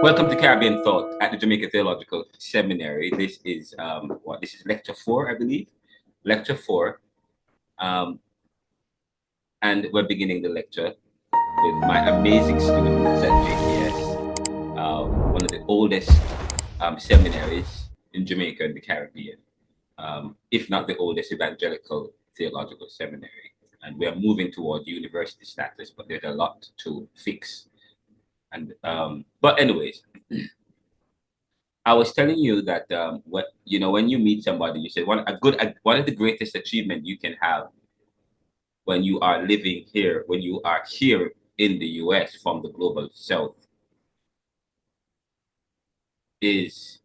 Welcome to Caribbean Thought at the Jamaica Theological Seminary. This is this is lecture 4, I believe. Lecture 4. And we're beginning the lecture with my amazing students at JTS, one of the oldest seminaries in Jamaica and the Caribbean, if not the oldest evangelical theological seminary. And we are moving towards university status, but there's a lot to fix. And but anyways, I was telling you that when you meet somebody, you said one of the greatest achievement you can have when you are living here, when you are here in the US from the global south, is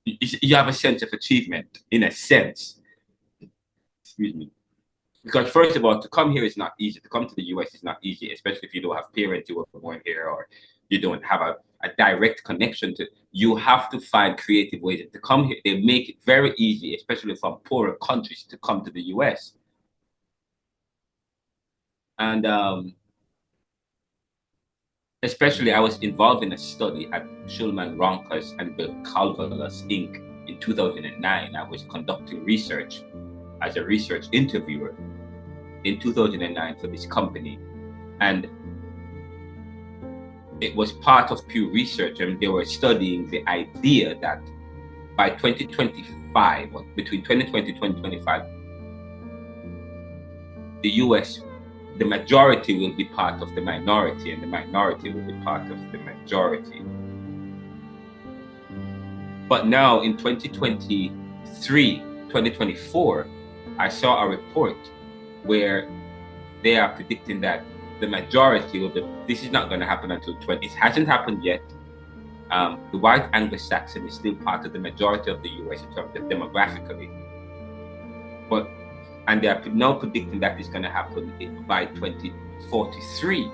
you have a sense of achievement, in a sense. Excuse me. Because first of all, to come here is not easy. To come to the US is not easy, especially if you don't have parents who are born here, or you don't have a direct connection to. You have to find creative ways to come here. They make it very easy, especially from poorer countries, to come to the US. And especially, I was involved in a study at Schulman Ronkas and Bill Calvalos Inc. in 2009. I was conducting research as a research interviewer in 2009 for this company. And it was part of Pew Research, and they were studying the idea that by 2025, or between 2020 and 2025, the US, the majority will be part of the minority, and the minority will be part of the majority. But now in 2023, 2024, I saw a report where they are predicting that the majority will be, this is not going to happen until it hasn't happened yet. The white Anglo-Saxon is still part of the majority of the US in terms of demographically. And they are now predicting that it's going to happen by 2043.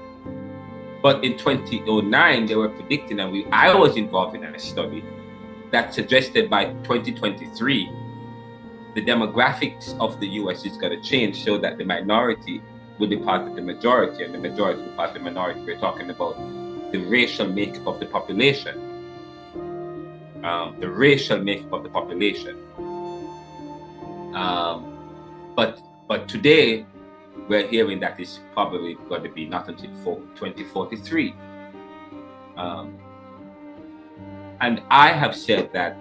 But in 2009, they were predicting, and I was involved in a study that suggested by 2023, the demographics of the US is going to change so that the minority will be part of the majority, and the majority will be part of the minority. We're talking about the racial makeup of the population. The racial makeup of the population. But today, we're hearing that it's probably going to be not until 2043. And I have said that,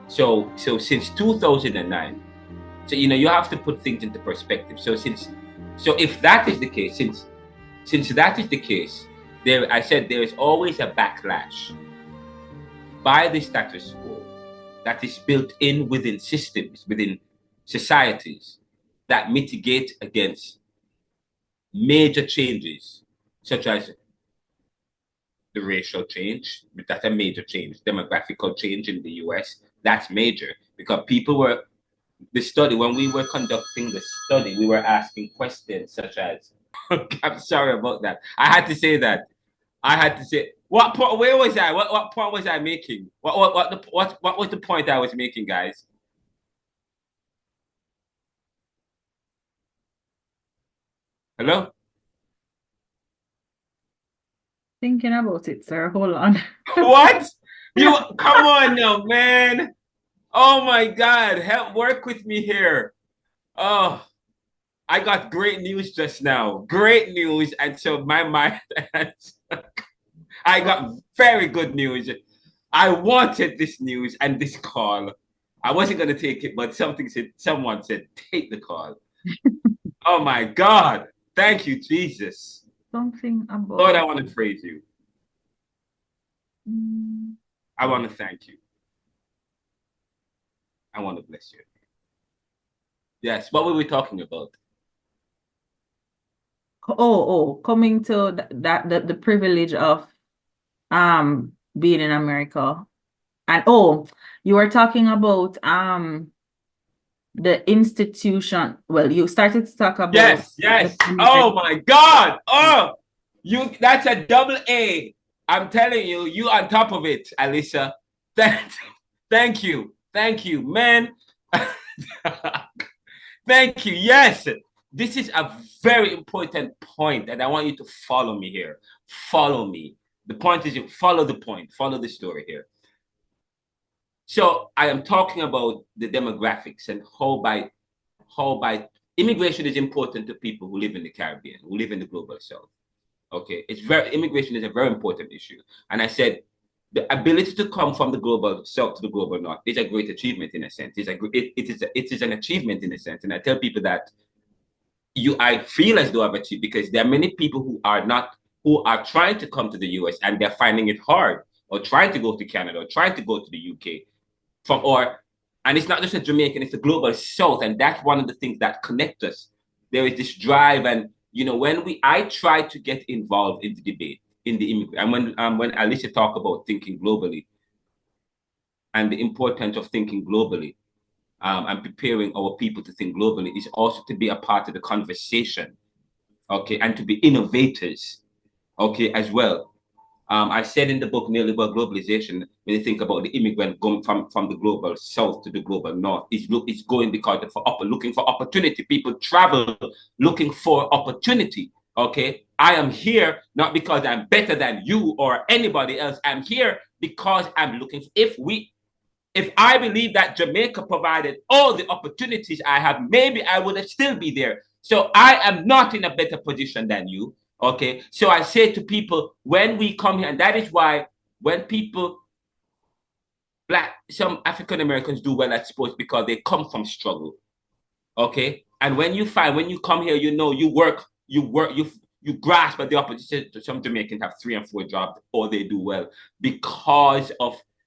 so since 2009, so you have to put things into perspective. So if that is the case, since that is the case, I said there is always a backlash by the status quo that is built in within systems, within societies, that mitigate against major changes, such as the racial change. That's a major change. Demographical change in the US, that's major, because when we were conducting the study, we were asking questions such as, I'm sorry about that. I had to say that. What point? Where was I? What point was I making? What was the point I was making, guys? Hello? Thinking about it, sir. Hold on. What? Come on now, man. Oh my God, help work with me here. Oh, I got great news just now. Great news. And so my mind, I got very good news. I wanted this news and this call. I wasn't going to take it, but someone said, take the call. Oh my God. Thank you, Jesus. Something about... Lord, I want to praise you. I want to thank you. I want to bless you. Yes, what were we talking about? Coming to the privilege of being in America. And you were talking about the institution. Well, you started to talk about... Yes. Oh my God. Oh, that's a double A. I'm telling you, you on top of it, Alicia. Thank you, man. Thank you. Yes, this is a very important point, and I want you to follow me here. Follow me. The point is, you follow the point, follow the story here. So I am talking about the demographics and how by immigration is important to people who live in the Caribbean, who live in the global South. Okay, immigration is a very important issue, and I said the ability to come from the global South to the global North is a great achievement in a sense. It is an achievement in a sense, and I tell people that I feel as though I've achieved, because there are many people who are trying to come to the US and they're finding it hard, or trying to go to Canada, or trying to go to the UK and it's not just a Jamaican, it's a global South, and that's one of the things that connect us. There is this drive, and I try to get involved in the debate in the immigrant, and when Alicia talk about thinking globally and the importance of thinking globally, and preparing our people to think globally, is also to be a part of the conversation, okay, and to be innovators, okay, as well. I said in the book Neoliberal Globalization, when you think about the immigrant going from the global South to the global North, it's going because looking for opportunity. People travel looking for opportunity. Okay, I am here not because I'm better than you or anybody else. I'm here because I'm looking. If I believe that Jamaica provided all the opportunities I have, maybe I would still be there. So I am not in a better position than you. Okay, so I say to people when we come here, and that is why when people, some African Americans do well at sports because they come from struggle. Okay, and when you come here, you grasp at the opportunity. Some Jamaicans have 3 and 4 jobs, or they do well because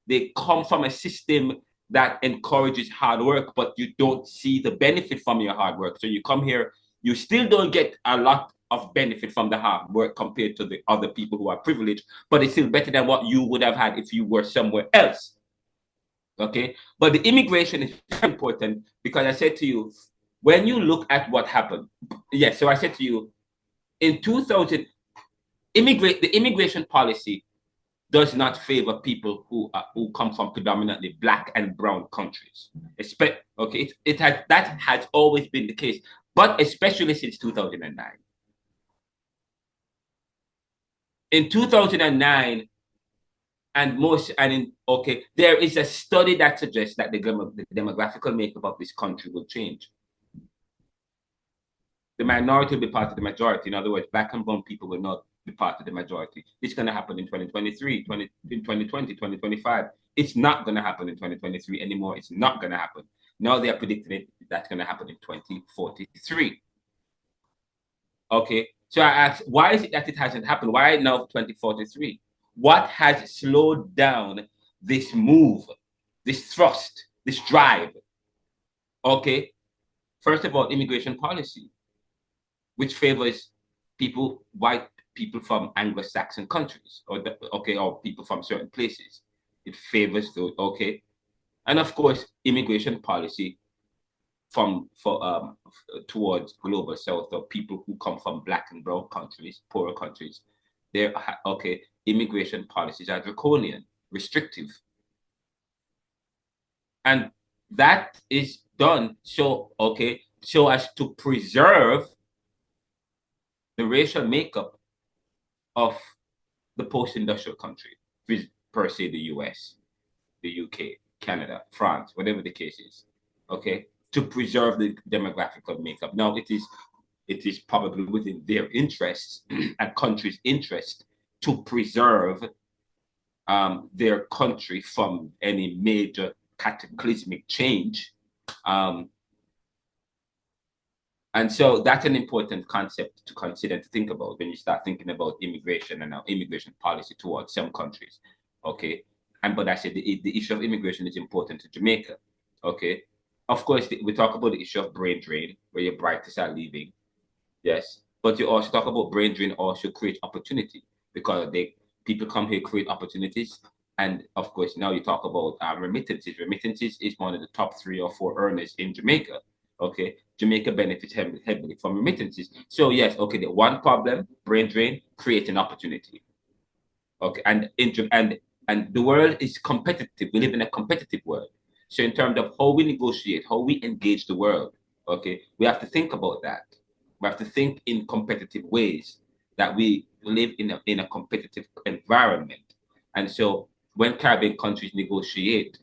they come from a system that encourages hard work, but you don't see the benefit from your hard work. So you come here, you still don't get a lot of benefit from the hard work compared to the other people who are privileged, but it's still better than what you would have had if you were somewhere else. Okay, but the immigration is very important, because I said to you, when you look at what happened, yes, so I said to you, in 2000, the immigration policy does not favor people who come from predominantly Black and brown countries. Okay, that has always been the case, but especially since 2009. In 2009, there is a study that suggests that the demographical makeup of this country will change. The minority will be part of the majority. In other words, Black and brown people will not be part of the majority. It's going to happen in 2023, in 2020, 2025. It's not going to happen in 2023 anymore. It's not going to happen. Now they are predicting that's going to happen in 2043. Okay, so I asked, why is it that it hasn't happened? Why now 2043? What has slowed down this move, this thrust, this drive? Okay, first of all, immigration policy, which favors white people from Anglo-Saxon countries, or people from certain places. It favors those, okay, and of course, immigration policy towards global South, or people who come from Black and brown countries, poorer countries. Immigration policies are draconian, restrictive, and that is done so as to preserve the racial makeup of the post-industrial country, per se the US, the UK, Canada, France, whatever the case is, okay, to preserve the demographical makeup. Now, it is probably within their interests, a country's interest, to preserve their country from any major cataclysmic change. And so that's an important concept to consider and to think about when you start thinking about immigration and our immigration policy towards some countries. Okay. But I said the issue of immigration is important to Jamaica. Okay. Of course, we talk about the issue of brain drain, where your brightest are leaving. Yes. But you also talk about brain drain also create opportunity, because people come here, create opportunities. And of course, now you talk about remittances. Remittances is one of the top 3 or 4 earners in Jamaica. Okay, Jamaica benefits heavily from remittances. So yes, okay, the one problem, brain drain, create an opportunity. Okay, and the world is competitive. We live in a competitive world. So in terms of how we negotiate, how we engage the world, okay, we have to think about that. We have to think in competitive ways, that we live in a competitive environment. And so when Caribbean countries negotiate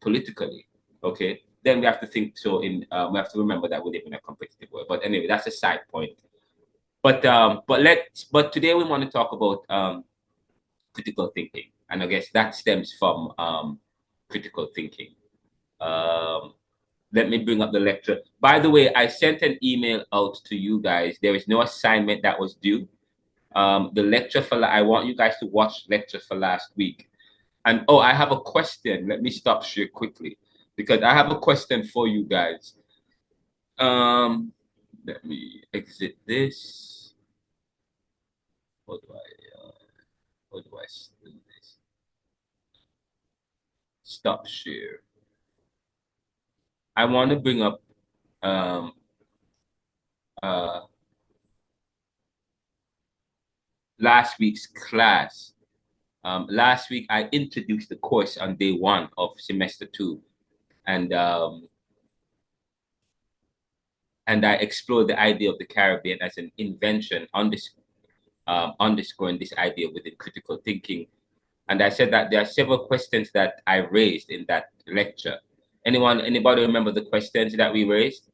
politically, okay, then we have to think so in we have to remember that we live in a competitive world. But anyway, that's a side point. But today we want to talk about critical thinking, and I guess that stems from critical thinking. Let me bring up the lecture. By the way, I sent an email out to you guys. There is no assignment that was due. The lecture for I want you guys to watch lecture for last week. And oh, I have a question. Let me stop share quickly, because I have a question for you guys. Let me exit this. How do I do this? Stop share. I want to bring up last week's class. Last week I introduced the course on day 1 of semester 2, and I explored the idea of the Caribbean as an invention, underscoring this idea within critical thinking. And I said that there are several questions that I raised in that lecture. Anybody remember the questions that we raised?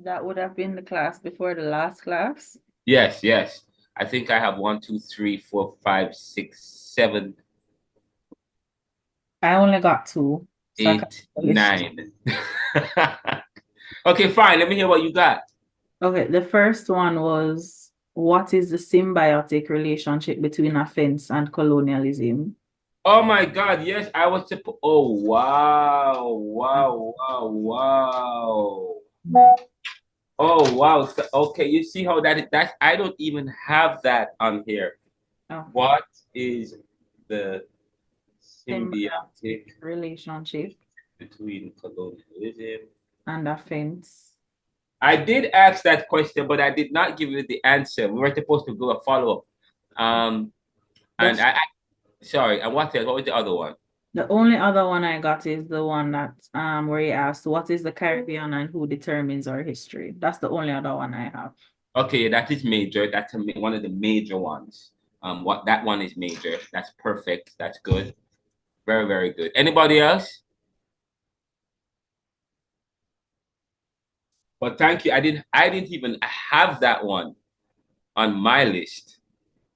That would have been the class before the last class. Yes. I think I have 1, 2, 3, 4, 5, 6, 7. I only got 2. 8, 9. Okay, fine. Let me hear what you got. Okay, the first one was, what is the symbiotic relationship between offense and colonialism? Oh my God, yes, I was supposed. Oh, wow. Oh, wow. So, okay, you see how that I don't even have that on here. Oh. What is the symbiotic relationship between colonialism and offense? I did ask that question, but I did not give you the answer. We were supposed to do a follow-up. And sorry, and what else? What was the other one? The only other one I got is the one that where he asked, what is the Caribbean and who determines our history? That's the only other one I have. Okay, that is major. That's one of the major ones. That one is major. That's perfect. That's good. Very, very good. Anybody else? But thank you. I didn't even have that one on my list.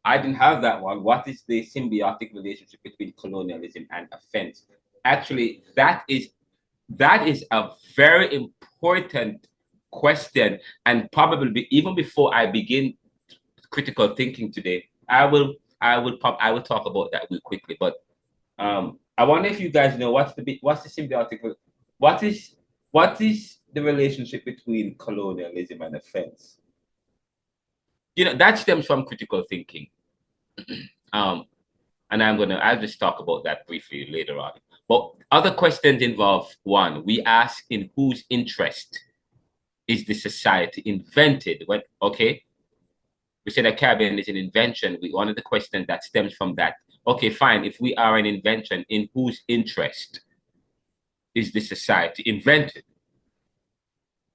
I didn't have that one. What is the symbiotic relationship between colonialism and offense? Actually, that is a very important question, and probably even before I begin critical thinking today, I will talk about that real quickly. But I wonder if you guys know what's the symbiotic, what is the relationship between colonialism and offense? That stems from critical thinking. And I'll just talk about that briefly later on. But other questions involve, one, we ask in whose interest is the society invented? Okay, we said that Caribbean is an invention. One of the questions that stems from that. Okay, fine. If we are an invention, in whose interest is the society invented?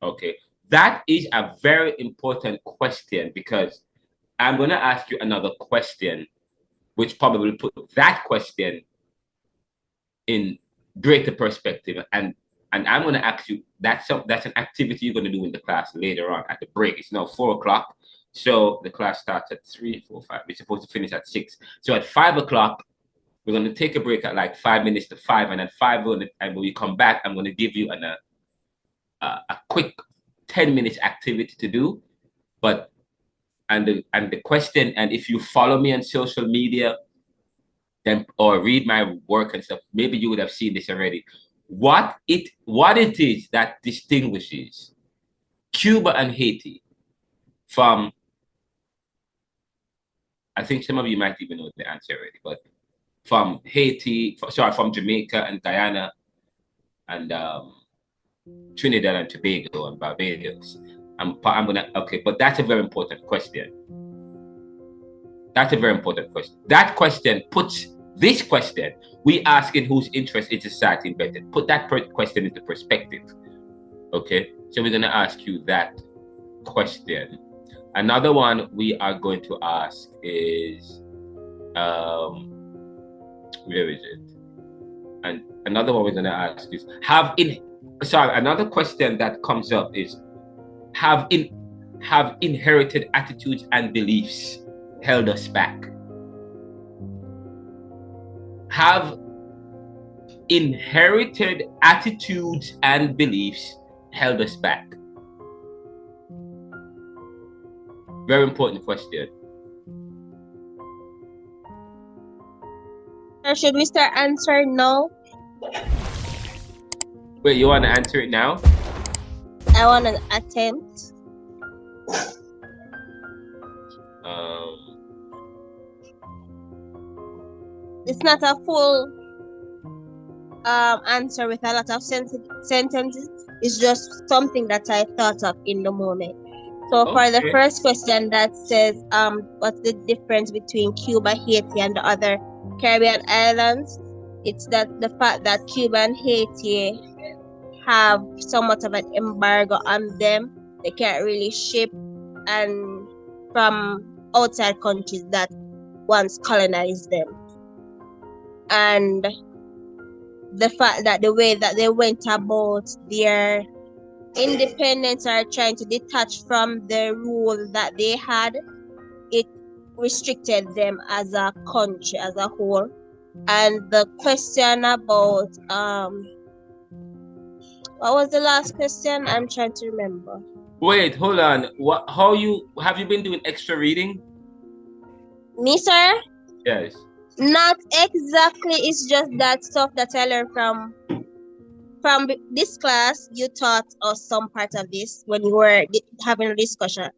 Okay, that is a very important question, because I'm going to ask you another question, which probably put that question in greater perspective. And I'm going to ask you, that's an activity you're going to do in the class later on at the break. It's now 4 o'clock. So the class starts at 3, 4, 5. We're supposed to finish at 6. So at 5 o'clock, we're going to take a break at like 5 minutes to 5. And at 5, and when we come back, I'm going to give you a quick 10 minutes activity to do. But and the question, and if you follow me on social media, then or read my work and stuff, maybe you would have seen this already. What it is that distinguishes Cuba and Haiti from, I think some of you might even know the answer already, but from from Jamaica and Guyana and Trinidad and Tobago and Barbados. But that's a very important question. That question puts This question, we ask in whose interest is society invested. Put that question into perspective. Okay, so we're going to ask you that question. Another one we are going to ask is, where is it? And another one we're going to ask is, another question that comes up is, have inherited attitudes and beliefs held us back? Have inherited attitudes and beliefs held us back? Very important question. Or should we start answering now? Wait, you want to answer it now? I want to attempt. It's not a full answer with a lot of sentences. It's just something that I thought of in the moment. So for the first question that says, what's the difference between Cuba, Haiti, and the other Caribbean islands? It's that the fact that Cuba and Haiti have somewhat of an embargo on them. They can't really ship and from outside countries that once colonized them. And the fact that the way that they went about their independence or trying to detach from the rule that they had, it restricted them as a country as a whole. And the question about what was the last question? I'm trying to remember. Wait, hold on. Have you been doing extra reading? Me, sir? Yes. Not exactly. It's just that stuff that I learned from this class. You taught us some part of this when you were having a discussion,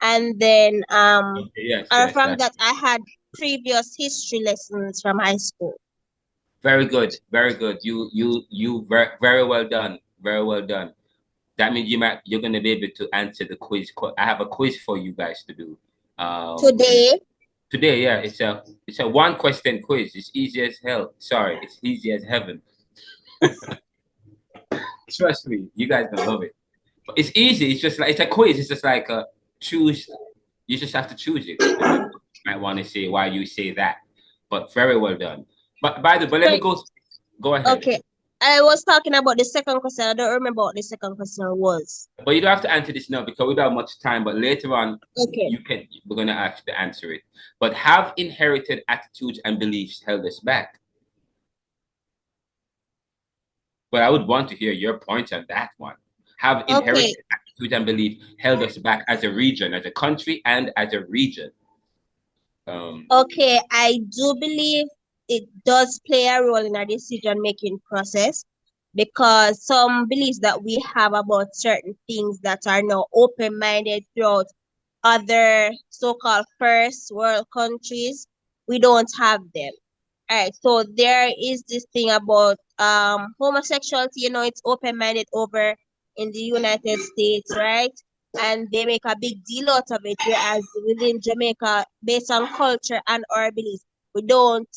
and then from that I had previous history lessons from high school. Very good, very good. You very well done, very well done. That means you're gonna be able to answer the quiz. I have a quiz for you guys to do. Today. Today, yeah, it's a one question quiz. It's easy as hell. Sorry, it's easy as heaven. Trust me, you guys gonna love it. But it's easy. It's just like it's a quiz. It's just like choose. You just have to choose it. You might want to say why you say that, but very well done. But let me go. Go ahead. Okay, I was talking about the second question. I don't remember what the second question was. But you don't have to answer this now because we don't have much time. But later on, okay, we're gonna ask you to answer it. But have inherited attitudes and beliefs held us back? But I would want to hear your points on that one. Have inherited attitudes and beliefs held us back as a region, as a country, and as a region? Okay, I do believe it does play a role in our decision-making process, because some beliefs that we have about certain things that are now open-minded throughout other so-called first world countries, we don't have them. All right, so there is this thing about homosexuality, it's open-minded over in the United States, right? And they make a big deal out of it, whereas within Jamaica, based on culture and our beliefs, we don't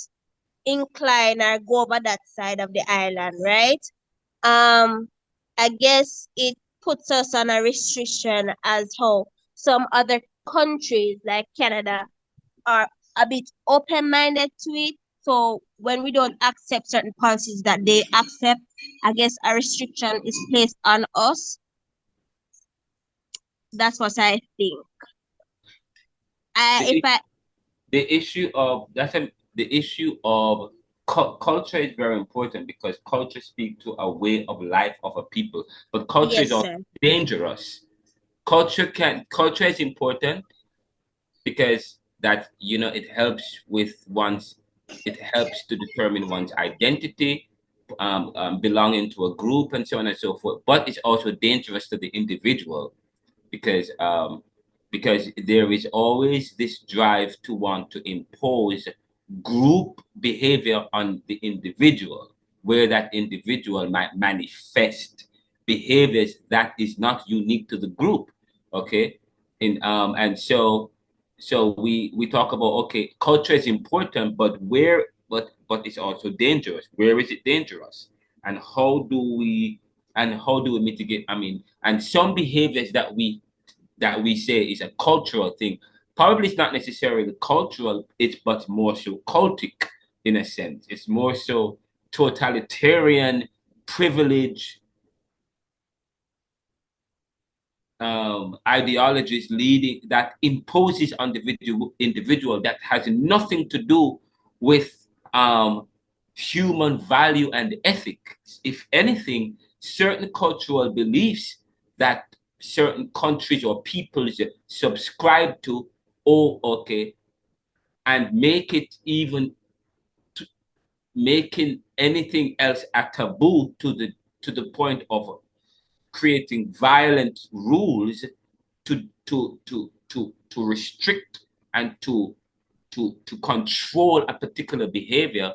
incline or go over that side of the island, right? I guess it puts us on a restriction as how some other countries like Canada are a bit open-minded to it. So when we don't accept certain policies that they accept, I guess a restriction is placed on us. That's what I think. The issue of culture is very important, because culture speaks to a way of life of a people. But culture is also dangerous. Culture is important because that it helps to determine one's identity, belonging to a group, and so on and so forth. But it's also dangerous to the individual, because there is always this drive to want to impose group behavior on the individual, where that individual might manifest behaviors that is not unique to the group. Okay, and so we talk about, okay, culture is important, but where but it's also dangerous. Where is it dangerous? And how do we mitigate? I mean, and some behaviors that we say is a cultural thing. Probably it's not necessarily cultural, it's but more so cultic in a sense. It's more so totalitarian privilege ideologies leading that imposes on the individual that has nothing to do with human value and ethics. If anything, certain cultural beliefs that certain countries or peoples subscribe to, and make it even making anything else a taboo to the point of creating violent rules to restrict and to control a particular behavior.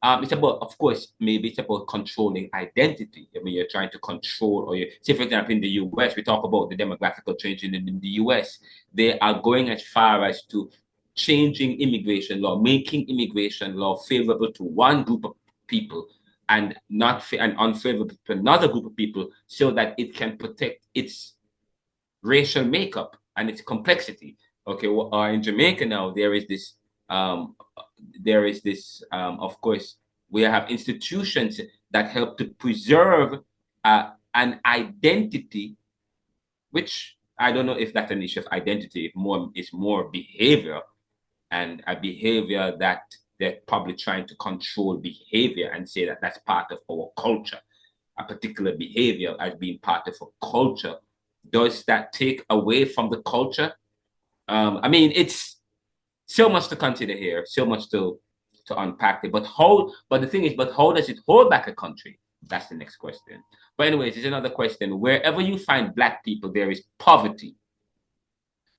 It's about, of course, maybe it's about controlling identity. I mean, you're trying to control, or you say, for example, in the US, we talk about the demographical change in the US. They are going as far as to changing immigration law, making immigration law favorable to one group of people and not and unfavorable to another group of people, so that it can protect its racial makeup and its complexity. Okay, well, in Jamaica now there is this of course, we have institutions that help to preserve an identity, which I don't know if that's an issue of identity, it's more behavior, and a behavior that they're probably trying to control behavior and say that that's part of our culture, a particular behavior as being part of a culture. Does that take away from the culture? I mean, it's so much to consider here, so much to unpack it. But the thing is, how does it hold back a country? That's the next question. But anyways, there's another question. Wherever you find Black people, there is poverty.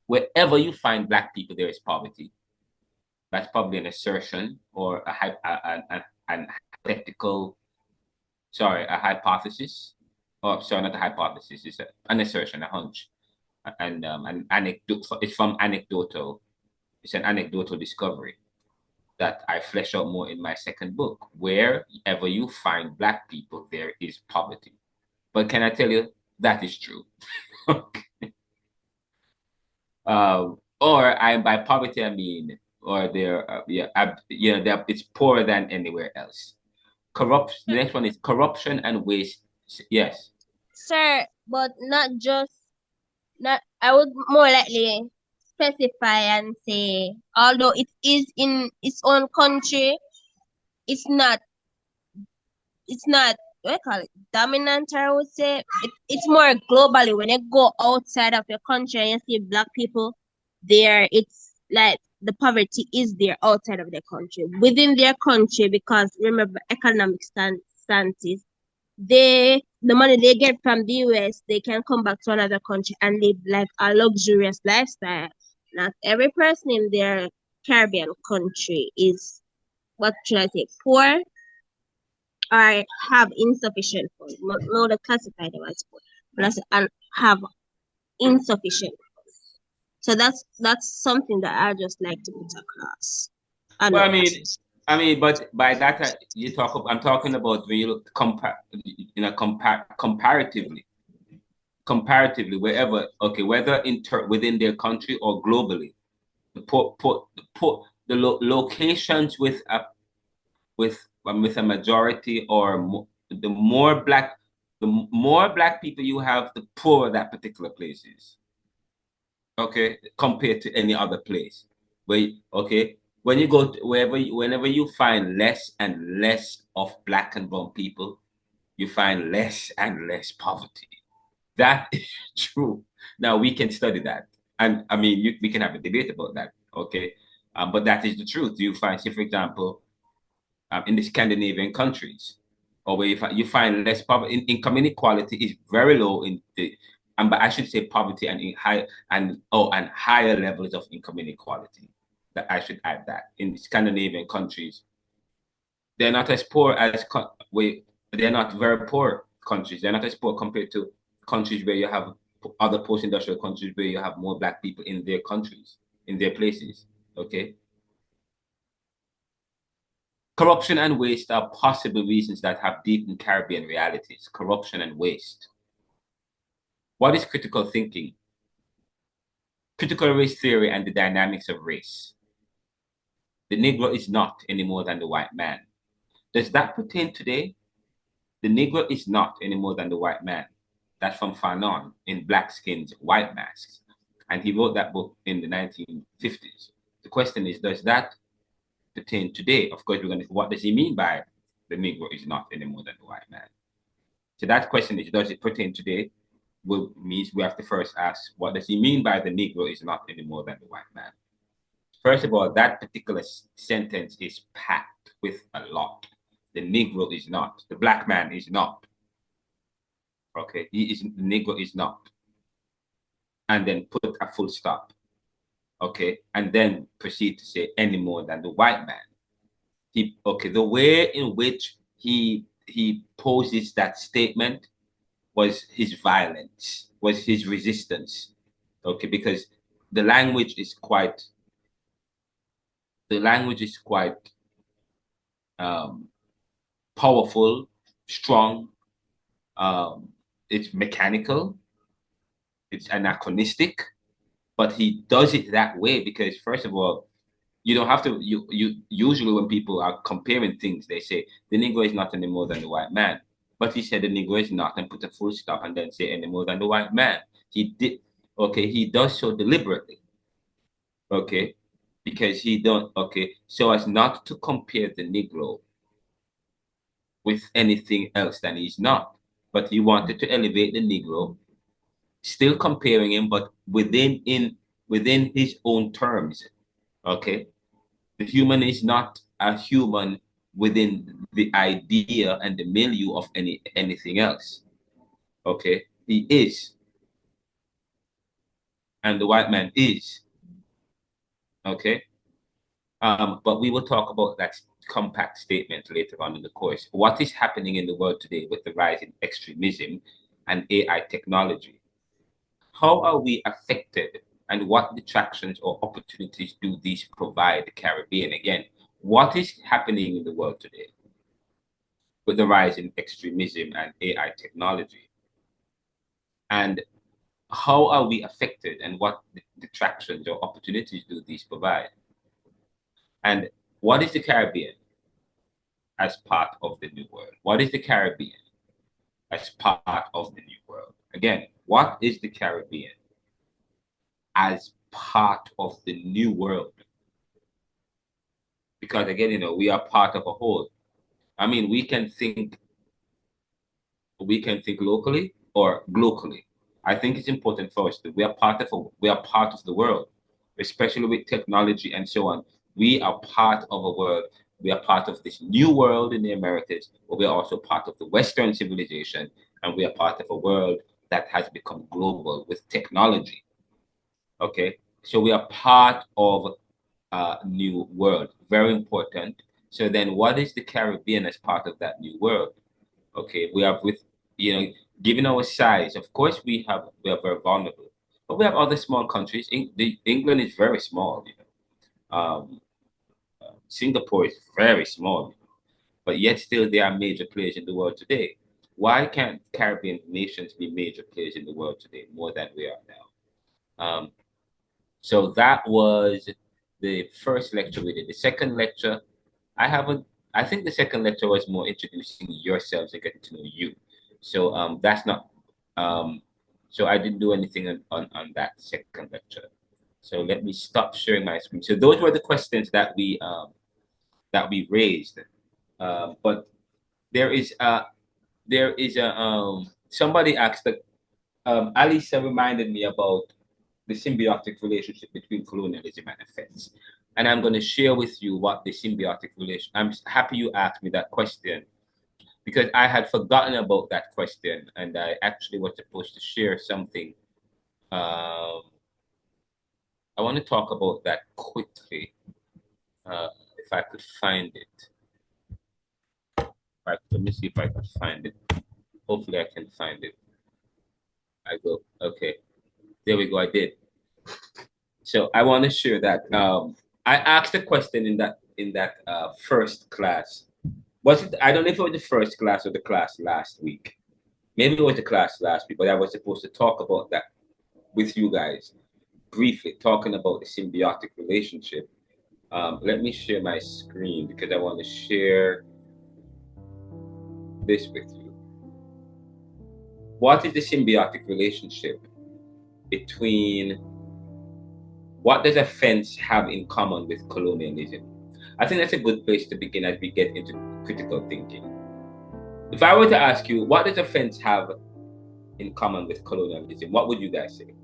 Wherever you find Black people, there is poverty. That's probably an assertion or an hypothetical, a hypothesis. Oh, sorry, not a hypothesis. It's an assertion, a hunch, and an anecdote. It's from anecdotal. It's an anecdotal discovery that I flesh out more in my second book. Wherever you find Black people, there is poverty. But can I tell you that is true? Or by poverty I mean, or it's poorer than anywhere else. Corruption. The next one is corruption and waste. Yes. Sir, but not. I would more likely specify and say, although it is in its own country, it's not. It's not. What I call it, dominant. I would say it's more globally. When you go outside of your country and you see Black people there, it's like the poverty is there outside of their country. Within their country, because remember economic stances, the money they get from the US, they can come back to another country and live like a luxurious lifestyle. Not every person in their Caribbean country is, what should I say, poor or have insufficient funds. No, they classify them as poor, and have insufficient. So that's something that I just like to put across. Well, I mean, but by that I'm talking about when you look comparatively, wherever, okay, whether within their country or globally, the locations with a majority or the more black people you have, the poorer that particular place is. Okay, compared to any other place. When you go to whenever you find less and less of Black and brown people, you find less and less poverty. That is true. Now we can study that, and I mean, we can have a debate about that. Okay, but that is the truth. You find, say, for example, in the Scandinavian countries, or where you find less poverty, income inequality is very low in the, but I should say poverty and higher levels of income inequality. That I should add that in the Scandinavian countries, they're not as poor as they're not very poor countries. They're not as poor compared to countries where you have other post-industrial countries where you have more Black people in their countries, in their places. Okay. Corruption and waste are possible reasons that have deepened Caribbean realities. Corruption and waste. What is critical thinking? Critical race theory and the dynamics of race. The Negro is not any more than the white man. Does that pertain today? The Negro is not any more than the white man. That's from Fanon in Black Skins, White Masks. And he wrote that book in the 1950s. The question is, does that pertain today? Of course, what does he mean by the Negro is not any more than the white man? So that question is, does it pertain today? Well, means we have to first ask, what does he mean by the Negro is not any more than the white man? First of all, that particular sentence is packed with a lot. The Negro is not. The black man is not. Okay, the Negro is not. And then put a full stop. Okay, and then proceed to say any more than the white man. The way in which he poses that statement was his violence, was his resistance. Okay, because the language is quite powerful, strong. It's mechanical. It's anachronistic, but he does it that way because, first of all, you don't have to. You usually when people are comparing things, they say the Negro is not any more than the white man. But he said the Negro is not, and put a full stop, and then say any more than the white man. He did. Okay, he does so deliberately. Okay, because he don't. Okay, so as not to compare the Negro with anything else than he's not. But he wanted to elevate the Negro, still comparing him, but within his own terms. Okay, the human is not a human within the idea and the milieu of anything else. Okay, he is, and the white man is. Okay, but we will talk about that compact statement later on in the course. What is happening in the world today with the rise in extremism and AI technology? How are we affected, and what detractions or opportunities do these provide the Caribbean? Again, what is happening in the world today with the rise in extremism and AI technology? And how are we affected, and what detractions or opportunities do these provide? And what is the Caribbean as part of the new world? What is the Caribbean as part of the new world? Again, what is the Caribbean as part of the new world? Because again, we are part of a whole. I mean, we can think locally or globally. I think it's important for us that we are part of the world, especially with technology and so on. We are part of a world. We are part of this new world in the Americas, but we are also part of the Western civilization, and we are part of a world that has become global with technology. Okay, so we are part of a new world. Very important. So then, what is the Caribbean as part of that new world? Okay, we have given our size, of course, we are very vulnerable, but we have other small countries. England is very small. Singapore is very small, but yet still they are major players in the world today. Why can't Caribbean nations be major players in the world today more than we are now? So that was the first lecture we did. The second lecture, I think the second lecture was more introducing yourselves and getting to know you. So that's not, so I didn't do anything on that second lecture. So let me stop sharing my screen. So those were the questions that we raised. But there is a somebody asked that Alisa reminded me about the symbiotic relationship between colonialism and offense. And I'm going to share with you what the symbiotic relation. I'm happy you asked me that question because I had forgotten about that question, and I actually was supposed to share something. I want to talk about that quickly, if I could find it. Right, let me see if I can find it. Hopefully, I can find it. I go. Okay, there we go. I did. So I want to share that. I asked a question in that in that first class. Was it? I don't know if it was the first class or the class last week. Maybe it was the class last week, but I was supposed to talk about that with you guys briefly, talking about the symbiotic relationship. Let me share my screen because I want to share this with you. What is the symbiotic relationship between, what does a fence have in common with colonialism? I think that's a good place to begin as we get into critical thinking. If I were to ask you, what does a fence have in common with colonialism, what would you guys say?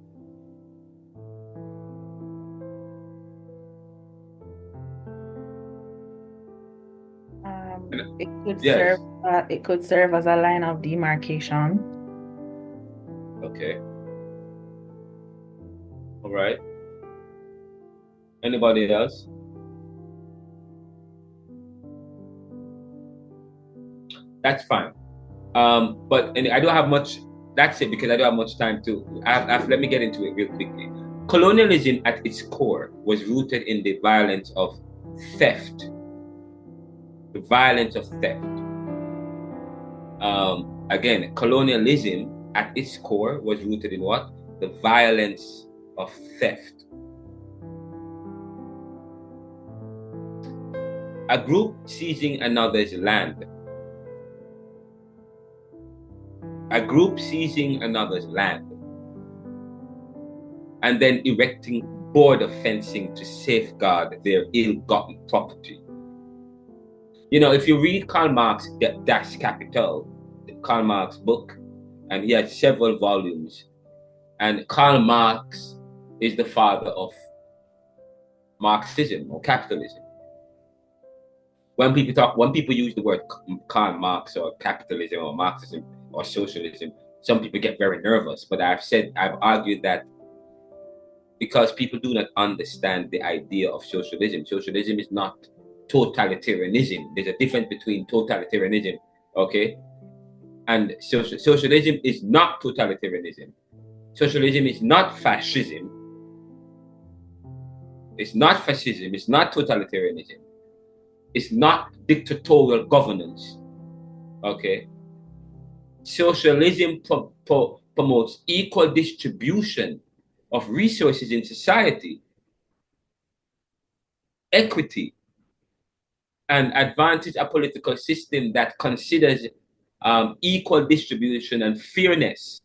It could Yes. serve as a line of demarcation. Okay. All right. Anybody else? That's fine. But I don't have much. That's it, because I don't have much time to. Let me get into it real quickly. Colonialism, at its core, was rooted in the violence of theft. The violence of theft. Again, colonialism at its core was rooted in what? The violence of theft. A group seizing another's land. A group seizing another's land and then erecting border fencing to safeguard their ill-gotten property. You know, if you read Karl Marx, Das Kapital, the Karl Marx book, and he has several volumes, and Karl Marx is the father of Marxism or capitalism. When people use the word Karl Marx or capitalism or Marxism or socialism, some people get very nervous. But I've argued that because people do not understand the idea of socialism. Socialism is not totalitarianism. There's a difference between totalitarianism, okay, and socialism is not totalitarianism. Socialism is not fascism. It's not fascism. It's not totalitarianism. It's not dictatorial governance, okay? Socialism promotes equal distribution of resources in society, equity, and advances a political system that considers equal distribution and fairness.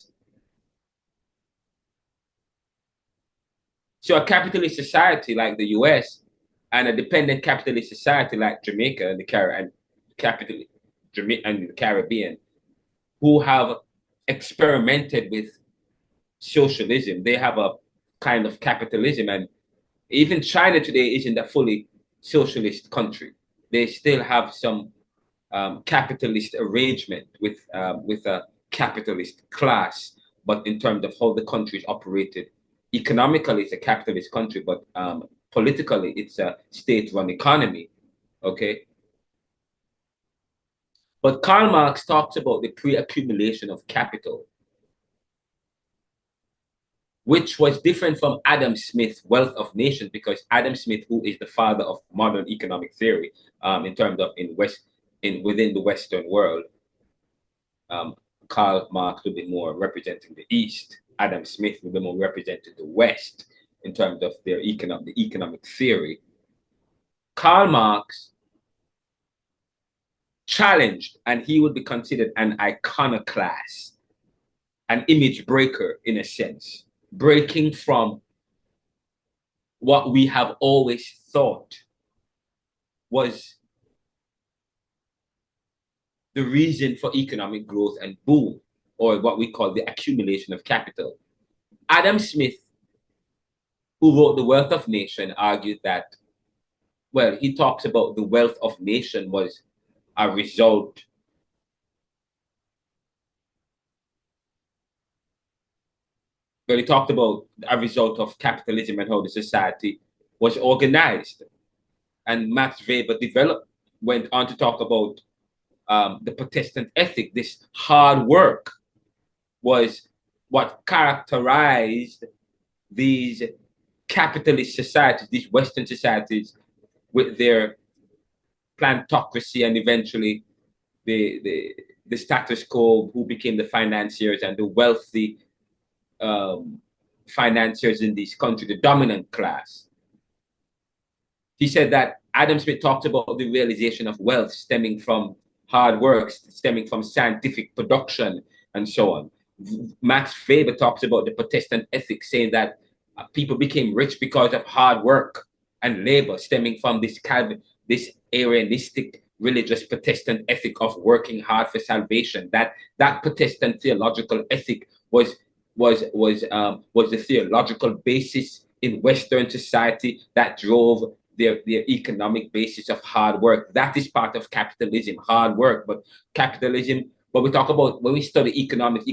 So a capitalist society like the US and a dependent capitalist society like Jamaica and the Caribbean, who have experimented with socialism, they have a kind of capitalism, and even China today isn't a fully socialist country. They still have some capitalist arrangement with a capitalist class, but in terms of how the country is operated, economically it's a capitalist country, but politically it's a state-run economy, okay? But Karl Marx talks about the pre-accumulation of capital, which was different from Adam Smith's Wealth of Nations, because Adam Smith, who is the father of modern economic theory, in terms of within the Western world, Karl Marx would be more representing the East. Adam Smith would be more representing the West in terms of their economic theory. Karl Marx challenged, and he would be considered an iconoclast, an image breaker in a sense, breaking from what we have always thought was the reason for economic growth and boom, or what we call the accumulation of capital. Adam Smith, who wrote The Wealth of Nation, argued that, well, he talks about the wealth of nation was a result he talked about a result of capitalism and how the society was organized. And Max Weber went on to talk about the Protestant ethic. This hard work was what characterized these capitalist societies, these Western societies, with their plantocracy, and eventually the status quo, who became the financiers and the wealthy financiers in this country, the dominant class. He said that Adam Smith talked about the realization of wealth stemming from hard work, stemming from scientific production, and so on. Max Weber talks about the Protestant ethic, saying that people became rich because of hard work and labor, stemming from this Arianistic religious Protestant ethic of working hard for salvation. That Protestant theological ethic was the theological basis in Western society that drove their economic basis of hard work. That is part of capitalism, hard work. But capitalism, when we talk about, when we study economics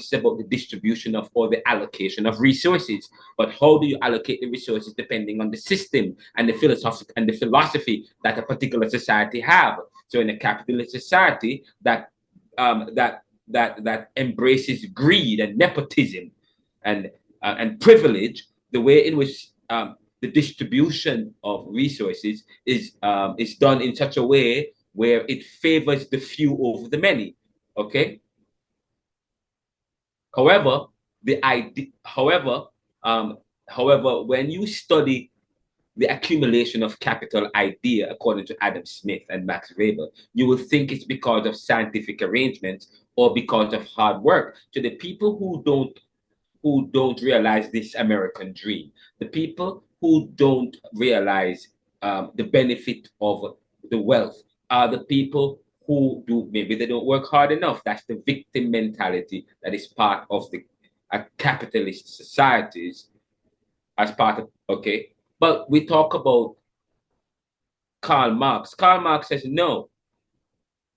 is about the distribution of, or the allocation of resources. But how do you allocate the resources depending on the system and the philosophy that a particular society have? So in a capitalist society that embraces greed and nepotism and privilege, the way in which the distribution of resources is done in such a way where it favors the few over the many. Okay. However, when you study the accumulation of capital idea, according to Adam Smith and Max Weber, you will think it's because of scientific arrangements or because of hard work. So the people who don't realize this American dream, the people who don't realize the benefit of the wealth, are the people who maybe they don't work hard enough. That's the victim mentality that is part of the capitalist societies as part of, okay. But we talk about Karl Marx. Karl Marx says, no,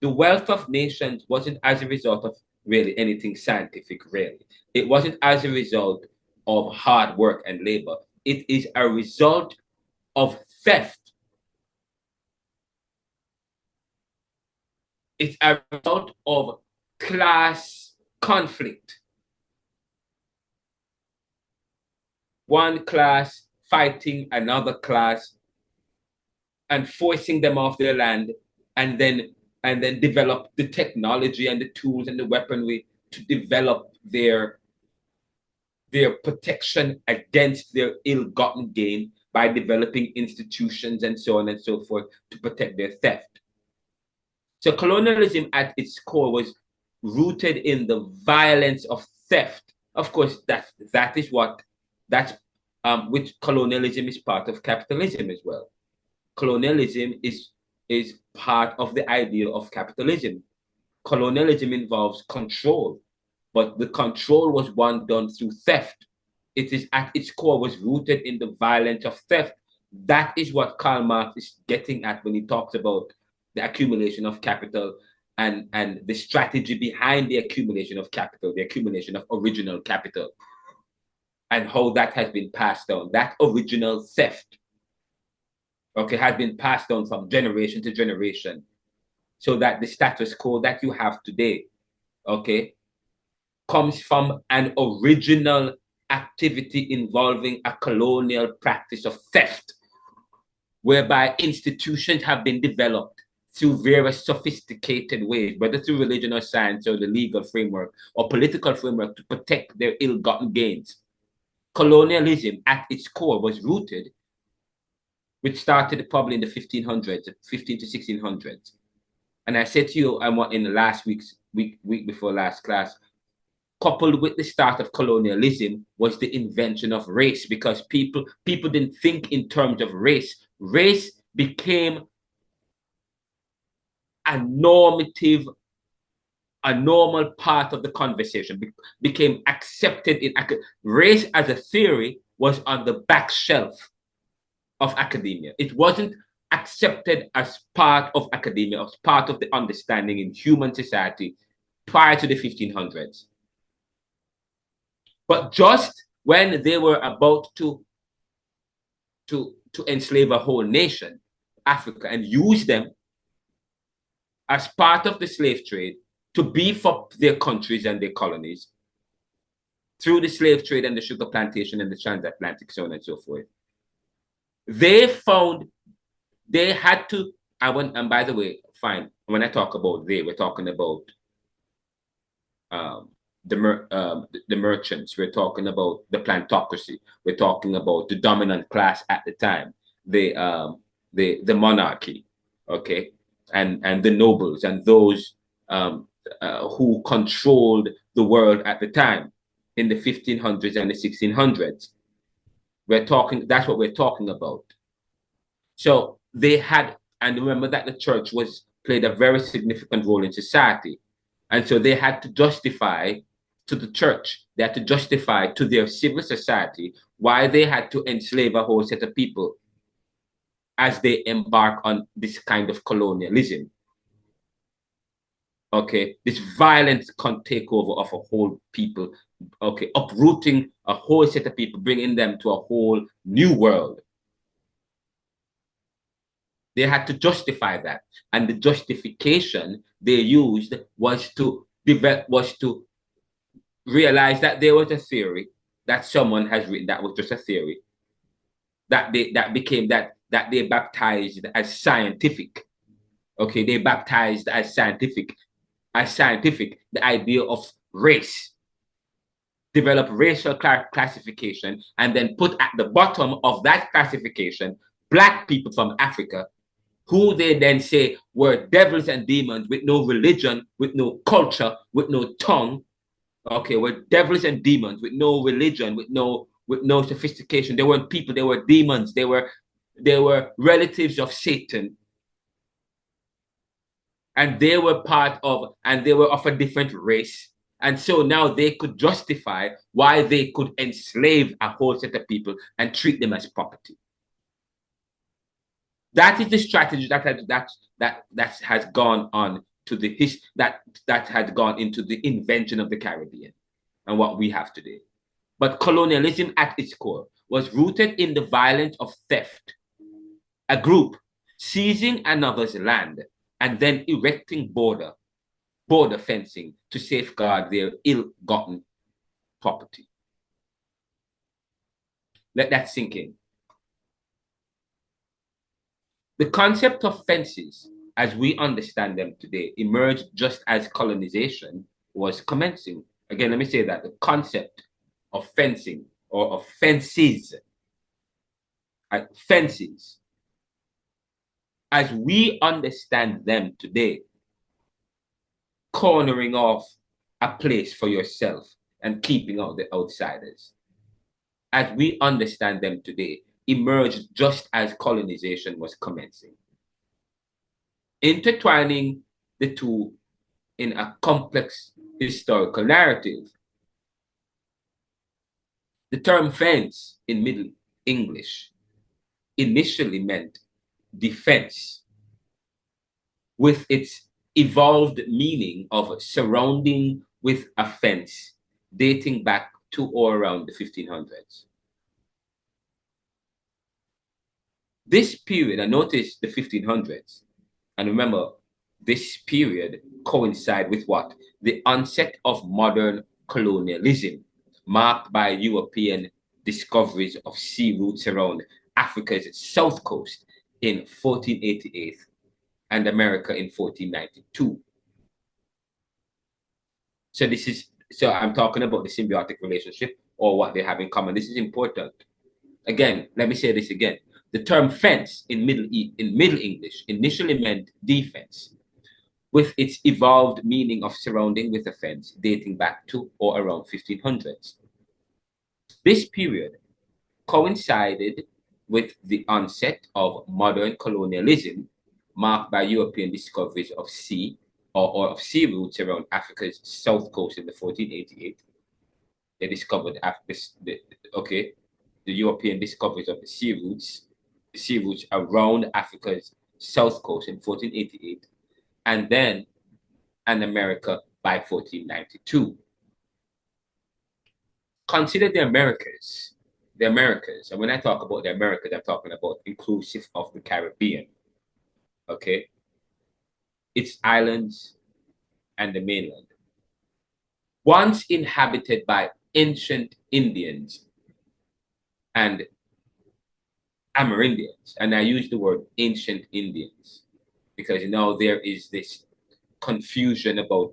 the wealth of nations wasn't as a result of really anything scientific, really. It wasn't as a result of hard work and labor. It is a result of theft. It's a result of class conflict. One class fighting another class and forcing them off their land, and then develop the technology and the tools and the weaponry to develop their protection against their ill-gotten gain by developing institutions and so on and so forth to protect their theft. So colonialism at its core was rooted in the violence of theft. Of course, which colonialism is part of capitalism as well. Colonialism is part of the idea of capitalism. Colonialism involves control, but the control was one done through theft. It is at its core was rooted in the violence of theft. That is what Karl Marx is getting at when he talks about the accumulation of capital and the strategy behind the accumulation of capital, the accumulation of original capital, and how that has been passed down. That original theft, okay, has been passed on from generation to generation, so that the status quo that you have today, okay, comes from an original activity involving a colonial practice of theft, whereby institutions have been developed through various sophisticated ways, whether through religion or science or the legal framework or political framework, to protect their ill-gotten gains. Colonialism at its core was rooted, which started probably in the 1500s, 15 to 1600s. And I said to you, in the last week before last class, coupled with the start of colonialism was the invention of race, because people didn't think in terms of race. Race became a normal part of the conversation, became accepted in race as a theory was on the back shelf of academia. It wasn't accepted as part of academia, as part of the understanding in human society prior to the 1500s. But just when they were about to enslave a whole nation, Africa, and use them as part of the slave trade to beef up their countries and their colonies through the slave trade and the sugar plantation and the transatlantic, so on and so forth, they found they had to And by the way, fine. When I talk about they, we're talking about the merchants. We're talking about the plantocracy. We're talking about the dominant class at the time, the monarchy, okay, and the nobles and those who controlled the world at the time in the 1500s and the 1600s. We're talking. That's what we're talking about. So they had, and remember that the church played a very significant role in society. And so they had to justify to the church, they had to justify to their civil society why they had to enslave a whole set of people as they embark on this kind of colonialism. Okay, this violent takeover of a whole people, okay, uprooting a whole set of people, bringing them to a whole new world. They had to justify that, and the justification they used was to realize that there was a theory that someone has written that was just a theory that they baptized as scientific. Okay, they baptized as scientific the idea of race, develop racial classification, and then put at the bottom of that classification Black people from Africa, who they then say were devils and demons with no religion, with no culture, with no tongue. Okay, were devils and demons with no religion, with no sophistication. They weren't people, they were demons, they were relatives of Satan. And they were of a different race. And so now they could justify why they could enslave a whole set of people and treat them as property. That is the strategy that has gone on to that has gone into the invention of the Caribbean and what we have today. But colonialism at its core was rooted in the violence of theft, a group seizing another's land and then erecting border fencing to safeguard their ill-gotten property. Let that sink in. The concept of fences, as we understand them today, emerged just as colonization was commencing. Again, let me say that the concept of fencing or of fences, as we understand them today, cornering off a place for yourself and keeping out the outsiders, as we understand them today, emerged just as colonization was commencing. Intertwining the two in a complex historical narrative, the term fence in Middle English initially meant defense, with its evolved meaning of surrounding with a fence dating back to or around the 1500s. This period, and notice the 1500s, and remember, this period coincides with what? The onset of modern colonialism, marked by European discoveries of sea routes around Africa's south coast in 1488 and America in 1492. So I'm talking about the symbiotic relationship or what they have in common. This is important. Again, let me say this again. The term fence in Middle English initially meant defense, with its evolved meaning of surrounding with a fence dating back to or around 1500s. This period coincided with the onset of modern colonialism, marked by European discoveries of sea of sea routes around Africa's south coast in the 1488. They discovered the European discoveries of the sea routes around Africa's south coast in 1488, and then in America by 1492. Consider the Americas. And when I talk about the Americas, I'm talking about inclusive of the Caribbean. Okay, its islands and the mainland, once inhabited by ancient Indians and Amerindians, and I use the word ancient Indians because now there is this confusion about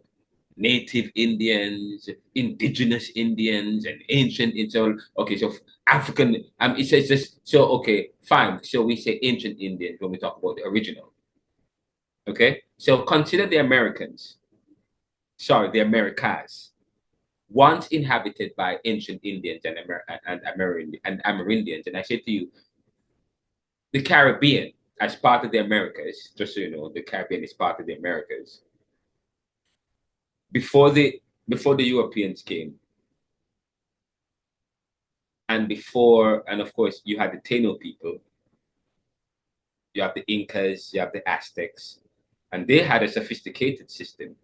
native Indians, indigenous Indians, and ancient Indians. Okay, so African, it says just, so okay, fine. So we say ancient Indians when we talk about the original. Okay, so consider the Americans, sorry, the Americas, once inhabited by ancient Indians and Amerindians. And I say to you, the Caribbean, as part of the Americas, just so you know, the Caribbean is part of the Americas. Before the Europeans came, and of course, you had the Taino people, you have the Incas, you have the Aztecs, and they had a sophisticated system.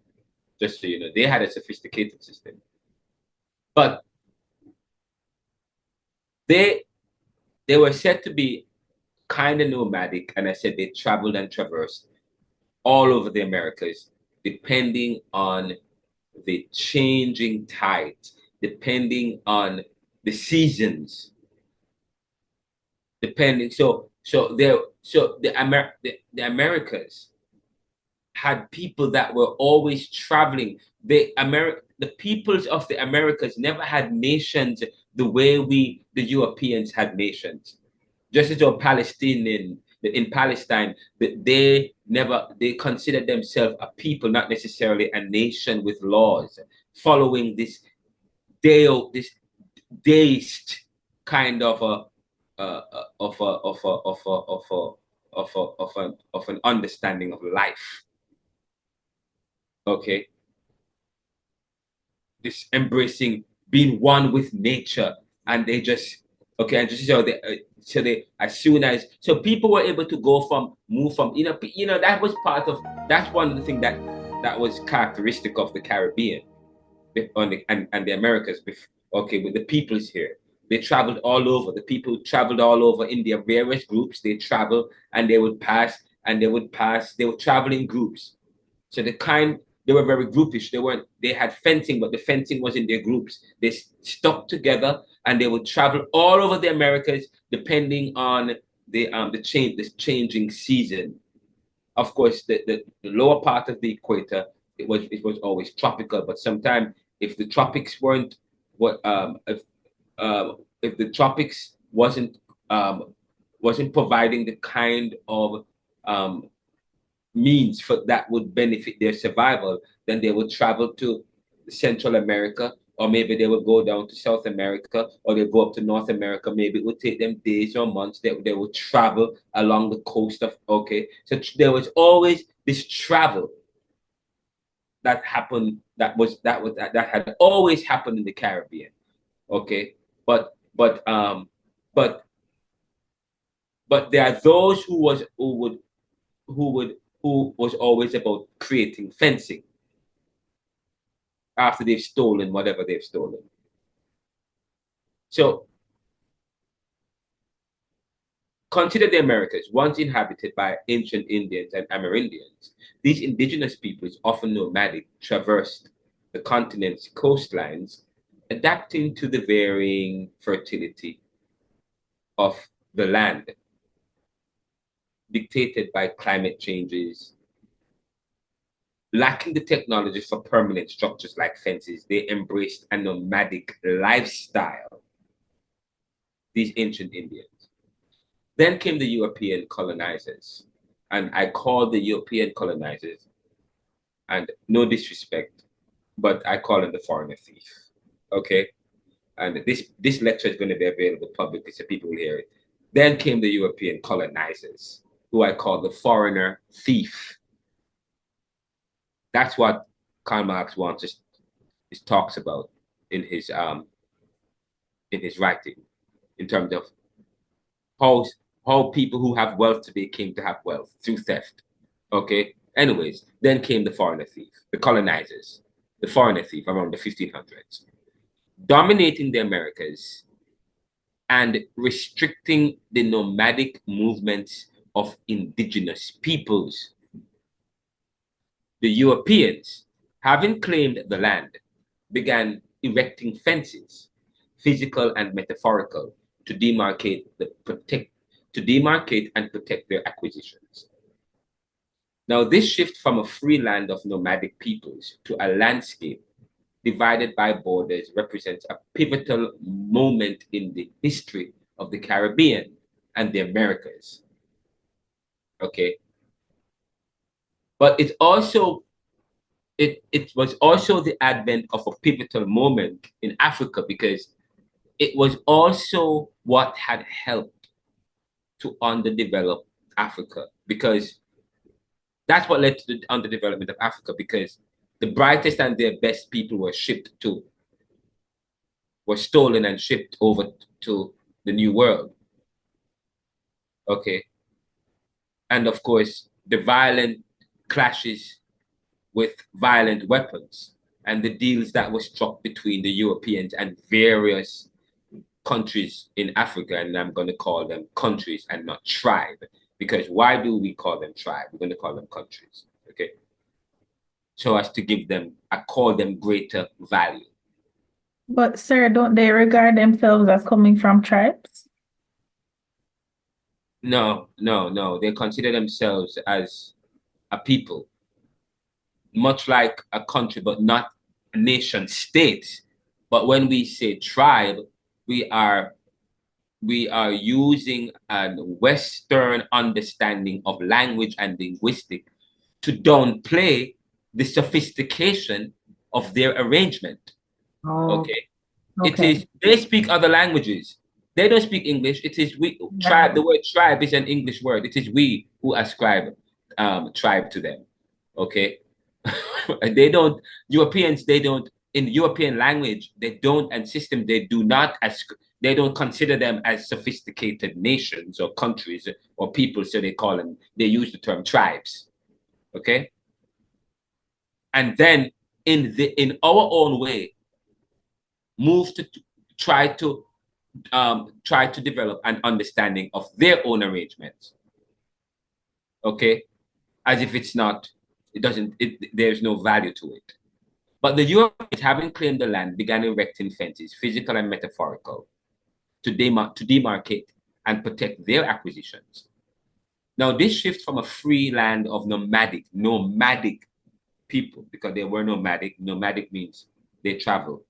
Just so you know, they had a sophisticated system. But they were said to be kind of nomadic, and I said they traveled and traversed all over the Americas, depending on the changing tides, depending on the seasons, depending. So the Americas had people that were always traveling. The peoples of the Americas never had nations the way the Europeans had nations. Just as though in Palestine, they considered themselves a people, not necessarily a nation with laws, following this deist kind of an understanding of life. Okay, this embracing being one with nature, and they just and just as soon as people were able to move from that was that's one of the things that was characteristic of the Caribbean and the Americas. Okay, with the peoples here, they traveled all over. The people traveled all over in their various groups. They traveled and they would pass. They would travel in groups. So they were very groupish. They had fencing, but the fencing was in their groups. They stuck together and they would travel all over the Americas, depending on the changing season. Of course, the lower part of the equator, it was always tropical. But sometimes, if the tropics weren't if the tropics wasn't providing the kind of means that would benefit their survival, then they would travel to Central America, or maybe they would go down to South America, or they go up to North America. Maybe it would take them days or months. They would travel along the coast of, so there was always this travel that happened, that had always happened in the Caribbean. Okay, but there are those who was always about creating fencing after they've stolen whatever they've stolen. So consider the Americas, once inhabited by ancient Indians and Amerindians. These indigenous peoples, often nomadic, traversed the continent's coastlines, adapting to the varying fertility of the land, dictated by climate changes. Lacking the technology for permanent structures like fences, they embraced a nomadic lifestyle, these ancient Indians. Then came the European colonizers, and I call the European colonizers, and no disrespect, but I call them the foreigner thief. Okay, and this lecture is going to be available publicly so people will hear it. Then came the European colonizers, who I call the foreigner thief. That's what Karl Marx talks about in his writing, in terms of how people who have wealth today came to have wealth through theft. Okay. Anyways, then came the foreigner thief, the colonizers, the foreigner thief around the 1500s, dominating the Americas and restricting the nomadic movements of indigenous peoples. The Europeans, having claimed the land, began erecting fences, physical and metaphorical, to demarcate and protect their acquisitions. Now, this shift from a free land of nomadic peoples to a landscape divided by borders represents a pivotal moment in the history of the Caribbean and the Americas. Okay. But it also it was also the advent of a pivotal moment in Africa, because it was also what had helped to underdevelop Africa, because that's what led to the underdevelopment of Africa, because the brightest and their best people were stolen and shipped over to the New World. Okay. And of course, the violent clashes with violent weapons and the deals that were struck between the Europeans and various countries in Africa, and I'm going to call them countries and not tribe, because why do we call them tribe? We're going to call them countries, okay? So as to give them, I call them greater value. But sir, don't they regard themselves as coming from tribes? No. They consider themselves as a people, much like a country, but not a nation state. But when we say tribe, we are using a Western understanding of language and linguistic to downplay the sophistication of their arrangement. Oh, Okay. It okay. is, they speak other languages. They don't speak English. It is we tribe. The word tribe is an English word. It is we who ascribe tribe to them. Okay. They don't, Europeans, they don't, in European language, they don't, and system, they do not, they don't consider them as sophisticated nations or countries or people, so they call them, they use the term tribes. Okay. And then in our own way, move to try to develop an understanding of their own arrangements. Okay. As if it's not, there's no value to it. But the Europeans, having claimed the land, began erecting fences, physical and metaphorical, to demarcate and protect their acquisitions. Now, this shift from a free land of nomadic people, because they were nomadic. Nomadic means they travel.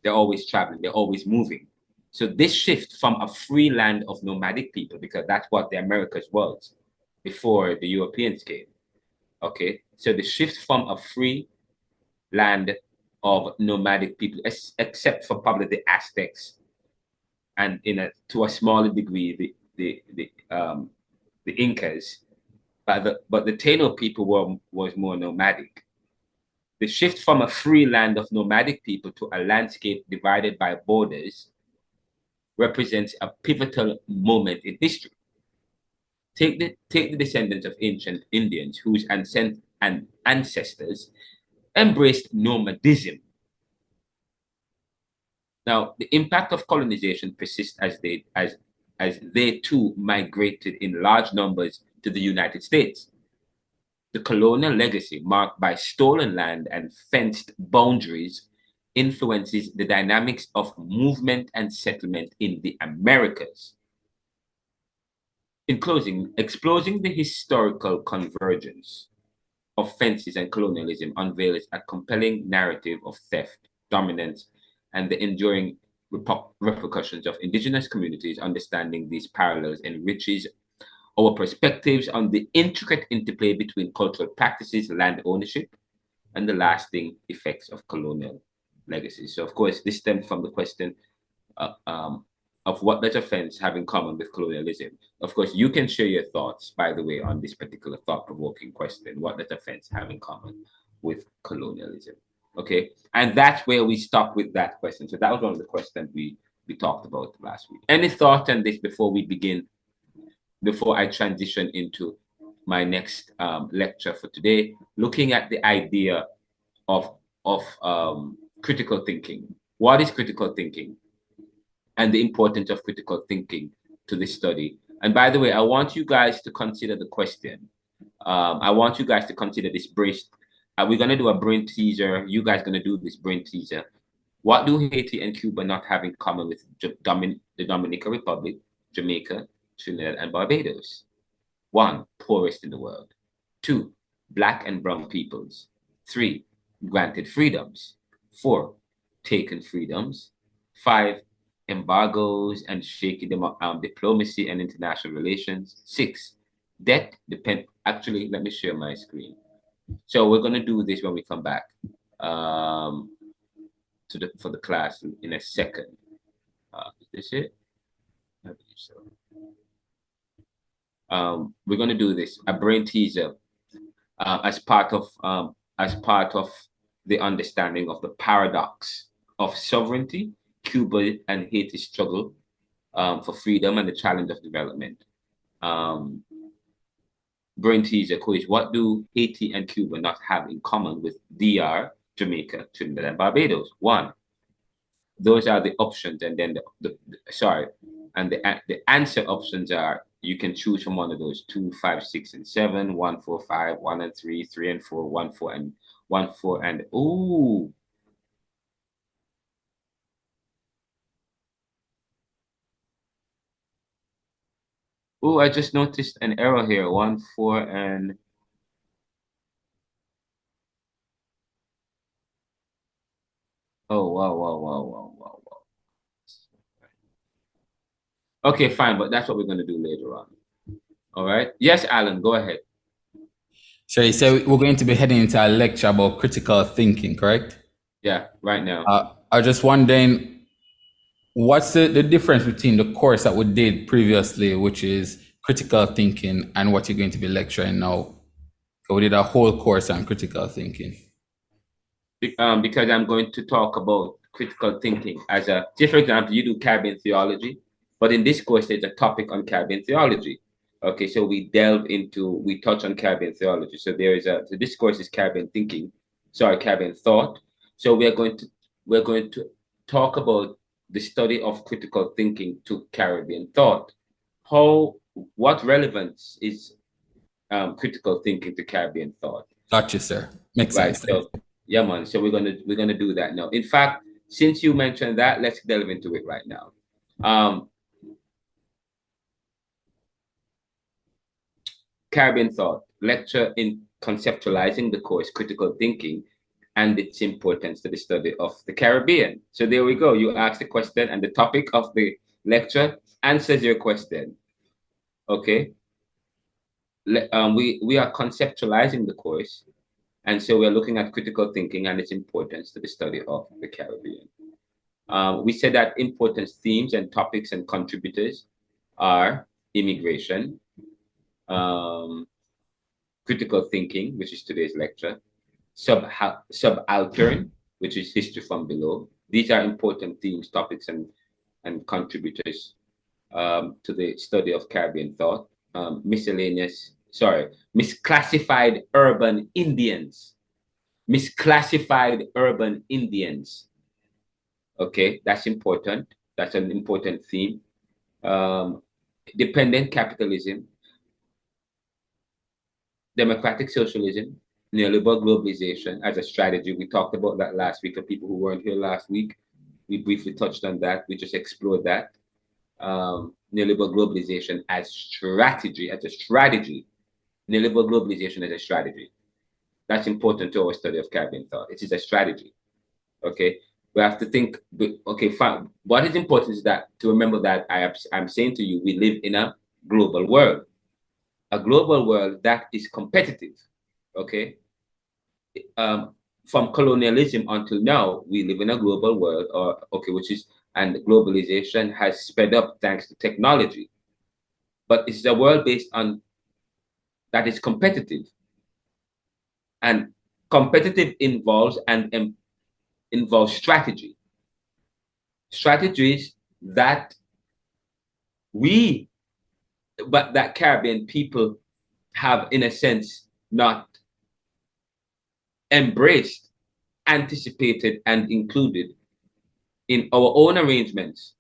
They're always traveling. They're always moving. So this shift from a free land of nomadic people, because that's what the Americas was before the Europeans came. Okay. So the shift from a free land of nomadic people, except for probably the Aztecs, and to a smaller degree the Incas, but the Taino people was more nomadic. The shift from a free land of nomadic people to a landscape divided by borders represents a pivotal moment in history. Take the descendants of ancient Indians whose ancestors embraced nomadism. Now, the impact of colonization persists as they too migrated in large numbers to the United States. The colonial legacy, marked by stolen land and fenced boundaries, influences the dynamics of movement and settlement in the Americas. In closing, exploring the historical convergence of fences and colonialism unveils a compelling narrative of theft, dominance, and the enduring repercussions of indigenous communities. Understanding these parallels enriches our perspectives on the intricate interplay between cultural practices, land ownership, and the lasting effects of colonial legacies. So, of course, this stems from the question of what does offense have in common with colonialism. Of course, you can share your thoughts, by the way, on this particular thought-provoking question. What does offense have in common with colonialism? Okay, and that's where we stop with that question. So that was one of the questions we talked about last week. Any thought on this before I transition into my next lecture for today, looking at the idea of critical thinking. What is critical thinking? And the importance of critical thinking to this study. And by the way, I want you guys to consider the question. I want you guys to consider this brain. We're going to do a brain teaser. You guys going to do this brain teaser. What do Haiti and Cuba not have in common with the Dominican Republic, Jamaica, Trinidad, and Barbados? One, poorest in the world. 2, Black and brown peoples. 3, granted freedoms. 4, taken freedoms. 5, embargoes and shaky diplomacy and international relations. 6, debt depend. Actually, let me share my screen. So we're going to do this when we come back for the class in a second. Is this it? I believe so. We're going to do this, a brain teaser, as part of the understanding of the paradox of sovereignty, Cuba and Haiti's struggle for freedom, and the challenge of development. Brain teaser quiz: what do Haiti and Cuba not have in common with DR, Jamaica, Trinidad, and Barbados? 1. Those are the options, and then the answer options are, you can choose from one of those: 2, 5, 6, and 7, 1, 4, 5, 1 and 3, 3 and 4, 1, 4, and 1, 4, and ooh. Oh, I just noticed an error here. 1, 4, and oh, wow. Okay, fine, but that's what we're going to do later on. All right. Yes, Alan, go ahead. So you say we're going to be heading into a lecture about critical thinking, correct? Yeah, right now. I was just wondering, what's the difference between the course that we did previously, which is critical thinking, and what you're going to be lecturing now? So we did a whole course on critical thinking. Because I'm going to talk about critical thinking as a, say for example, you do Caribbean theology, but in this course, there's a topic on Caribbean theology. Okay, so we touch on Caribbean theology. So so this course is Caribbean thought. So we're going to talk about the study of critical thinking to Caribbean thought. What relevance is critical thinking to Caribbean thought? Gotcha, sir. Makes sense. So, yeah, man. So we're gonna do that now. In fact, since you mentioned that, let's delve into it right now. Caribbean thought lecture in conceptualizing the course, critical thinking, and its importance to the study of the Caribbean. So there we go. You ask the question, and the topic of the lecture answers your question. Okay. We are conceptualizing the course, and so we're looking at critical thinking and its importance to the study of the Caribbean. We said that important themes and topics and contributors are immigration, critical thinking, which is today's lecture, subaltern, which is history from below. These are important themes, topics, and contributors to the study of Caribbean thought. Misclassified urban Indians. Misclassified urban Indians. Okay, that's important. That's an important theme. Dependent capitalism, democratic socialism, neoliberal globalization as a strategy. We talked about that last week. For people who weren't here last week, we briefly touched on that. We just explored that. Neoliberal globalization as a strategy. Neoliberal globalization as a strategy. That's important to our study of Caribbean thought. It is a strategy. Okay, we have to think. Okay, fine. What is important is that to remember that I'm saying to you, we live in a global world. A global world that is competitive, okay? From colonialism until now, we live in a global world, and globalization has sped up thanks to technology. But it's a world based on that is competitive, and competitive involves strategy. Strategies that that Caribbean people have, in a sense, not embraced, anticipated, and included in our own arrangements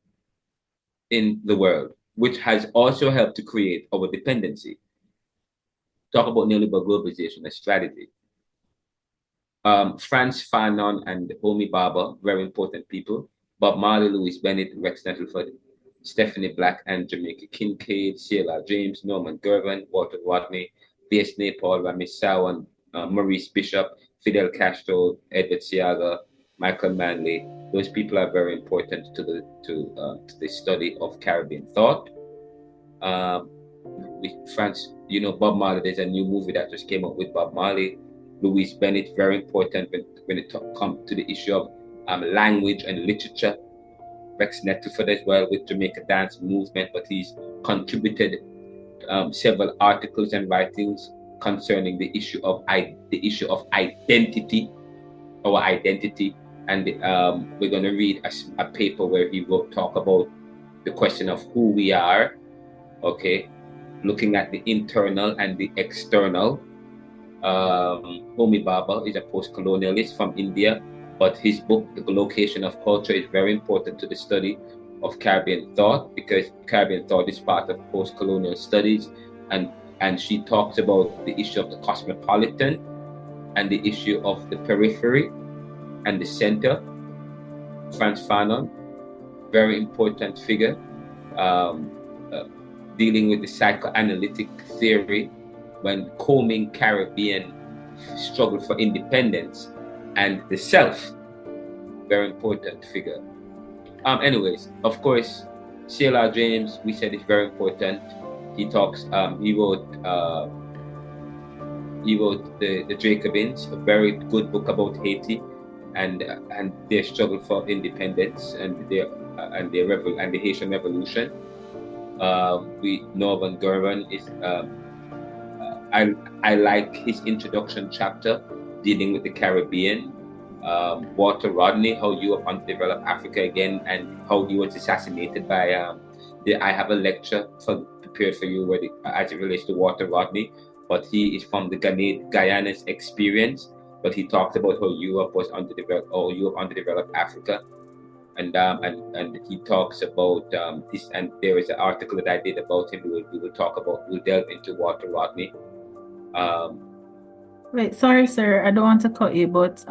in the world, which has also helped to create our dependency. Talk about neoliberal globalization as strategy. Frantz Fanon and Homi Bhabha, very important people. Bob Marley, Louis Bennett, Rex Nettleford, Stephanie Black and Jamaica Kincaid, C.L.R. James, Norman Gervin, Walter Watney, Base Nepal, Ramisao, and Maurice Bishop, Fidel Castro, Edward Seaga, Michael Manley. Those people are very important to the study of Caribbean thought. France, Bob Marley. There's a new movie that just came out with Bob Marley. Louise Bennett, very important when it comes to the issue of language and literature. Rex Nettleford as well with Jamaica Dance Movement, but he's contributed several articles and writings concerning the issue of identity, our identity, and we're going to read a paper where he will talk about the question of who we are, okay, looking at the internal and the external. Homi Bhabha is a post-colonialist from India, but his book, The Location of Culture, is very important to the study of Caribbean thought, because Caribbean thought is part of post-colonial studies, and she talks about the issue of the cosmopolitan and the issue of the periphery and the center. Frantz Fanon, very important figure, dealing with the psychoanalytic theory when combing Caribbean struggle for independence and the self, very important figure. Anyways, of course, C.L.R. James, we said is very important. He talks, he wrote the Jacobins, a very good book about Haiti and their struggle for independence and the Haitian Revolution. Norman Gurman is, I like his introduction chapter dealing with the Caribbean. Walter Rodney, how Europe underdeveloped Africa again, and how he was assassinated by. I have a lecture prepared for you as it relates to Walter Rodney, but he is from the Guyana's experience. But he talked about how Europe was underdeveloped, or Europe underdeveloped Africa, and he talks about this. And there is an article that I did about him. We'll delve into Walter Rodney. Wait, sorry, sir. I don't want to cut you, but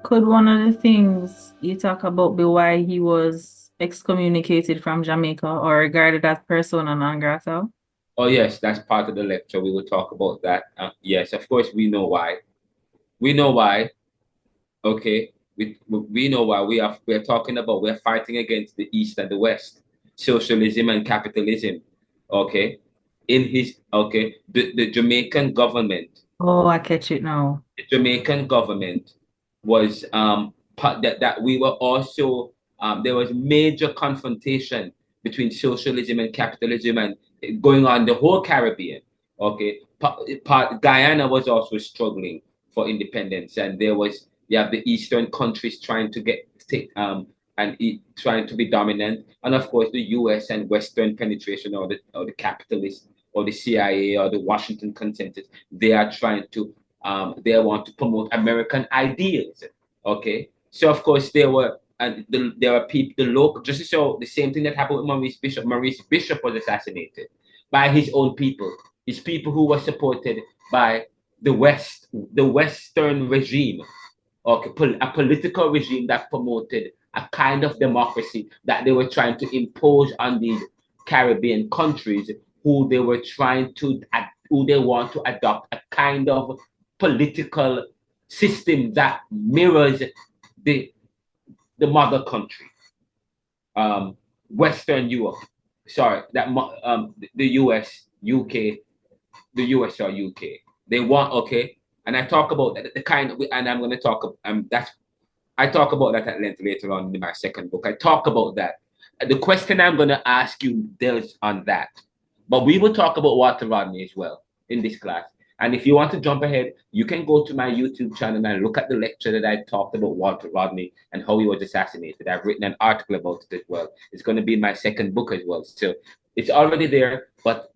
could one of the things you talk about be why he was excommunicated from Jamaica or regarded as persona non grata? Oh yes, that's part of the lecture. We will talk about that. Yes, of course, we know why. We know why. Okay, we know why. We're talking about, we're fighting against the East and the West, socialism and capitalism. Okay, the Jamaican government. Oh, I catch it now. The Jamaican government was that we were also there was major confrontation between socialism and capitalism and going on the whole Caribbean. Okay, Guyana was also struggling for independence, and you have the Eastern countries trying to trying to be dominant, and of course the U.S. and Western penetration, or the capitalists, or the CIA, or the Washington Consensus. They are trying to they want to promote American ideals. Okay, so of course there were people, the local, just to show the same thing that happened with Maurice Bishop. Maurice Bishop was assassinated by his own people, his people who were supported by the Western regime, a political regime that promoted a kind of democracy that they were trying to impose on these Caribbean countries, who they want to adopt a kind of political system that mirrors the mother country, Western Europe. Sorry, the US, UK, the US or UK. They want, and I talk about that, and I'm going to talk. I talk about that at length later on in my second book. I talk about that. The question I'm going to ask you deals on that. But we will talk about Walter Rodney as well in this class. And if you want to jump ahead, you can go to my YouTube channel and look at the lecture that I talked about Walter Rodney and how he was assassinated. I've written an article about it as well. It's going to be in my second book as well. So it's already there, but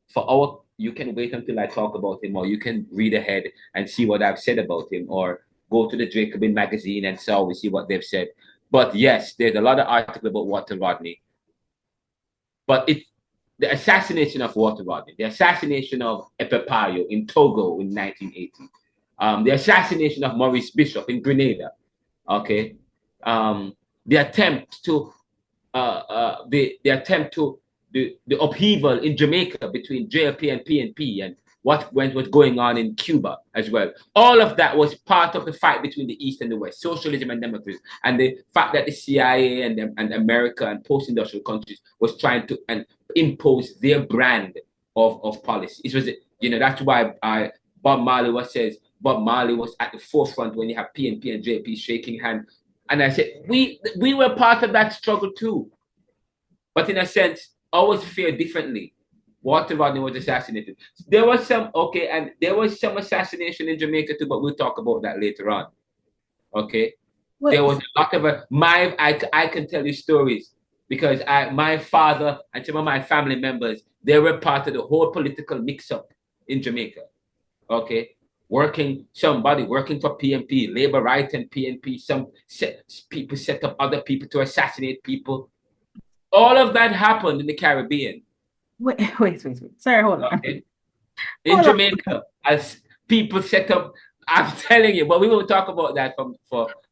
you can wait until I talk about him, or you can read ahead and see what I've said about him, or go to the Jacobin magazine and see what they've said. But yes, there's a lot of articles about Walter Rodney. But the assassination of Walter Rodney, the assassination of Epepayo in Togo in 1980, the assassination of Maurice Bishop in Grenada, the attempt to the upheaval in Jamaica between JLP and PNP, and what was going on in Cuba as well. All of that was part of the fight between the East and the West, socialism and democracy, and the fact that the CIA and America and post-industrial countries was trying to impose their brand of policy. It was, that's why Bob Marley was at the forefront when you have PNP and JP shaking hands. And I said, we were part of that struggle too. But in a sense, always fare differently. Walter Rodney was assassinated. There was some assassination in Jamaica too, but we'll talk about that later on. Okay. What? There was a lot of I can tell you stories because my father and some of my family members, they were part of the whole political mix-up in Jamaica. Okay. Somebody working for PNP, Labor Right and PNP, people set up other people to assassinate people. All of that happened in the Caribbean. Wait. Sorry, hold on. Okay. In Jamaica, as people set up, I'm telling you, but we will talk about that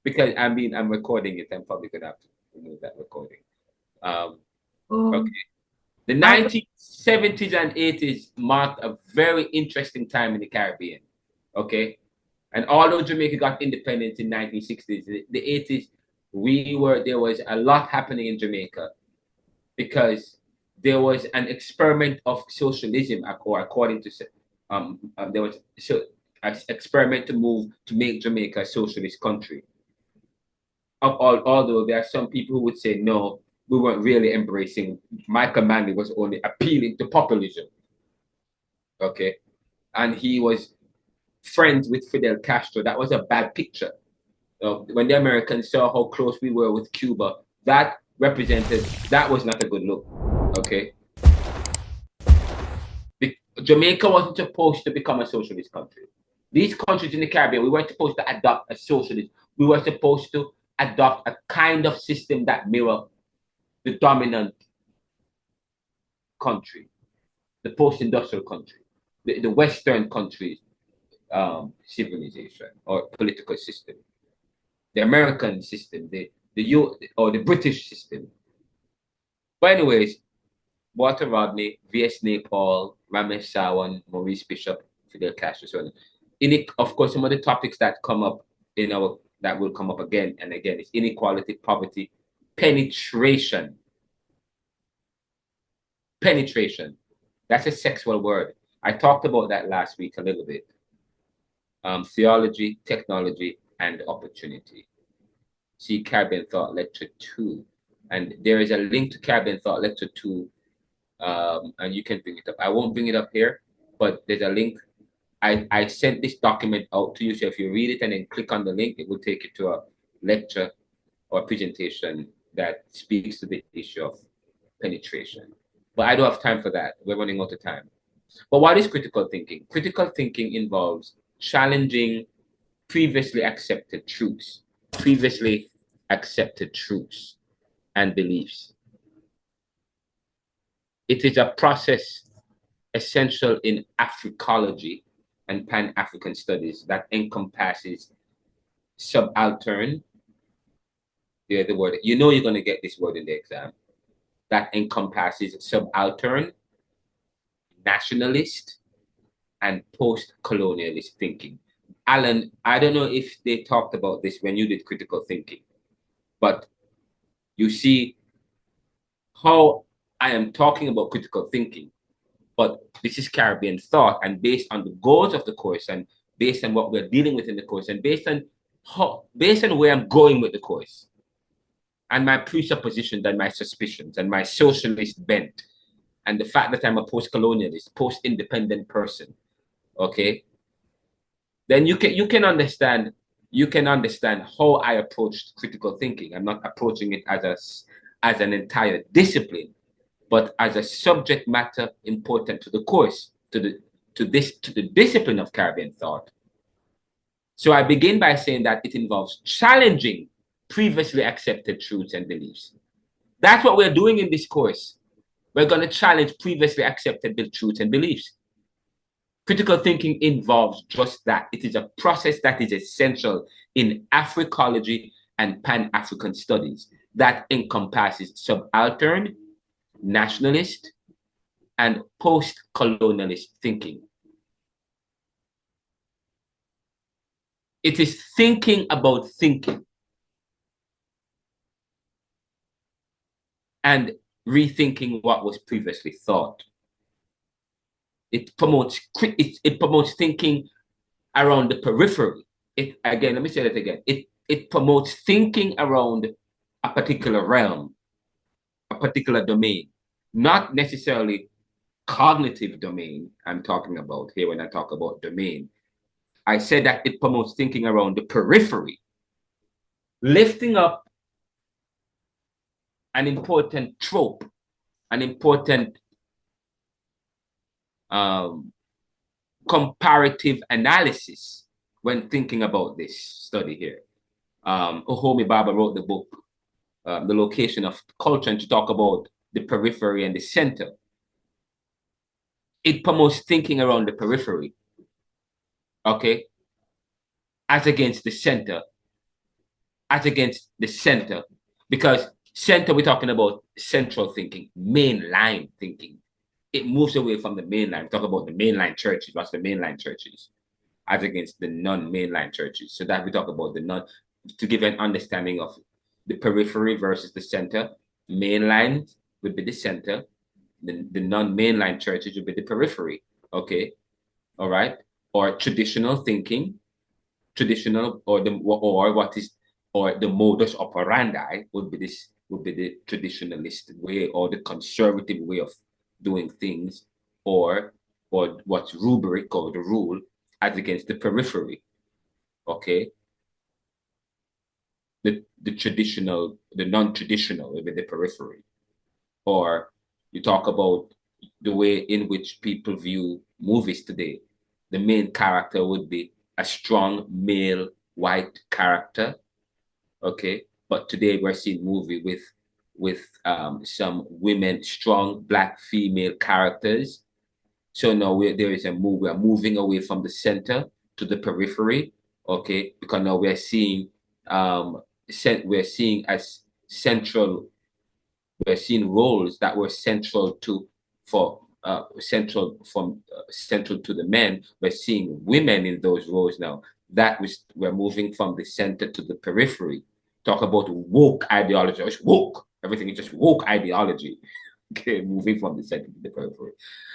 because I'm recording it. I'm probably gonna have to remove that recording. Okay. The 1970s and 80s marked a very interesting time in the Caribbean. Okay. And although Jamaica got independence in 1960s, the 80s, there was a lot happening in Jamaica because there was an experiment of socialism, or according to there was an experiment to make Jamaica a socialist country. Although there are some people who would say no, we weren't really embracing. Michael Manley was only appealing to populism. Okay, and he was friends with Fidel Castro. That was a bad picture. When the Americans saw how close we were with Cuba, that was not a good look. Okay. Jamaica wasn't supposed to become a socialist country. These countries in the Caribbean, we weren't supposed to adopt a socialist. We were supposed to adopt a kind of system that mirrored the dominant country, the post-industrial country, the Western countries. Civilization or political system, the American system, the British system. But anyways, Walter Rodney, V.S. Naipaul, Ramesh Sawan, Maurice Bishop, Fidel Castro, so on. Of course, some of the topics that come up that will come up again and again is inequality, poverty, penetration. Penetration. That's a sexual word. I talked about that last week a little bit. Theology, technology, and opportunity. See Caribbean Thought Lecture 2. And there is a link to Caribbean Thought Lecture 2, and you can bring it up. I won't bring it up here, but there's a link. I sent this document out to you, so if you read it and then click on the link, it will take you to a lecture or a presentation that speaks to the issue of penetration. But I don't have time for that. We're running out of time. But what is critical thinking? Critical thinking involves challenging previously accepted truths and beliefs. It is a process essential in Africology and Pan-African studies that encompasses subaltern. The word, you're going to get this word in the exam. That encompasses subaltern, nationalist, and post-colonialist thinking. Alan, I don't know if they talked about this when you did critical thinking, but you see how I am talking about critical thinking, but this is Caribbean thought, and based on the goals of the course, and based on what we're dealing with in the course, and based on where I'm going with the course, and my presuppositions and my suspicions and my socialist bent, and the fact that I'm a post-colonialist, post-independent person. Okay, then you can understand how I approached critical thinking. I'm not approaching it as an entire discipline, but as a subject matter important to the course, to the discipline of Caribbean thought. So I begin by saying that it involves challenging previously accepted truths and beliefs. That's what we're doing in this course. We're going to challenge previously accepted truths and beliefs. Critical thinking involves just that. It is a process that is essential in Africology and Pan-African studies that encompasses subaltern, nationalist, and post-colonialist thinking. It is thinking about thinking and rethinking what was previously thought. It promotes thinking around the periphery. Let me say that again. It promotes thinking around a particular realm, a particular domain, not necessarily cognitive domain I'm talking about here when I talk about domain. I said that it promotes thinking around the periphery, lifting up an important trope, an important comparative analysis when thinking about this study here. Homi Bhabha wrote the book, The Location of Culture, and to talk about the periphery and the center. It promotes thinking around the periphery, okay, as against the center, because center, we're talking about central thinking, mainline thinking. It moves away from the mainline. Talk about the mainline churches. What's the mainline churches as against the non-mainline churches? So that we talk about the non, to give an understanding of the periphery versus the center. Mainline would be the center. The non-mainline churches would be the periphery. Okay, all right. Or traditional thinking, traditional, or the modus operandi would be the traditionalist way or the conservative way of doing things, or what's rubric or the rule as against the periphery. Okay, the traditional, the non-traditional would be the periphery. Or you talk about the way in which people view movies today. The main character would be a strong male white character. Okay, but today we're seeing movie with some women, strong black female characters. So now there is a move. We're moving away from the center to the periphery. Okay, because now we're seeing as central. We're seeing roles that were central to the men. We're seeing women in those roles now. We're moving from the center to the periphery. Talk about woke ideology. It's woke. Everything is just woke ideology. Okay, moving from the center to the periphery.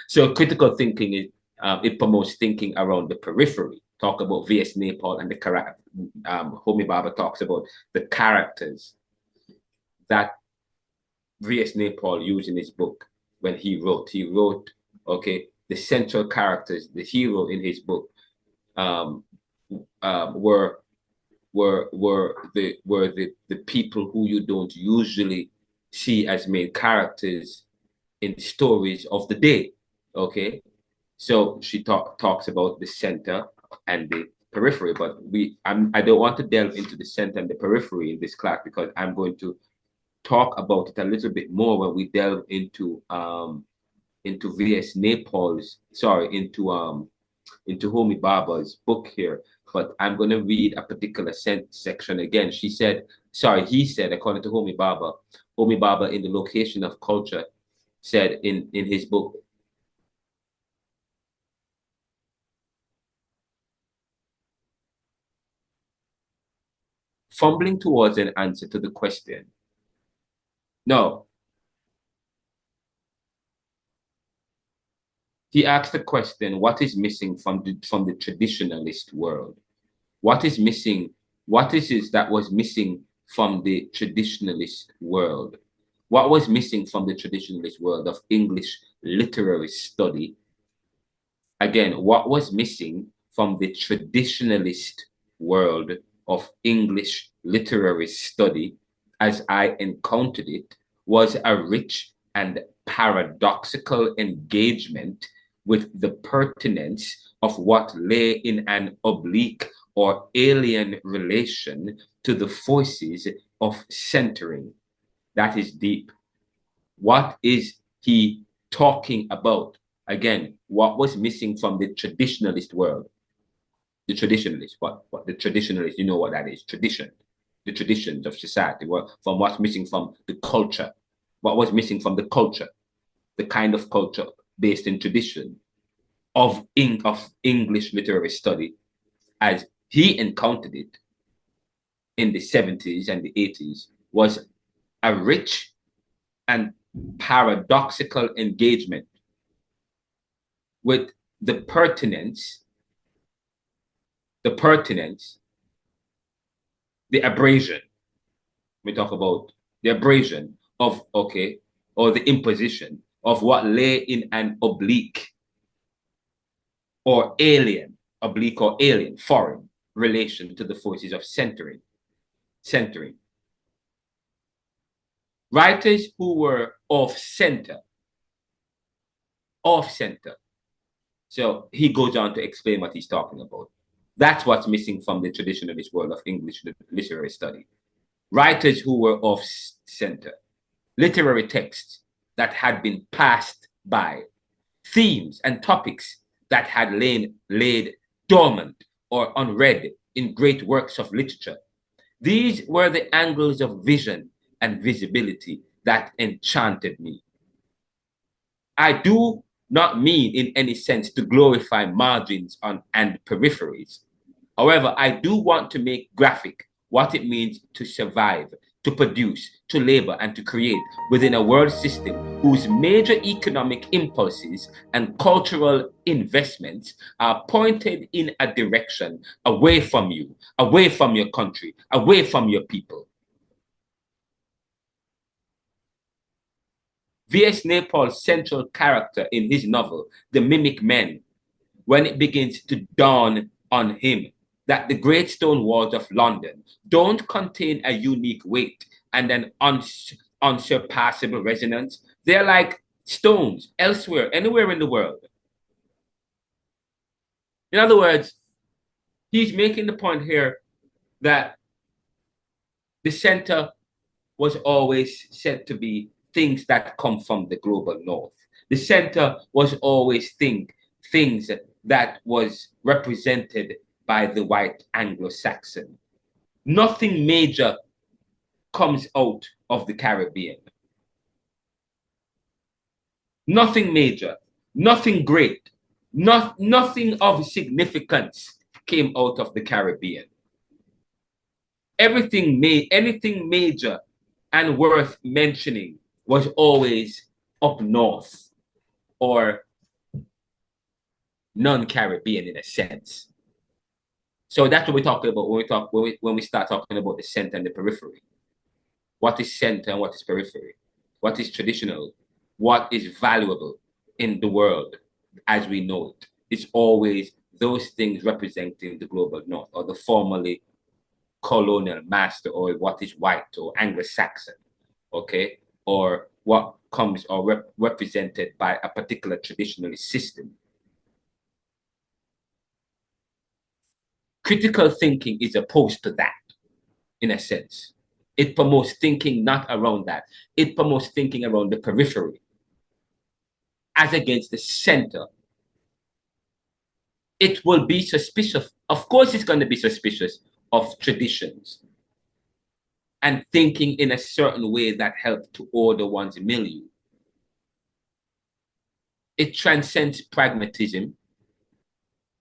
So critical thinking is it promotes thinking around the periphery. Talk about V.S. Naipaul and the character. Homi Bhabha talks about the characters that V.S. Naipaul used in his book when he wrote. He wrote, okay, the central characters, the hero in his book, were the people who you don't usually see as main characters in stories of the day. Okay, so she talks about the center and the periphery, but I don't want to delve into the center and the periphery in this class because I'm going to talk about it a little bit more when we delve into V.S. Naipaul's, into Homi Bhabha's book here. But I'm going to read a particular section again. He said, according to Homi Bhabha in The Location of Culture said in his book, fumbling towards an answer to the question. No. He asked the question, what is missing from the traditionalist world? What is missing? What is it that was missing from the traditionalist world? What was missing from the traditionalist world of English literary study? Again, what was missing from the traditionalist world of English literary study, as I encountered it, was a rich and paradoxical engagement with the pertinence of what lay in an oblique or alien relation to the forces of centering. That is deep. What is he talking about? Again, what was missing from the traditionalist world? The traditionalist, what the traditionalist, you know what that is, tradition, the traditions of society, from what's missing from the culture, what was missing from the culture, the kind of culture based in tradition of English literary study, as he encountered it in the 70s and the 80s, was a rich and paradoxical engagement with the pertinence, the abrasion. We talk about the abrasion of, okay, or the imposition of what lay in an oblique or alien, foreign relation to the forces of centering. Writers who were off-center. So he goes on to explain what he's talking about. That's what's missing from the traditionalist world of English literary study. Writers who were off-center. Literary texts that had been passed by. Themes and topics that had laid dormant or unread in great works of literature. These were the angles of vision and visibility that enchanted me. I do not mean in any sense to glorify margins and peripheries. However, I do want to make graphic what it means to survive, to produce, to labor, and to create within a world system whose major economic impulses and cultural investments are pointed in a direction away from you, away from your country, away from your people. V.S. Naipaul's central character in his novel, The Mimic Men, when it begins to dawn on him that the great stone walls of London don't contain a unique weight and an unsurpassable resonance. They're like stones elsewhere, anywhere in the world. In other words, he's making the point here that the center was always said to be things that come from the global north. The center was always things that was represented by the white Anglo-Saxon. Nothing major comes out of the Caribbean. Nothing major, nothing great, nothing of significance came out of the Caribbean. Anything major and worth mentioning was always up north or non-Caribbean in a sense. So that's what we're talking about when we start talking about the center and the periphery. What is center and what is periphery? What is traditional? What is valuable in the world as we know it? It's always those things representing the global north or the formerly colonial master, or what is white or Anglo-Saxon, okay? Or what comes or represented by a particular traditionalist system. Critical thinking is opposed to that, in a sense. It promotes thinking not around that. It promotes thinking around the periphery, as against the center. It will be suspicious. Of course, it's going to be suspicious of traditions and thinking in a certain way that helps to order one's milieu. It transcends pragmatism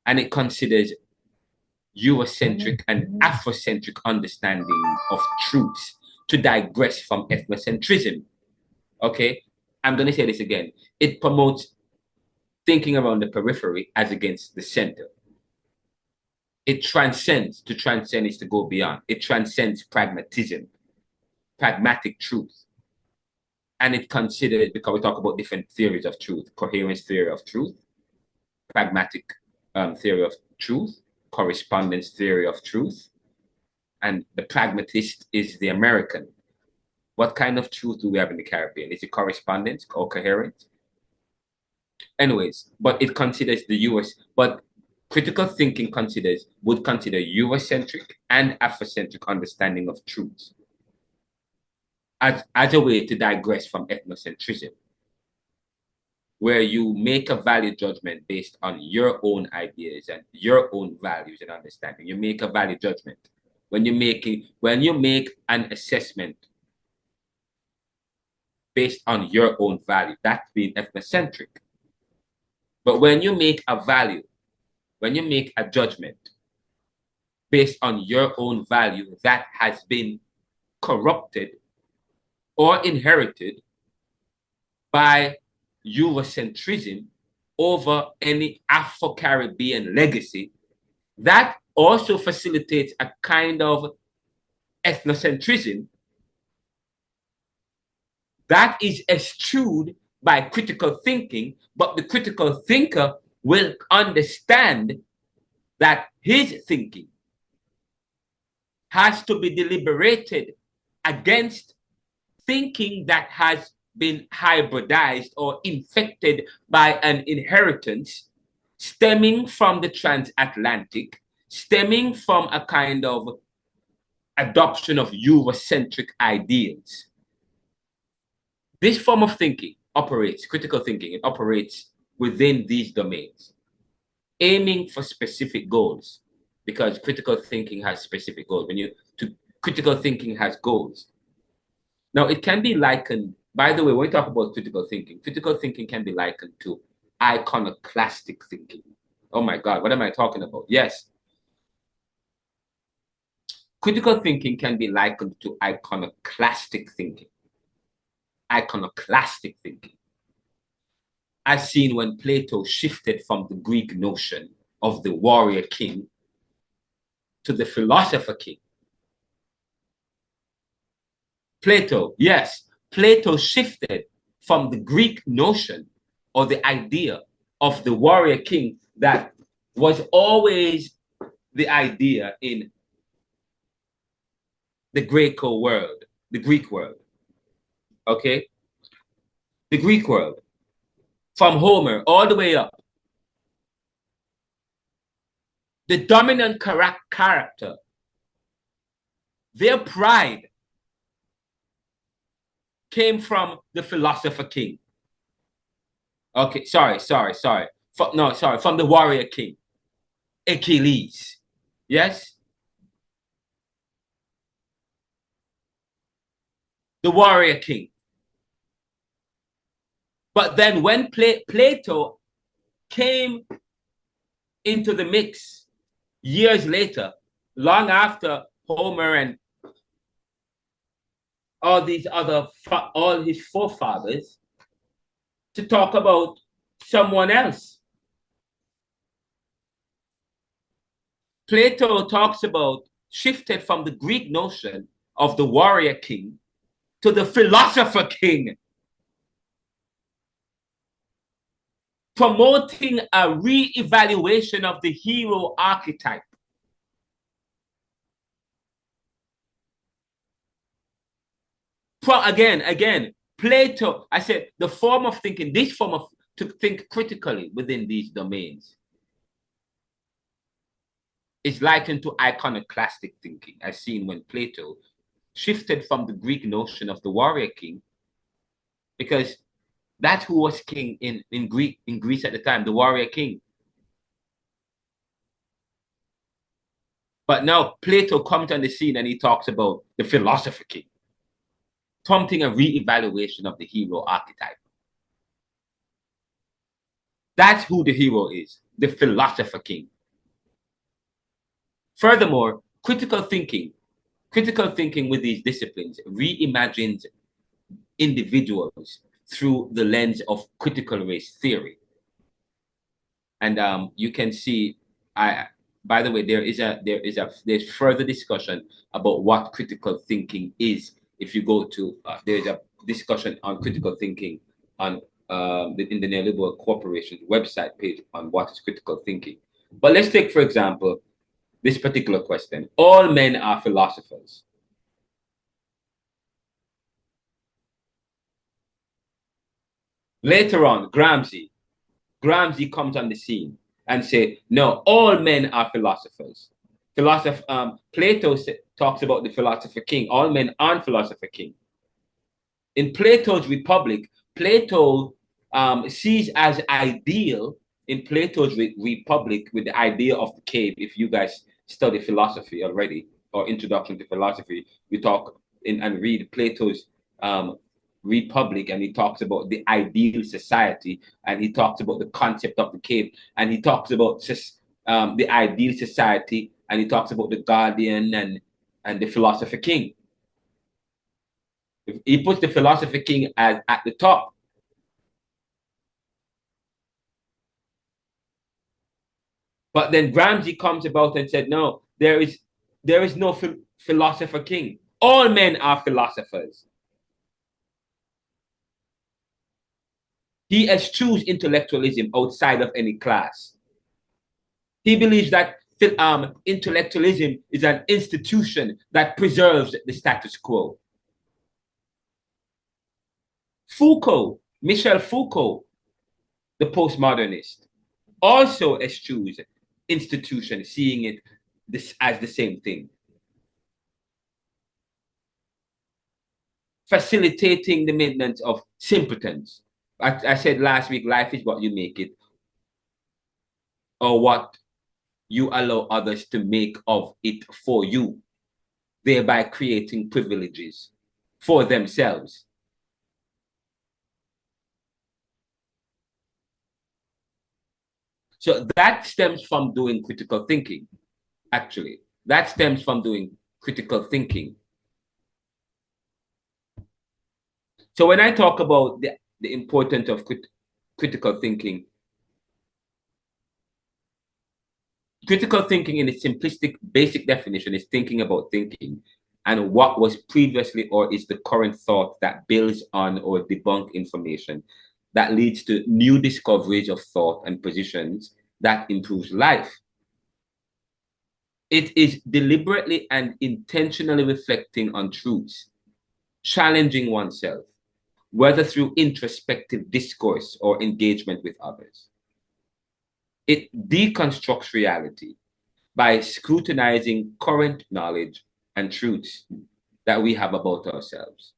and it considers Eurocentric and Afrocentric understanding of truths to digress from ethnocentrism. Okay, I'm going to say this again. It promotes thinking around the periphery as against the center. It transcends. To transcend is to go beyond. It transcends pragmatism, pragmatic truth. And it considers, because we talk about different theories of truth, coherence theory of truth, pragmatic theory of truth, correspondence theory of truth, and the pragmatist is the American. What kind of truth do we have in the Caribbean? Is it correspondence or coherence? Anyways, but it considers the US, but critical thinking would consider Eurocentric and Afrocentric understanding of truths as a way to digress from ethnocentrism, where you make a value judgment based on your own ideas and your own values and understanding. You make a value judgment. When you make an assessment based on your own value, that's being ethnocentric. But when you make a value, when you make a judgment based on your own value that has been corrupted or inherited by Eurocentrism over any Afro-Caribbean legacy, that also facilitates a kind of ethnocentrism that is eschewed by critical thinking, but the critical thinker will understand that his thinking has to be deliberated against thinking that has been hybridized or infected by an inheritance stemming from the transatlantic, stemming from a kind of adoption of Eurocentric ideals. This form of thinking operates, critical thinking, it operates within these domains, aiming for specific goals, because critical thinking has specific goals. Critical thinking has goals. Now, it can be likened, by the way, when we talk about critical thinking can be likened to iconoclastic thinking. Oh my God, what am I talking about? Yes. Critical thinking can be likened to iconoclastic thinking. Iconoclastic thinking, as seen when Plato shifted from the Greek notion of the warrior king to the philosopher king. Plato shifted from the Greek notion or the idea of the warrior king that was always the idea in the Greek world. Okay? The Greek world, from Homer all the way up. The dominant character, their pride came from the philosopher king. Okay, sorry. From the warrior king, Achilles. Yes? The warrior king. But then when Plato came into the mix years later, long after Homer and all his forefathers, to talk about someone else. Plato talks about shifted from the Greek notion of the warrior king to the philosopher king, promoting a re-evaluation of the hero archetype. Again, Plato, I said, the form of thinking, this form of to think critically within these domains is likened to iconoclastic thinking, as seen when Plato shifted from the Greek notion of the warrior king, because that's who was king in Greece at the time, the warrior king. But now Plato comes on the scene and he talks about the philosopher king, prompting a re-evaluation of the hero archetype. That's who the hero is, the philosopher king. Furthermore, critical thinking with these disciplines reimagines individuals through the lens of critical race theory. And you can see, by the way, there's further discussion about what critical thinking is. If you go to, there's a discussion on critical thinking on in the Neoliberal Corporation website page on what is critical thinking. But let's take, for example, this particular question. All men are philosophers. Later on, Gramsci comes on the scene and say, no, all men are philosophers. Plato talks about the philosopher king. All men aren't philosopher king. In Plato's Republic, Plato sees as ideal in Plato's Republic with the idea of the cave. If you guys study philosophy already, or introduction to philosophy, we talk and read Plato's Republic, and he talks about the ideal society, and he talks about the concept of the cave, and he talks about the ideal society and he talks about the guardian and the philosopher king. He puts the philosopher king as at the top. But then Gramsci comes about and said, no, there is no philosopher king. All men are philosophers. He eschews intellectualism outside of any class. He believes that intellectualism is an institution that preserves the status quo. Michel Foucault, the postmodernist, also eschews institution, seeing it as the same thing. Facilitating the maintenance of simpletons. I said last week, life is what you make it, or what you allow others to make of it for you, thereby creating privileges for themselves. So that stems from doing critical thinking, actually. That stems from doing critical thinking. So when I talk about the importance of critical thinking in its simplistic, basic definition is thinking about thinking and what was previously or is the current thought that builds on or debunks information that leads to new discoveries of thought and positions that improves life. It is deliberately and intentionally reflecting on truths, challenging oneself, whether through introspective discourse or engagement with others. It deconstructs reality by scrutinizing current knowledge and truths that we have about ourselves.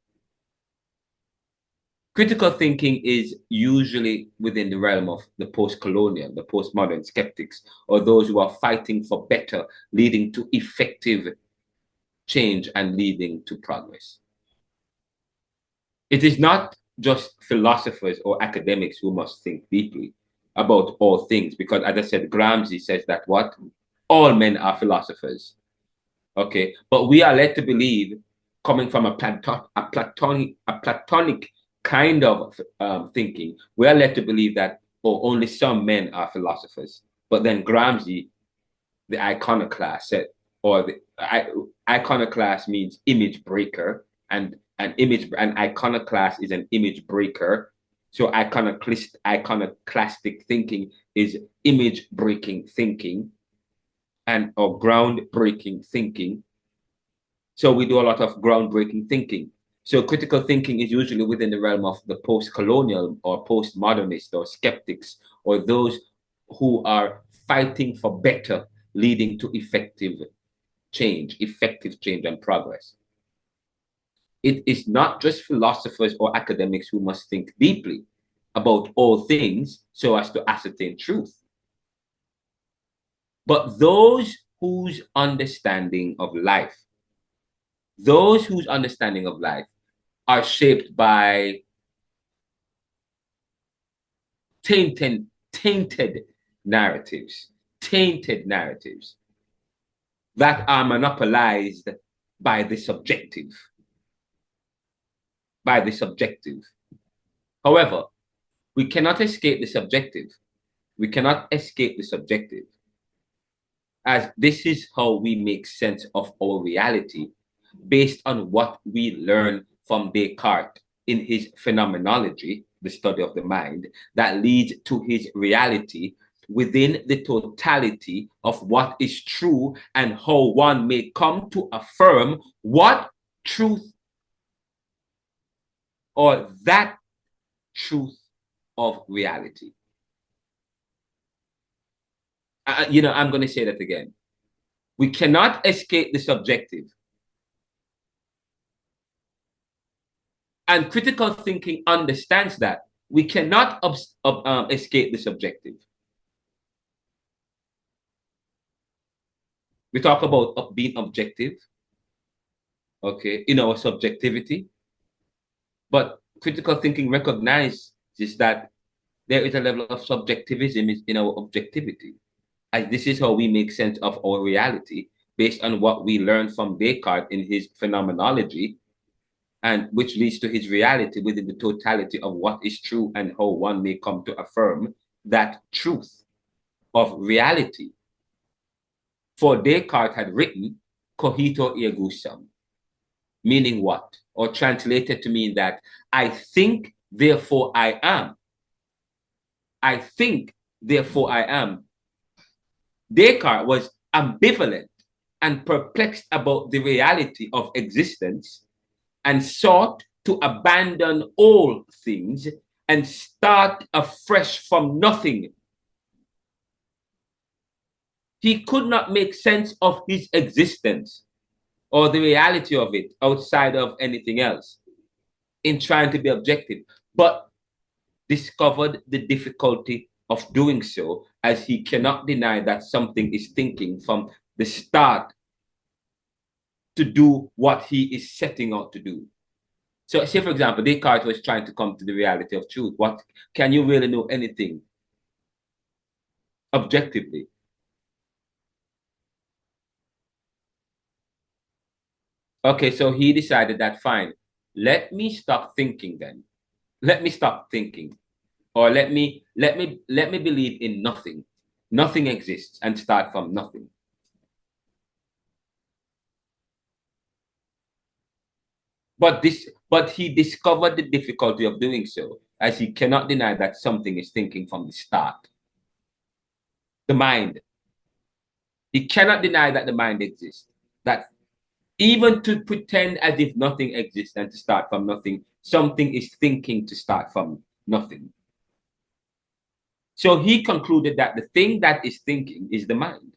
Critical thinking is usually within the realm of the post-colonial, the postmodern skeptics, or those who are fighting for better, leading to effective change and leading to progress. It is not just philosophers or academics who must think deeply about all things, because as I said, Gramsci says that what? All men are philosophers. Okay, but we are led to believe, coming from a Platonic kind of thinking, we are led to believe that only some men are philosophers. But then Gramsci, the iconoclast, said, or the iconoclast means image breaker, and an iconoclast is an image breaker. So iconoclastic thinking is image breaking thinking or groundbreaking thinking. So we do a lot of groundbreaking thinking. So critical thinking is usually within the realm of the post-colonial or postmodernist or skeptics, or those who are fighting for better, leading to effective change and progress. It is not just philosophers or academics who must think deeply about all things so as to ascertain truth, but those whose understanding of life are shaped by tainted narratives that are monopolized by the subjective. However, we cannot escape the subjective. As this is how we make sense of our reality, based on what we learn from Descartes in his phenomenology, the study of the mind, that leads to his reality within the totality of what is true, and how one may come to affirm what truth or that truth of reality. I'm going to say that again. We cannot escape the subjective. And critical thinking understands that we cannot escape the subjective. We talk about being objective, okay, in our subjectivity. But critical thinking recognizes that there is a level of subjectivism in our objectivity. as this is how we make sense of our reality based on what we learned from Descartes in his phenomenology, and which leads to his reality within the totality of what is true and how one may come to affirm that truth of reality. For Descartes had written, cogito ergo sum, meaning what? Or translated to mean that I think, therefore I am. I think, therefore I am. Descartes was ambivalent and perplexed about the reality of existence and sought to abandon all things and start afresh from nothing. He could not make sense of his existence or the reality of it outside of anything else in trying to be objective, but discovered the difficulty of doing so, as he cannot deny that something is thinking from the start to do what he is setting out to do. So, say for example, Descartes was trying to come to the reality of truth. What can you really know anything objectively? Okay, so he decided that fine, let me stop thinking then. Let me stop thinking. Or let me believe in nothing. Nothing exists, and start from nothing. But he discovered the difficulty of doing so, as he cannot deny that something is thinking from the start. The mind. He cannot deny that the mind exists. That even to pretend as if nothing exists and to start from nothing, something is thinking to start from nothing. So he concluded that the thing that is thinking is the mind,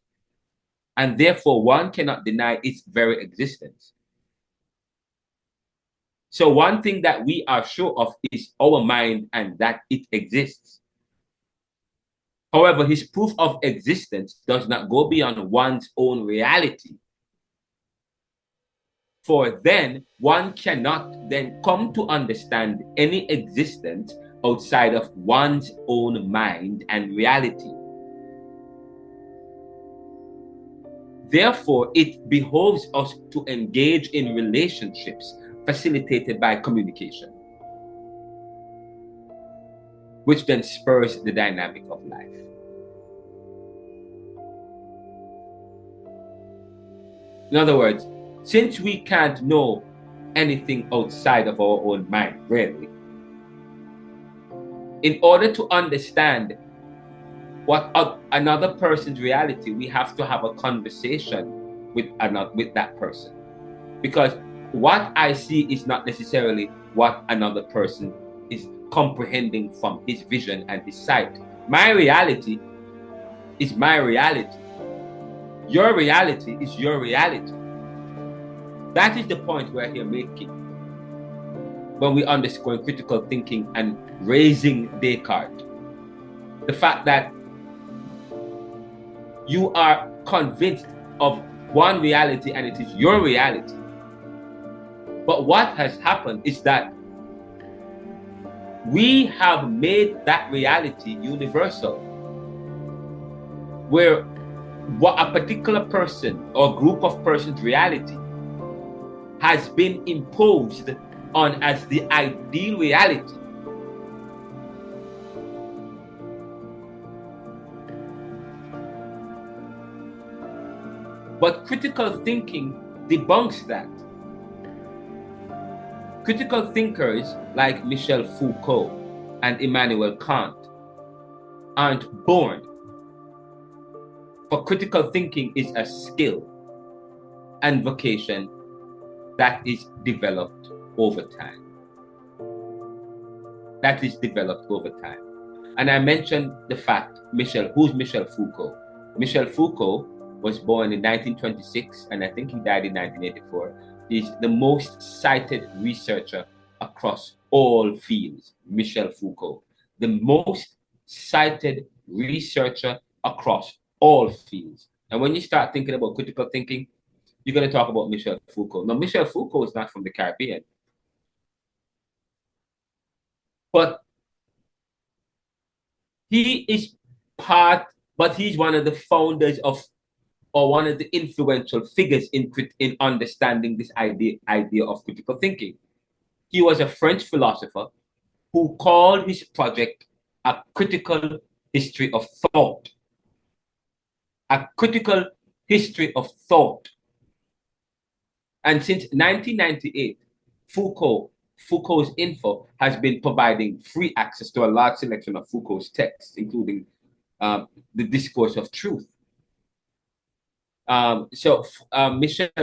and therefore one cannot deny its very existence. So one thing that we are sure of is our mind and that it exists. However, his proof of existence does not go beyond one's own reality. For then one cannot then come to understand any existence outside of one's own mind and reality. Therefore, it behoves us to engage in relationships facilitated by communication, which then spurs the dynamic of life. In other words, since we can't know anything outside of our own mind, really, in order to understand what another person's reality, we have to have a conversation with that person. Because what I see is not necessarily what another person is comprehending from his vision and his sight. My reality is my reality. Your reality is your reality. That is the point we're here making when we underscore critical thinking and raising Descartes. The fact that you are convinced of one reality and it is your reality. But what has happened is that we have made that reality universal, where what a particular person or group of persons' reality has been imposed on as the ideal reality. But critical thinking debunks that. Critical thinkers like Michel Foucault and Immanuel Kant aren't born. For critical thinking is a skill and vocation that is developed over time. That is developed over time. And I mentioned the fact, who's Michel Foucault? Michel Foucault was born in 1926, and I think he died in 1984. He's the most cited researcher across all fields, Michel Foucault. The most cited researcher across all fields. And when you start thinking about critical thinking, you're going to talk about Michel Foucault. Now, Michel Foucault is not from the Caribbean, but he is part but he's one of the founders of, or one of the influential figures in understanding this idea of critical thinking. He was a French philosopher who called his project a critical history of thought. A critical history of thought. And since 1998, Foucault's Info has been providing free access to a large selection of Foucault's texts, including the Discourse of Truth. Michel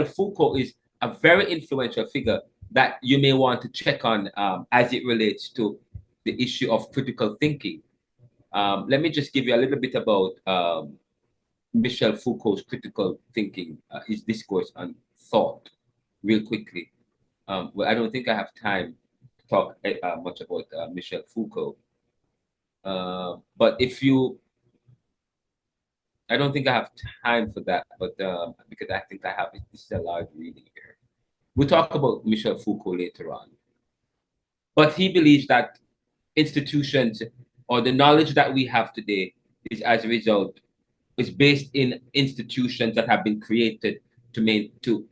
Foucault is a very influential figure that you may want to check on as it relates to the issue of critical thinking. Let me just give you a little bit about Michel Foucault's critical thinking, his discourse on thought, real quickly. Well, I don't think I have time to talk much about Michel Foucault. But I don't think I have time for that, but because I think I have it. This is a large reading here. We'll talk about Michel Foucault later on. But he believes that institutions, or the knowledge that we have today, is based in institutions that have been created to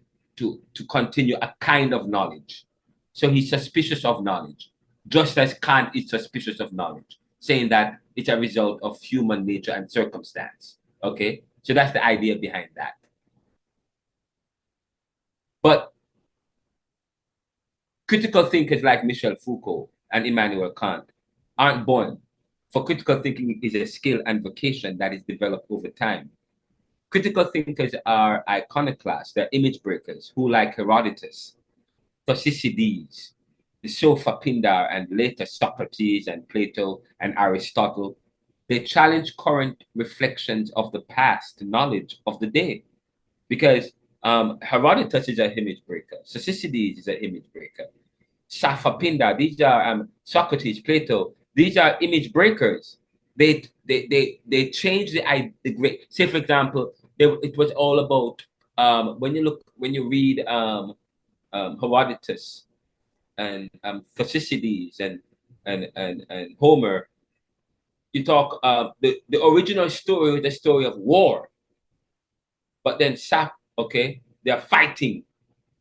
continue a kind of knowledge. So he's suspicious of knowledge, just as Kant is suspicious of knowledge, saying that it's a result of human nature and circumstance. Okay, so that's the idea behind that. But critical thinkers like Michel Foucault and Immanuel Kant aren't born. For critical thinking is a skill and vocation that is developed over time. Critical thinkers are iconoclasts, they're image breakers who, like Herodotus, Thucydides, the Sofa Pindar, and later Socrates and Plato and Aristotle, they challenge current reflections of the past knowledge of the day. Because Herodotus is an image breaker, Thucydides is an image breaker, Sofa Pindar, these are Socrates, Plato, these are image breakers. They change the great. Say, for example, it was all about when you read Herodotus and Thucydides and Homer, you talk the original story was the story of war, but then they're fighting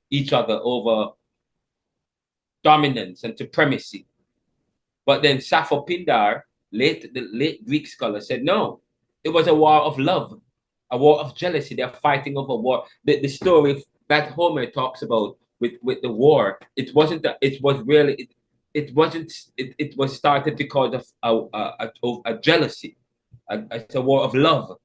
each other over dominance and supremacy. But then Sappho Pindar, the late Greek scholar, said no, it was a war of love, a war of jealousy. They're fighting over war. The story that Homer talks about with the war, it was started because of a jealousy. It's a war of love.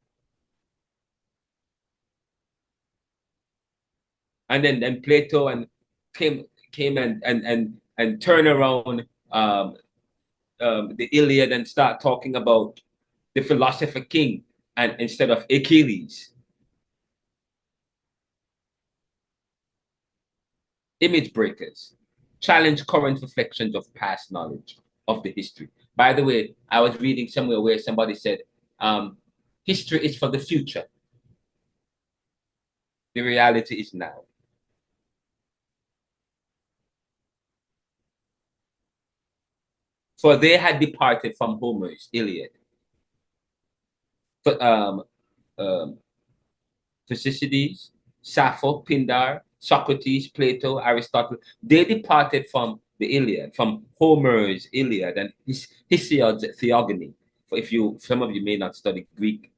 And then Plato and came and turn around the Iliad and start talking about the philosopher king and instead of Achilles. Image breakers challenge current reflections of past knowledge of the history. By the way, I was reading somewhere where somebody said, history is for the future. The reality is now. For they had departed from Homer's Iliad. Thucydides, Sappho, Pindar, Socrates, Plato, Aristotle, they departed from the Iliad, from Homer's Iliad and Hesiod's Theogony. For some of you may not study Greek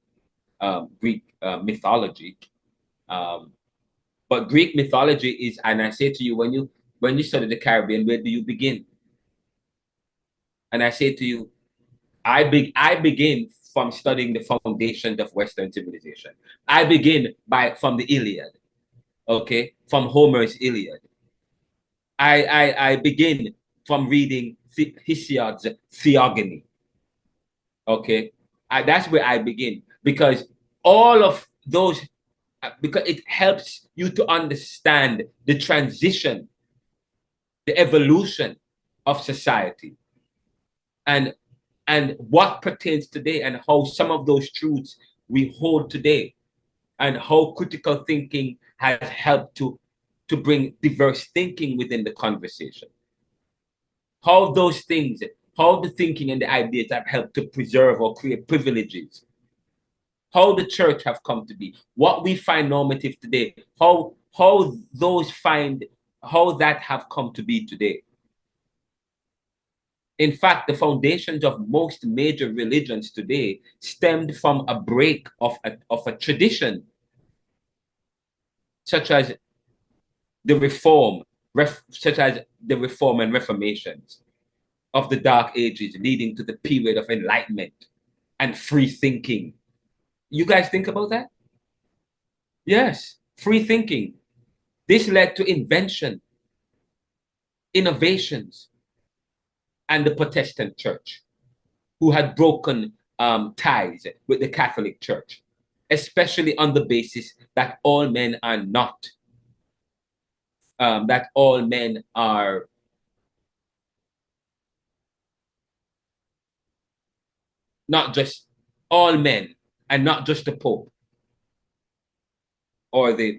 mythology, but Greek mythology is, and I say to you, when you study the Caribbean, where do you begin? And I say to you, I begin from studying the foundations of Western civilization. I begin from the Iliad, okay, from Homer's Iliad. I begin from reading Hesiod's Theogony, okay. That's where I begin, because all of those, because it helps you to understand the transition, the evolution of society, and what pertains today, and how some of those truths we hold today, and how critical thinking has helped to bring diverse thinking within the conversation. How those things, how the thinking and the ideas have helped to preserve or create privileges how the church have come to be, what we find normative today, how that have come to be today. In fact, the foundations of most major religions today stemmed from a break of a tradition, such as the Reform and Reformations of the Dark Ages, leading to the period of enlightenment and free thinking. You guys think about that? Yes, free thinking. This led to invention, innovations, and the Protestant church, who had broken ties with the Catholic Church, especially on the basis that all men are not, that all men are not just all men, and not just the Pope or the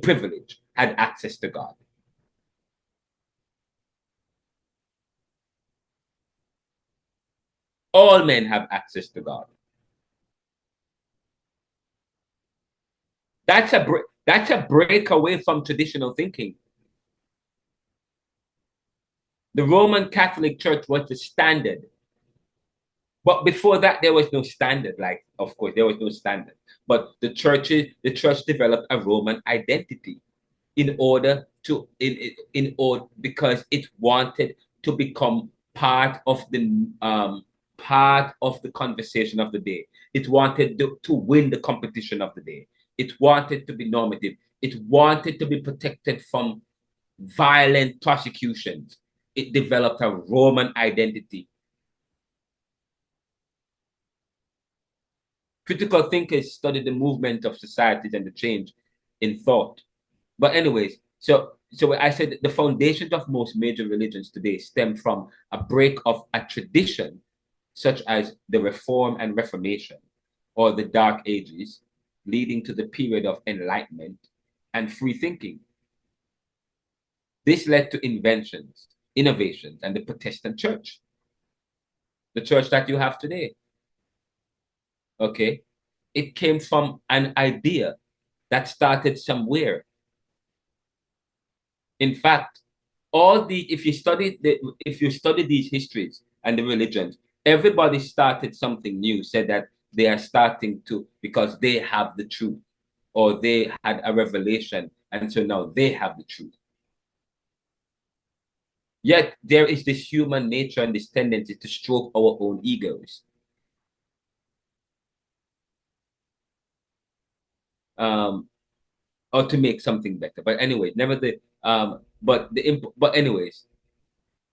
privilege had access to God. All men have access to God. That's a break away from traditional thinking. The Roman Catholic Church was the standard. But before that, there was no standard. Like, of course, there was no standard. But the church developed a Roman identity in order to because it wanted to become part of the conversation of the day. It wanted to win the competition of the day. It wanted to be normative. It wanted to be protected from violent prosecutions. It developed a Roman identity. Critical thinkers study the movement of societies and the change in thought. But anyways, so I said the foundations of most major religions today stem from a break of a tradition, such as the Reform and Reformation, or the Dark Ages, leading to the period of enlightenment and free thinking. This led to inventions, innovations, and the Protestant church, the church that you have today. Okay, it came from an idea that started somewhere. In fact, if you study these histories and the religions, everybody started something new, said that they are starting to because they have the truth, or they had a revelation, and so now they have the truth. Yet there is this human nature and this tendency to stroke our own egos. Or to make something better. But anyway, anyways,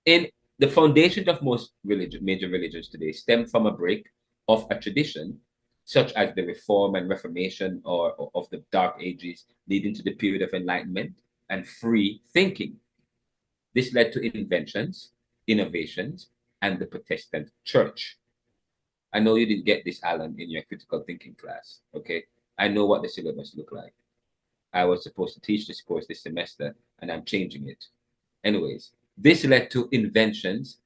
in the foundations of most major religions today stem from a break of a tradition, such as the Reform and Reformation, or of the Dark Ages, leading to the period of enlightenment and free thinking. This led to inventions, innovations, and the Protestant church. I know you didn't get this, Alan, in your critical thinking class, okay? I know what the syllabus looked like. I was supposed to teach this course this semester, and I'm changing it. Anyways, this led to inventions,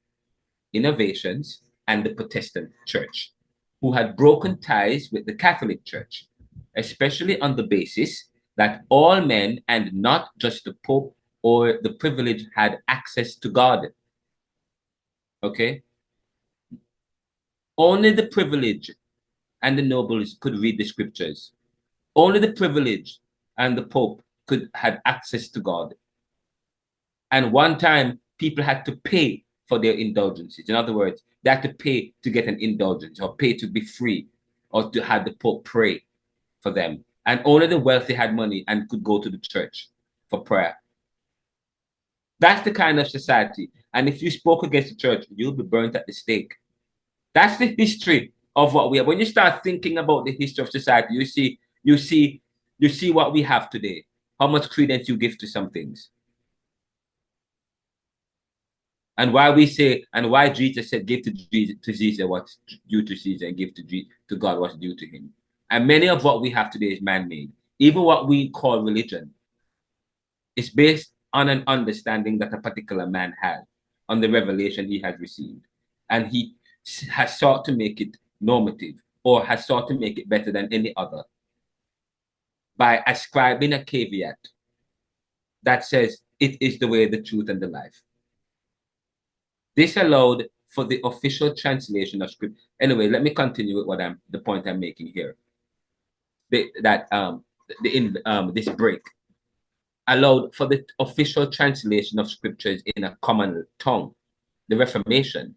innovations, and the Protestant church, who had broken ties with the Catholic Church, especially on the basis that all men, and not just the Pope or the privileged, had access to God. Okay? Only the privileged and the nobles could read the scriptures. Only the privileged and the Pope had access to God. And one time, people had to pay for their indulgences. In other words, they had to pay to get an indulgence, or pay to be free, or to have the Pope pray for them. And only the wealthy had money and could go to the church for prayer. That's the kind of society. And if you spoke against the church, you'll be burnt at the stake. That's the history of what we have. When you start thinking about the history of society, you see what we have today, how much credence you give to some things. And why Jesus said, give to Caesar what's due to Caesar, and give to God what's due to him. And many of what we have today is man-made. Even what we call religion is based on an understanding that a particular man had, on the revelation he has received. And he has sought to make it normative or has sought to make it better than any other by ascribing a caveat that says it is the way, the truth, and the life. This allowed for the official translation of script. Anyway, let me continue with the point I'm making here. This break allowed for the official translation of scriptures in a common tongue. The Reformation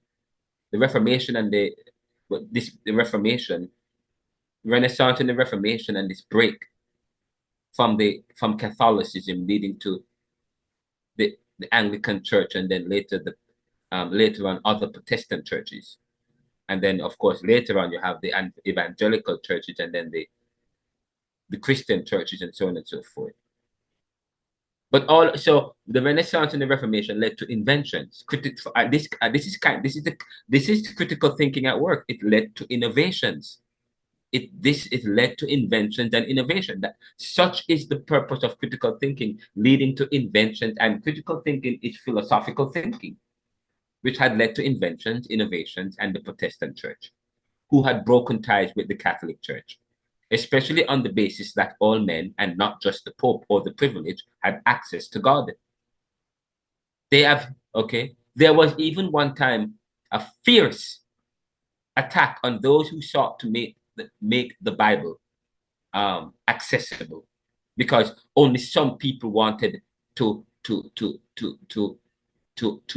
and the Reformation, Renaissance and the Reformation, and this break from Catholicism leading to the Anglican Church, and then later on other Protestant churches, and then of course later on you have the evangelical churches, and then the Christian churches, and so on and so forth. But also the Renaissance and the Reformation led to inventions. This is critical thinking at work. It led to innovations. It led to inventions and innovation. Such is the purpose of critical thinking, leading to inventions. And critical thinking is philosophical thinking, which had led to inventions, innovations, and the Protestant Church, who had broken ties with the Catholic Church, especially on the basis that all men, and not just the Pope or the privileged, had access to God. There was even one time a fierce attack on those who sought to make the Bible accessible, because only some people wanted to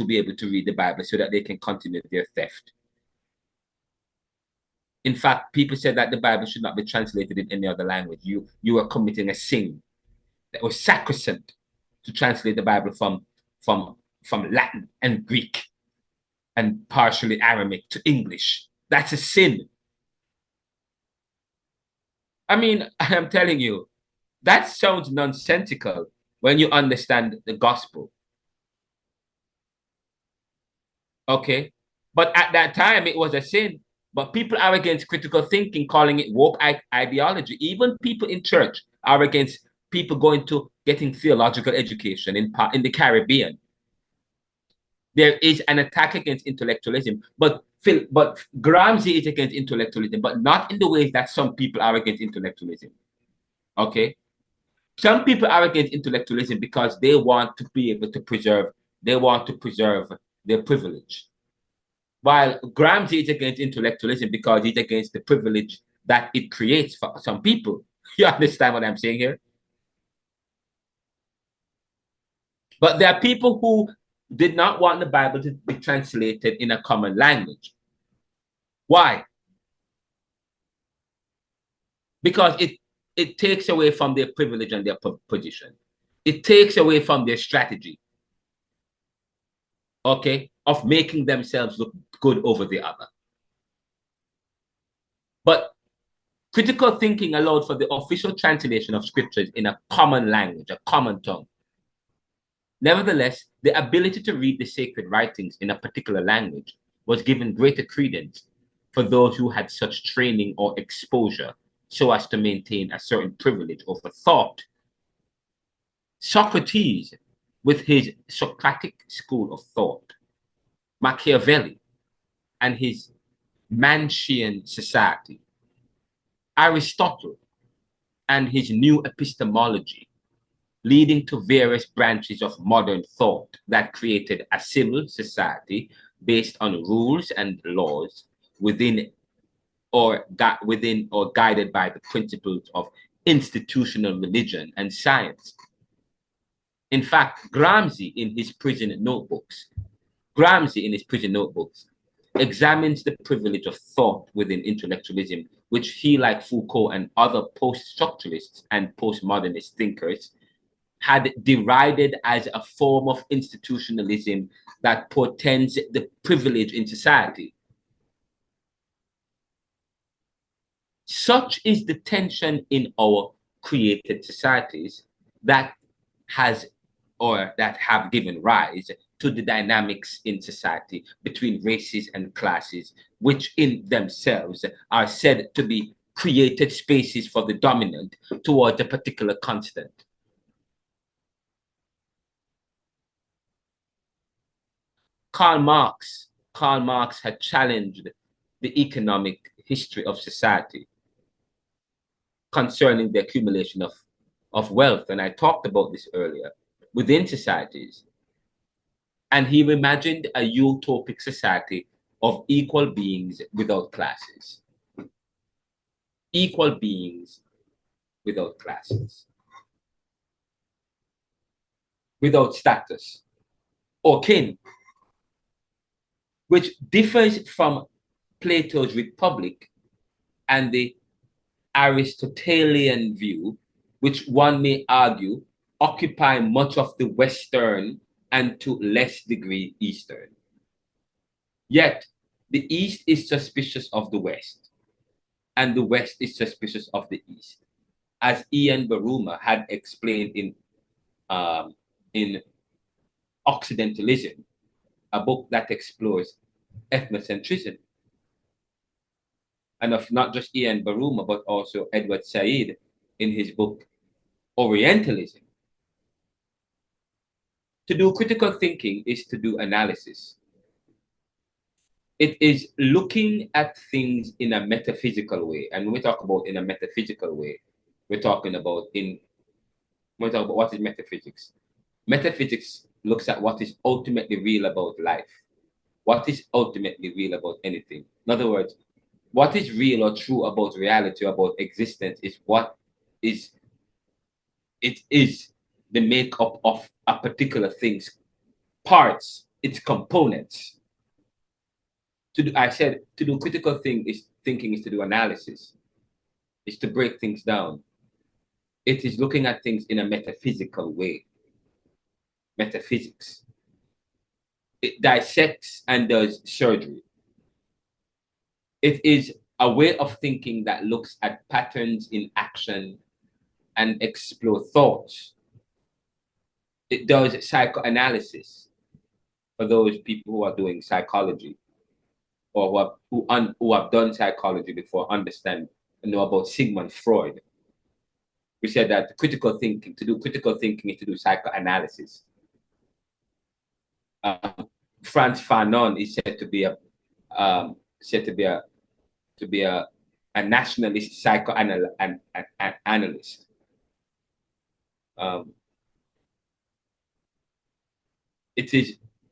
be able to read the Bible so that they can continue their theft. In fact, people said that the Bible should not be translated in any other language. You are committing a sin. That was sacrosanct to translate the Bible from Latin and Greek and partially Aramaic to English. That's a sin. I mean, I'm telling you, that sounds nonsensical when you understand the gospel. Okay? But at that time, it was a sin. But people are against critical thinking, calling it woke ideology. Even people in church are against people getting theological education in the Caribbean. There is an attack against intellectualism, but Gramsci is against intellectualism, but not in the ways that some people are against intellectualism. Okay, some people are against intellectualism because they want to be able to preserve. They want to preserve their privilege. While Gramsci is against intellectualism because he's against the privilege that it creates for some people. You understand what I'm saying here? But there are people who did not want the Bible to be translated in a common language. Why? Because it takes away from their privilege and their position. It takes away from their strategy, okay, of making themselves look good over the other. But critical thinking allowed for the official translation of scriptures in a common language, a common tongue. Nevertheless, the ability to read the sacred writings in a particular language was given greater credence for those who had such training or exposure so as to maintain a certain privilege over thought. Socrates, with his Socratic school of thought, Machiavelli and his Mantian society, Aristotle and his new epistemology, leading to various branches of modern thought that created a civil society based on rules and laws within or guided by the principles of institutional religion and science. In fact, Gramsci in his prison notebooks examines the privilege of thought within intellectualism, which he, like Foucault and other post-structuralists and postmodernist thinkers, had derided as a form of institutionalism that portends the privilege in society. Such is the tension in our created societies that have given rise to the dynamics in society between races and classes, which in themselves are said to be created spaces for the dominant towards a particular constant. Karl Marx had challenged the economic history of society concerning the accumulation of wealth. And I talked about this earlier within societies. And he imagined a utopic society of equal beings without classes. Equal beings without classes. Without status or kin, which differs from Plato's Republic and the Aristotelian view, which one may argue occupy much of the Western and to less degree Eastern. Yet, the East is suspicious of the West, and the West is suspicious of the East, as Ian Baruma had explained in Occidentalism, a book that explores ethnocentrism. And of not just Ian Baruma, but also Edward Said in his book Orientalism. To do critical thinking is to do analysis. It is looking at things in a metaphysical way. And when we talk about in a metaphysical way, we're talking about when we talk about what is metaphysics. Metaphysics looks at what is ultimately real about life. What is ultimately real about anything. In other words, what is real or true about reality, about existence, is what is, it is the makeup of a particular thing's parts, its components. I said to do critical thinking is to do analysis, is to break things down. It is looking at things in a metaphysical way. Metaphysics. It dissects and does surgery. It is a way of thinking that looks at patterns in action and explore thoughts. It does psychoanalysis for those people who are doing psychology or who have done psychology before, understand and know about Sigmund Freud. We said that to do critical thinking is to do psychoanalysis. Frantz Fanon is said to be a nationalist psychoanalyst.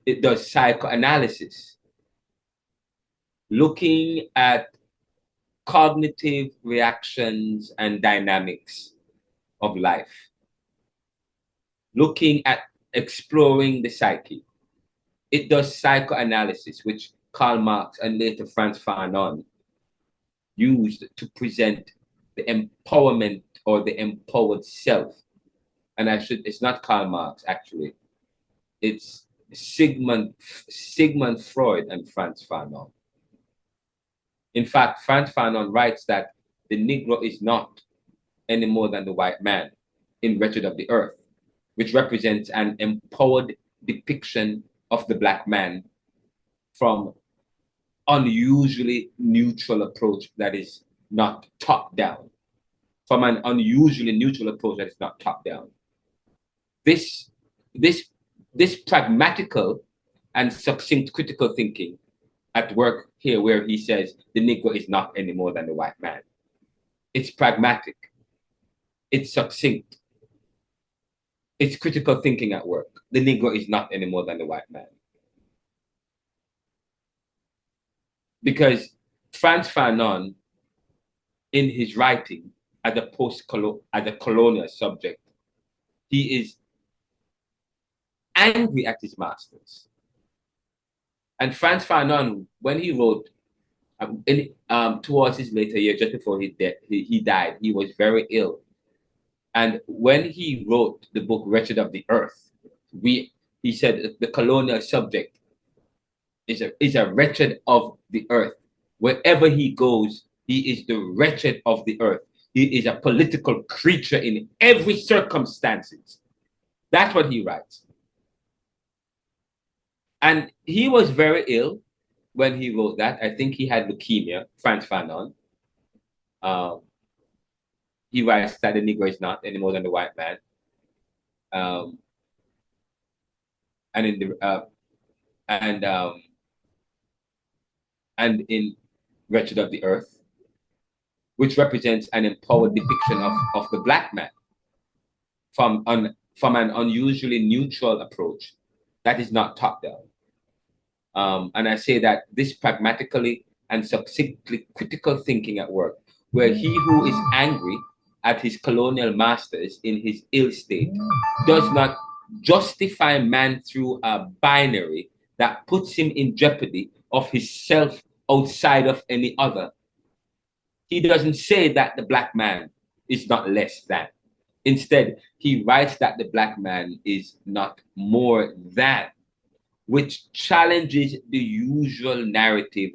It does psychoanalysis, looking at cognitive reactions and dynamics of life, looking at exploring the psyche. It does psychoanalysis, which Karl Marx and later Frantz Fanon used to present the empowerment or the empowered self. And it's not Karl Marx, actually. It's Sigmund Freud and Frantz Fanon. In fact, Frantz Fanon writes that the Negro is not any more than the white man in Wretched of the Earth, which represents an empowered depiction of the black man from unusually neutral approach that is not top down. From an unusually neutral approach that is not top down. This pragmatical and succinct critical thinking at work here, where he says the Negro is not any more than the white man. It's pragmatic. It's succinct. It's critical thinking at work. The Negro is not any more than the white man. Because Frantz Fanon, in his writing as a colonial subject, he is angry at his masters. And Frantz Fanon, when he wrote, towards his later years, just before he died, he was very ill. And when he wrote the book Wretched of the Earth, he said the colonial subject is a wretched of the earth. Wherever he goes, he is the wretched of the earth. He is a political creature in every circumstances. That's what he writes. And he was very ill when he wrote that. I think he had leukemia, Frantz Fanon. He writes that the Negro is not any more than the white man. And in Wretched of the Earth. which represents an empowered depiction of the Black man from an unusually neutral approach that is not top-down. And I say that this pragmatically and succinctly critical thinking at work, where he who is angry at his colonial masters in his ill state does not justify man through a binary that puts him in jeopardy of his self outside of any other. He doesn't say that the Black man is not less than. Instead, he writes that the Black man is not more than, which challenges the usual narrative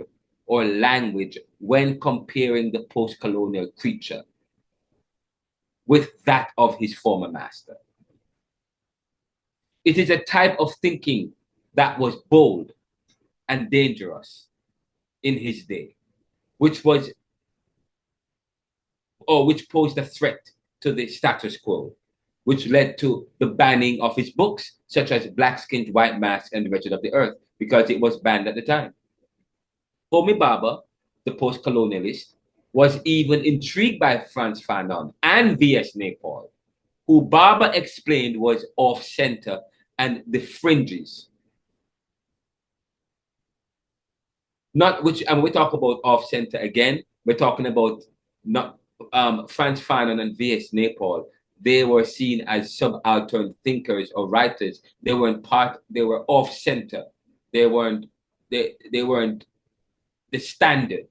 or language when comparing the post-colonial creature with that of his former master. It is a type of thinking that was bold and dangerous in his day, which posed a threat to the status quo, which led to the banning of his books, such as Black Skinned White Mask and The Wretched of the Earth, because it was banned at the time. Homi Bhabha, the post-colonialist, was even intrigued by Frantz Fanon and V.S. Naipaul, who Bhabha explained was off-center and the fringes. And we talk about off-center again, we're talking about not Frantz Fanon and V.S. Naipaul. They were seen as subaltern thinkers or writers. They were off-center. They weren't the standard,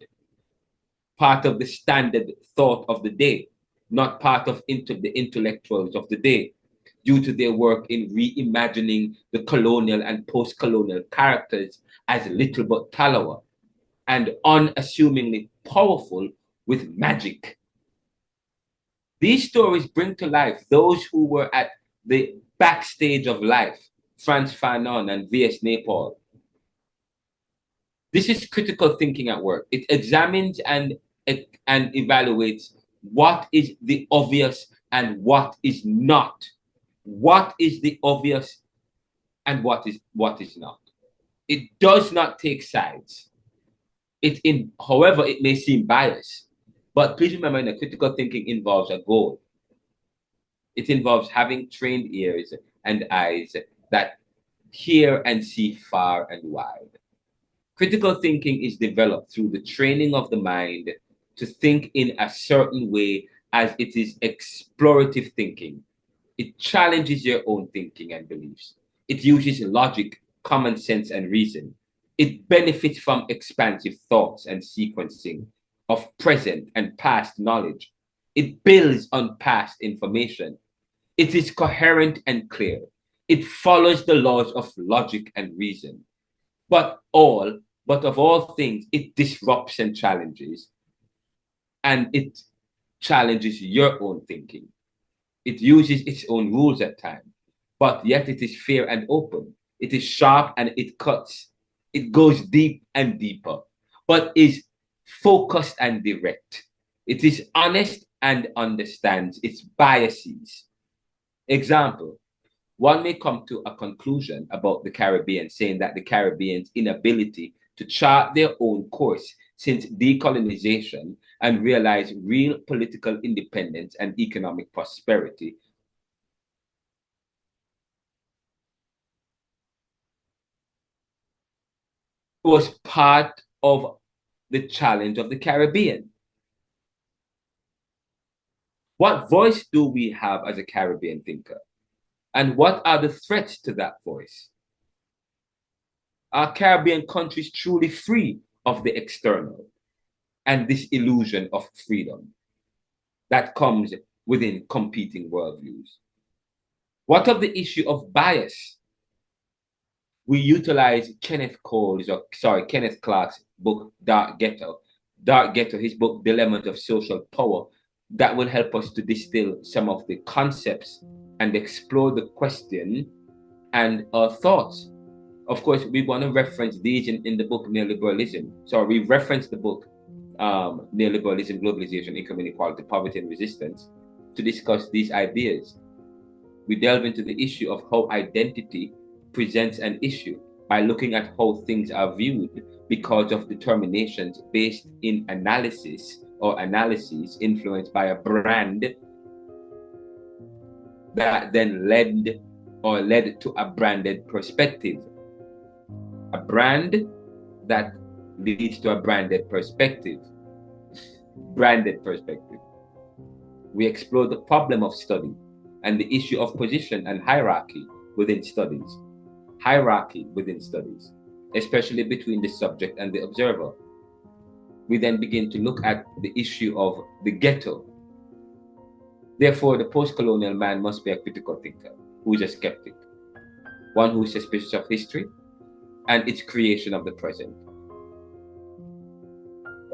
part of the standard thought of the day, not part of the intellectuals of the day, due to their work in reimagining the colonial and post-colonial characters as little but tallower and unassumingly powerful with magic. These stories bring to life those who were at the backstage of life, Frantz Fanon and V.S. Naipaul. This is critical thinking at work. It examines and evaluates what is the obvious and what is not. What is the obvious and what is not. It does not take sides. However, it may seem biased, but please remember that critical thinking involves a goal. It involves having trained ears and eyes that hear and see far and wide. Critical thinking is developed through the training of the mind to think in a certain way, as it is explorative thinking. It challenges your own thinking and beliefs. It uses logic, common sense, and reason. It benefits from expansive thoughts and sequencing of present and past knowledge. It builds on past information. It is coherent and clear. It follows the laws of logic and reason. But of all things, it disrupts and challenges. And it challenges your own thinking. It uses its own rules at times, but yet it is fair and open. It is sharp and it cuts. It goes deep and deeper, but is focused and direct. It is honest and understands its biases. Example, one may come to a conclusion about the Caribbean, saying that the Caribbean's inability to chart their own course since decolonization and realize real political independence and economic prosperity was part of the challenge of the Caribbean. What voice do we have as a Caribbean thinker? And what are the threats to that voice? Are Caribbean countries truly free of the external and this illusion of freedom that comes within competing worldviews? What of the issue of bias? We utilize Kenneth Clark's book, Dark Ghetto, his book, Dilemmas of Social Power, that will help us to distill some of the concepts and explore the question and our thoughts. Of course, we want to reference these in the book Neoliberalism. So we reference the book Neoliberalism, Globalization, Income Inequality, Poverty and Resistance to discuss these ideas. We delve into the issue of how identity presents an issue by looking at how things are viewed because of determinations based in analysis or analyses influenced by a brand that then led to a branded perspective. A brand that leads to a branded perspective. Branded perspective. We explore the problem of study and the issue of position and hierarchy within studies. Hierarchy within studies, especially between the subject and the observer. We then begin to look at the issue of the ghetto. Therefore, the post-colonial man must be a critical thinker, who is a skeptic, one who is suspicious of history and its creation of the present.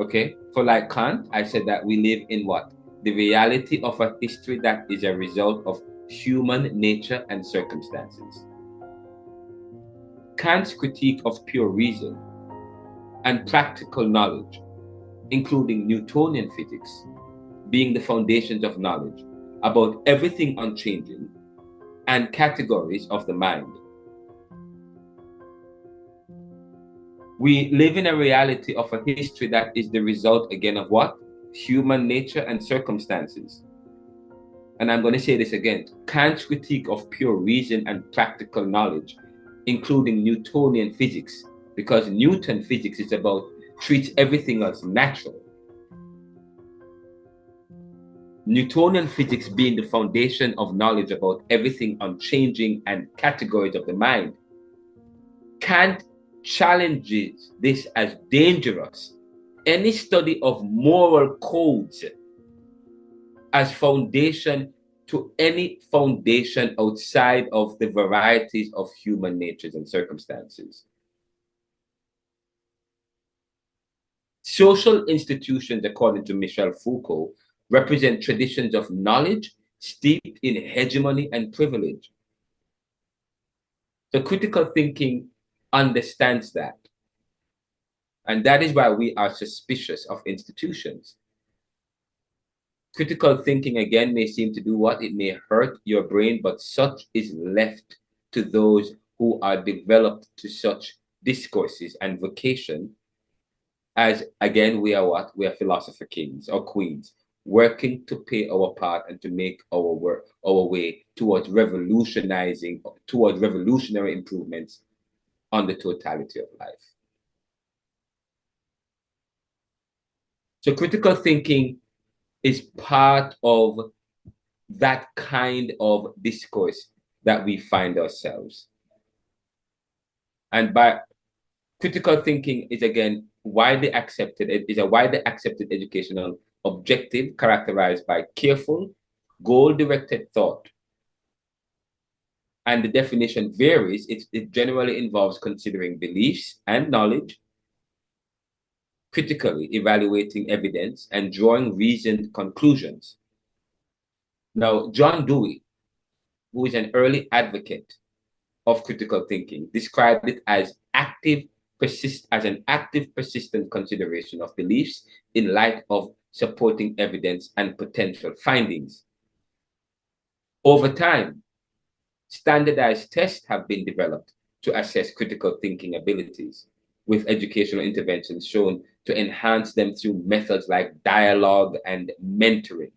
Okay, for like Kant, I said that we live in what? The reality of a history that is a result of human nature and circumstances. Kant's critique of pure reason and practical knowledge, including Newtonian physics, being the foundations of knowledge about everything unchanging and categories of the mind. We live in a reality of a history that is the result again of what? Human nature and circumstances. And I'm going to say this again. Kant's critique of pure reason and practical knowledge, including Newtonian physics, because Newton physics is about treats everything as natural. Newtonian physics being the foundation of knowledge about everything unchanging and categories of the mind. Kant challenges this as dangerous. Any study of moral codes as foundation to any foundation outside of the varieties of human natures and circumstances. Social institutions, according to Michel Foucault, represent traditions of knowledge steeped in hegemony and privilege. So critical thinking understands that. And that is why we are suspicious of institutions. Critical thinking, again, may seem to do what? It may hurt your brain, but such is left to those who are developed to such discourses and vocation. As, again, we are what? We are philosopher kings or queens, working to play our part and to make our way towards revolutionary improvements on the totality of life. So critical thinking is part of that kind of discourse that we find ourselves. And by critical thinking is again widely accepted. It is a widely accepted educational objective characterized by careful, goal-directed thought. And the definition varies. It generally involves considering beliefs and knowledge, critically evaluating evidence, and drawing reasoned conclusions. Now, John Dewey, who is an early advocate of critical thinking, described it as an active, persistent consideration of beliefs in light of supporting evidence and potential findings. Over time, standardized tests have been developed to assess critical thinking abilities, with educational interventions shown to enhance them through methods like dialogue and mentoring.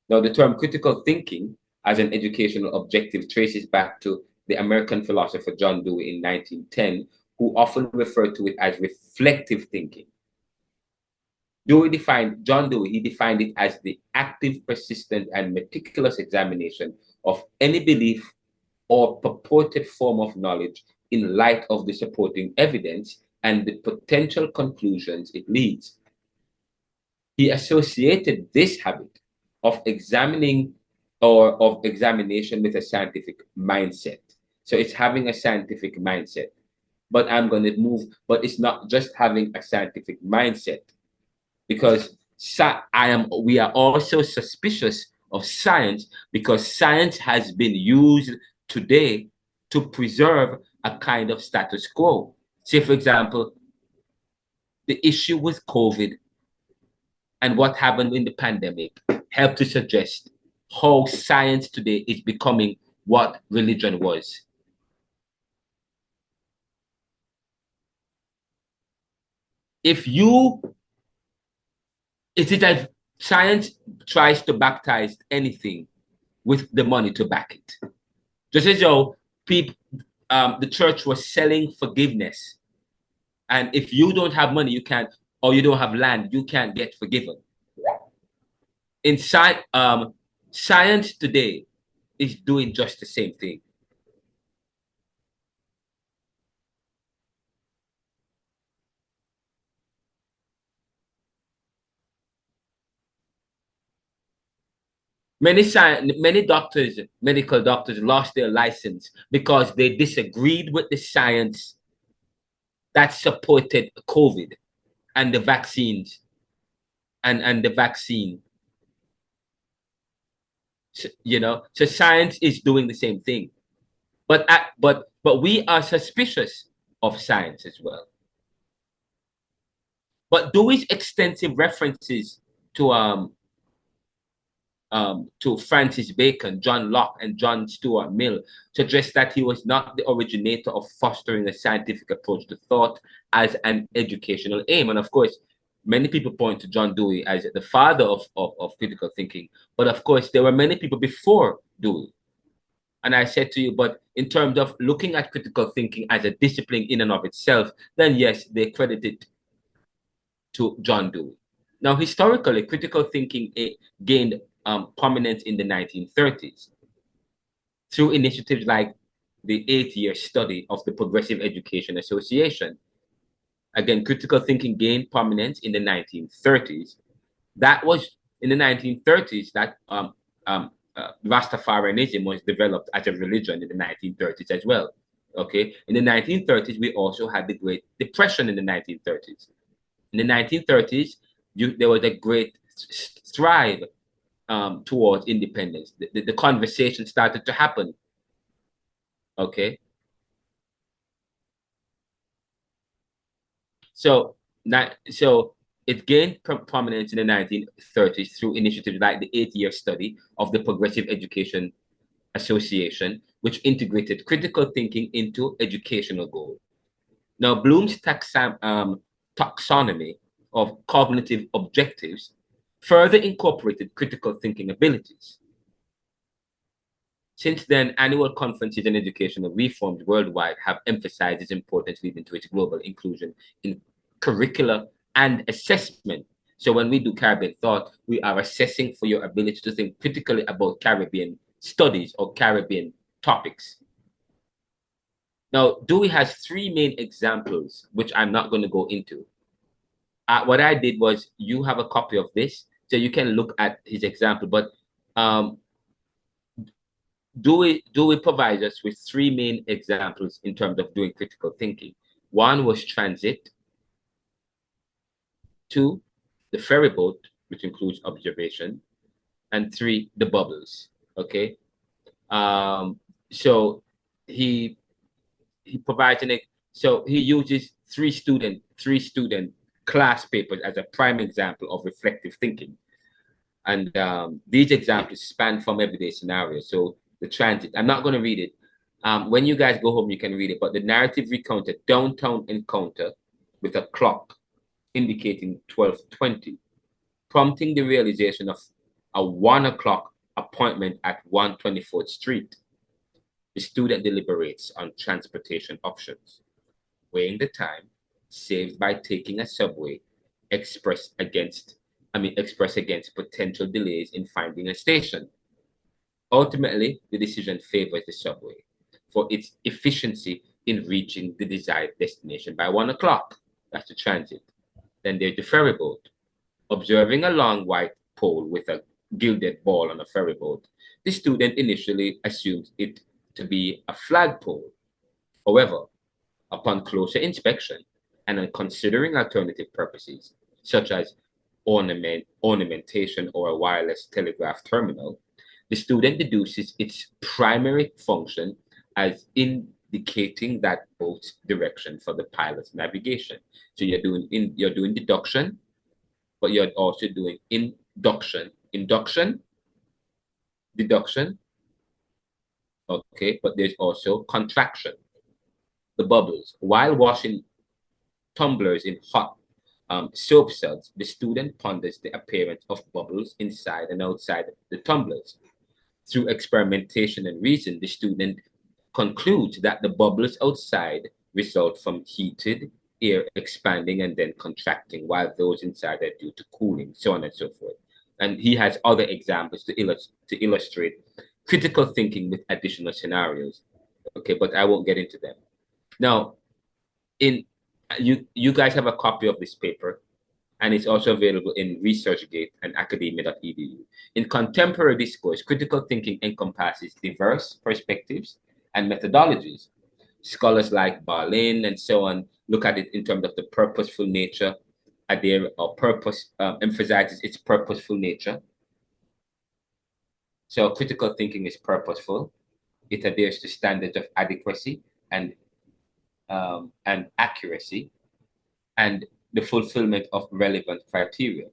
Now, the term critical thinking as an educational objective traces back to the American philosopher John Dewey in 1910, who often referred to it as reflective thinking. John Dewey defined it as the active, persistent, and meticulous examination of any belief or purported form of knowledge in light of the supporting evidence and the potential conclusions it leads. He associated this habit of examining or of examination with a scientific mindset. So it's having a scientific mindset. But I'm going to move, but it's not just having a scientific mindset, because we are also suspicious of science, because science has been used today to preserve a kind of status quo. Say, for example, the issue with COVID and what happened in the pandemic helped to suggest how science today is becoming what religion was. If you It is as science tries to baptize anything with the money to back it. Just as though people, the church was selling forgiveness. And if you don't have money, you can't, or you don't have land, you can't get forgiven. In science today is doing just the same thing. Many doctors, medical doctors lost their license because they disagreed with the science that supported COVID and the vaccines and the vaccine. You know, so science is doing the same thing. But we are suspicious of science as well. But Dewey's extensive references to Francis Bacon, John Locke, and John Stuart Mill suggest that he was not the originator of fostering a scientific approach to thought as an educational aim. And of course, many people point to John Dewey as the father of critical thinking. But of course, there were many people before Dewey. And I said to you, but in terms of looking at critical thinking as a discipline in and of itself, then yes, they credit it to John Dewey. Now, historically, critical thinking gained prominence in the 1930s through initiatives like the 8-year study of the Progressive Education Association. Again, critical thinking gained prominence in the 1930s. That was in the 1930s that Rastafarianism was developed as a religion in the 1930s as well. Okay, in the 1930s, we also had the Great Depression in the 1930s. In the 1930s, there was a great strive towards independence. The conversation started to happen. Okay. So it gained prominence in the 1930s through initiatives like the 8-year study of the Progressive Education Association, which integrated critical thinking into educational goals. Now, Bloom's taxonomy of cognitive objectives further incorporated critical thinking abilities. Since then, annual conferences and educational reforms worldwide have emphasized its importance leading to its global inclusion in curricula and assessment. So when we do Caribbean thought, we are assessing for your ability to think critically about Caribbean studies or Caribbean topics. Now, Dewey has 3 main examples, which I'm not going to go into. What I did was, you have a copy of this, so you can look at his example, but Dewey provides us with 3 main examples in terms of doing critical thinking. 1 was transit. 2, the ferry boat, which includes observation. And 3, the bubbles. Okay. So he provides so he uses 3 student class papers as a prime example of reflective thinking. And these examples span from everyday scenarios. So the transit, I'm not going to read it. When you guys go home, you can read it. But the narrative recounted downtown encounter with a clock indicating 12:20, prompting the realization of a 1 o'clock appointment at 124th Street. The student deliberates on transportation options, weighing the time saved by taking a subway, express against potential delays in finding a station. Ultimately, the decision favors the subway for its efficiency in reaching the desired destination by 1 o'clock. That's the transit. Then there's the ferry boat. Observing a long white pole with a gilded ball on a ferry boat, the student initially assumes it to be a flagpole. However, upon closer inspection and on considering alternative purposes, such as ornamentation or a wireless telegraph terminal, the student deduces its primary function as indicating that boat's direction for the pilot's navigation. So you're doing deduction, but you're also doing induction, deduction. Okay, but there's also contraction. The bubbles. While washing tumblers in hot soap suds, the student ponders the appearance of bubbles inside and outside the tumblers. Through experimentation and reason, the student concludes that the bubbles outside result from heated air expanding and then contracting, while those inside are due to cooling, so on and so forth. And he has other examples to illustrate critical thinking with additional scenarios. Okay, but I won't get into them. Now, you guys have a copy of this paper, and it's also available in ResearchGate and academia.edu. In contemporary discourse, critical thinking encompasses diverse perspectives and methodologies. Scholars like Berlin and so on look at it in terms of the purposeful nature, emphasizes its purposeful nature. So critical thinking is purposeful. It adheres to standards of adequacy and accuracy, and the fulfillment of relevant criteria.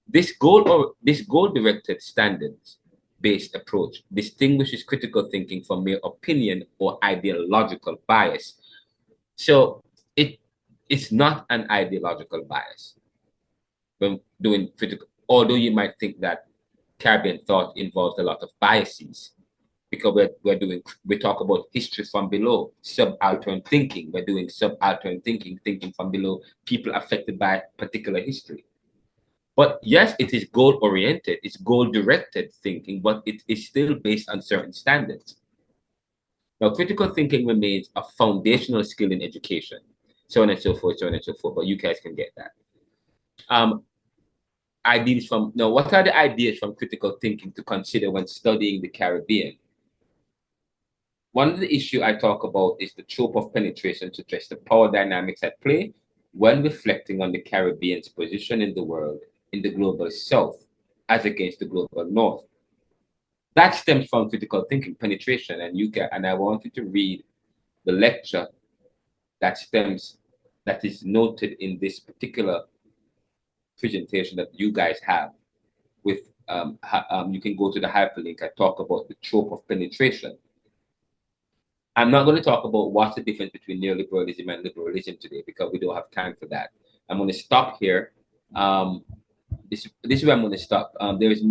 This goal-directed standards-based approach distinguishes critical thinking from mere opinion or ideological bias. So it's not an ideological bias when doing critical, although you might think that Caribbean thought involves a lot of biases, because we talk about history from below, subaltern thinking. We're doing subaltern thinking from below, people affected by particular history. But yes, it is goal-oriented, it's goal-directed thinking, but it is still based on certain standards. Now, critical thinking remains a foundational skill in education, so on and so forth, but you guys can get that. What are the ideas from critical thinking to consider when studying the Caribbean? One of the issues I talk about is the trope of penetration to address the power dynamics at play when reflecting on the Caribbean's position in the world in the global South as against the global North. That stems from critical thinking, penetration, and I want you to read the lecture that is noted in this particular presentation that you guys have. With you can go to the hyperlink. I talk about the trope of penetration. I'm not going to talk about what's the difference between neoliberalism and liberalism today, because we don't have time for that. I'm going to stop here. This is where I'm going to stop. There is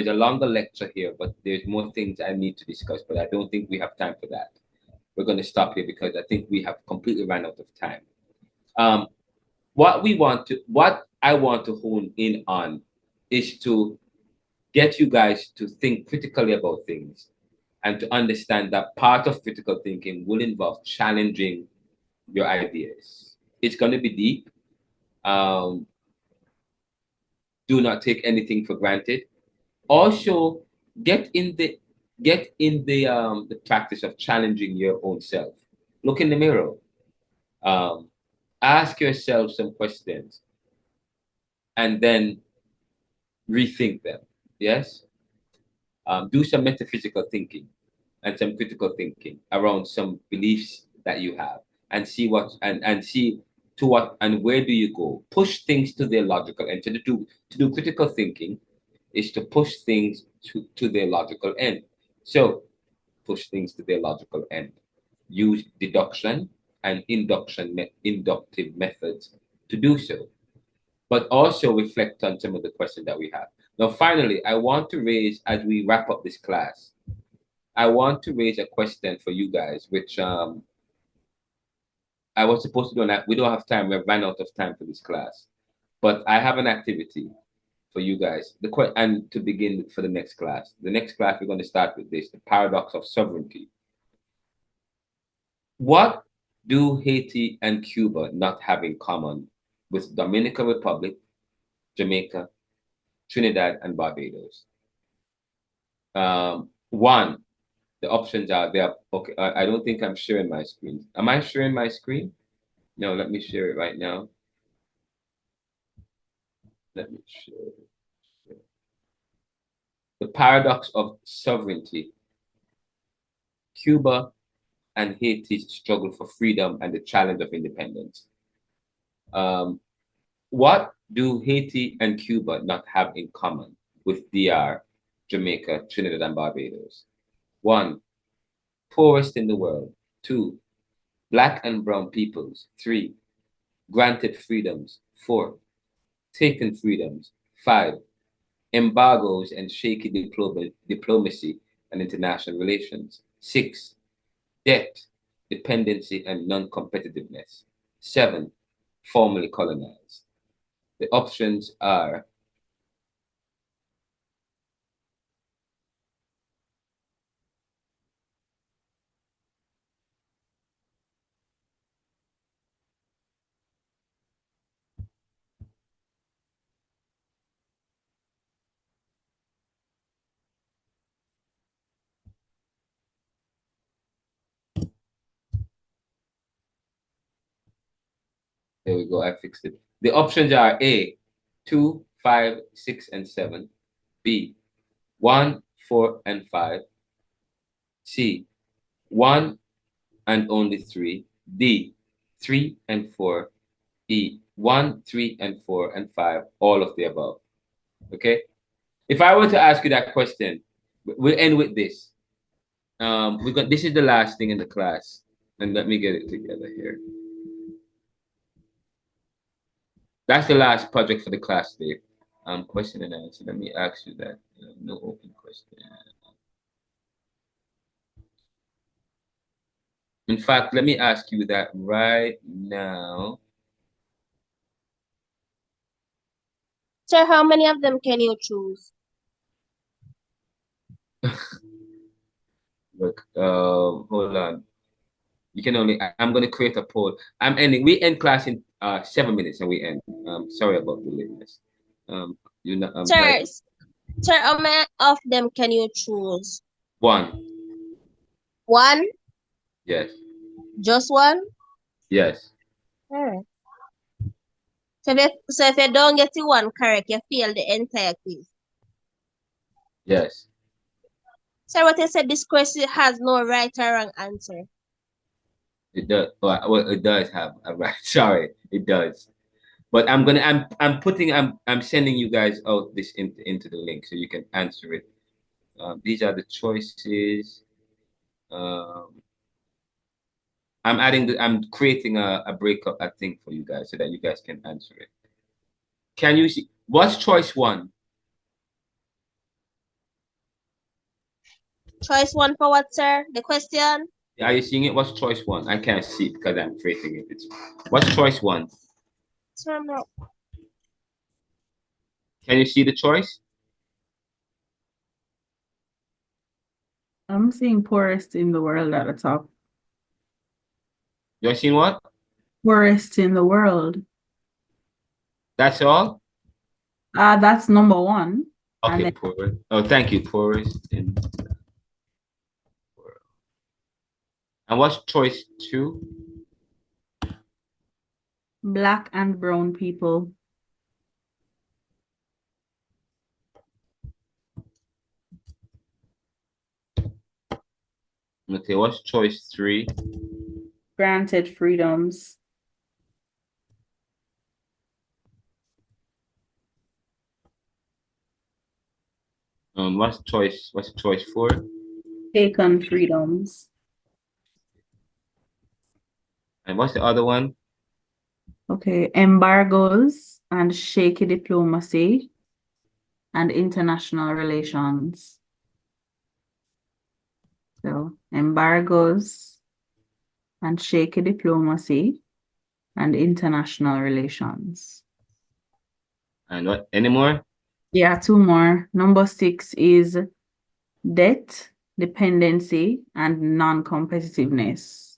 a longer lecture here, but there's more things I need to discuss, but I don't think we have time for that. We're going to stop here because I think we have completely run out of time. What I want to hone in on is to get you guys to think critically about things, and to understand that part of critical thinking will involve challenging your ideas. It's going to be deep. Do not take anything for granted. Also, get in the practice of challenging your own self. Look in the mirror. Ask yourself some questions, and then rethink them. Yes. Do some metaphysical thinking and some critical thinking around some beliefs that you have, and see to what and where do you go. Push things to their logical end. To do critical thinking is to push things to their logical end. So push things to their logical end. Use deduction and inductive methods to do so, but also reflect on some of the questions that we have. Now, finally, I want to raise, as we wrap up this class, I want to raise a question for you guys, which I was supposed to do that. We don't have time. We've run out of time for this class. But I have an activity for you guys. And to begin for the next class. The next class, we're going to start with this, the paradox of sovereignty. What do Haiti and Cuba not have in common with Dominican Republic, Jamaica, Trinidad, and Barbados? One, the options are there. Okay, I don't think I'm sharing my screen. Am I sharing my screen? No, let me share it right now. Let me share it. The paradox of sovereignty. Cuba and Haiti's struggle for freedom and the challenge of independence. What do Haiti and Cuba not have in common with DR, Jamaica, Trinidad, and Barbados? 1, poorest in the world. 2, Black and brown peoples. 3, Granted freedoms. 4. Taken freedoms. 5. Embargoes and shaky diplomacy and international relations. 6. Debt, dependency, and non-competitiveness. 7. Formerly colonized. The options are there we go, I fixed it. The options are A, 2, 5, 6, and 7. B, 1, 4, and 5. C, 1 and only 3. D, 3 and 4. E, 1, 3, and 4, and 5, all of the above. Okay? If I were to ask you that question, we'll end with this. This is the last thing in the class. And let me get it together here. That's the last project for the class today. Question and answer. Let me ask you that. No open question. In fact, let me ask you that right now. Sir, how many of them can you choose? Look, hold on. You can only. I'm going to create a poll. I'm ending. We end class in 7 minutes, and we end. Sorry about the lateness. You know. Sir, sir, how many of them can you choose? 1. 1? Yes. Just 1? Yes. Alright. So if you don't get the 1 correct, you fail the entire quiz. Yes. Sir, what I said, this question has no right or wrong answer. It does. Well, it does have a right. Sorry, it does. But I'm sending you guys out this into the link so you can answer it. These are the choices. I'm creating a breakup thing for you guys so that you guys can answer it. Can you see what's choice 1? Choice 1 for what, sir? The question? Are you seeing it? What's choice 1? I can't see it because I'm creating it. What's choice 1? Sir, no. Can you see the choice? I'm seeing poorest in the world at the top. You're seeing what? Poorest in the world. That's all? That's number 1. Okay, then, poorest. Oh, thank you, poorest in the world. And what's choice 2? Black and brown people. Okay, what's choice 3? Granted freedoms. What's choice 4? Taken freedoms. And what's the other one? Okay, embargoes and shaky diplomacy and international relations. So embargoes and shaky diplomacy and international relations. And what? Any more? Yeah, 2 more. Number 6 is debt, dependency, and non-competitiveness.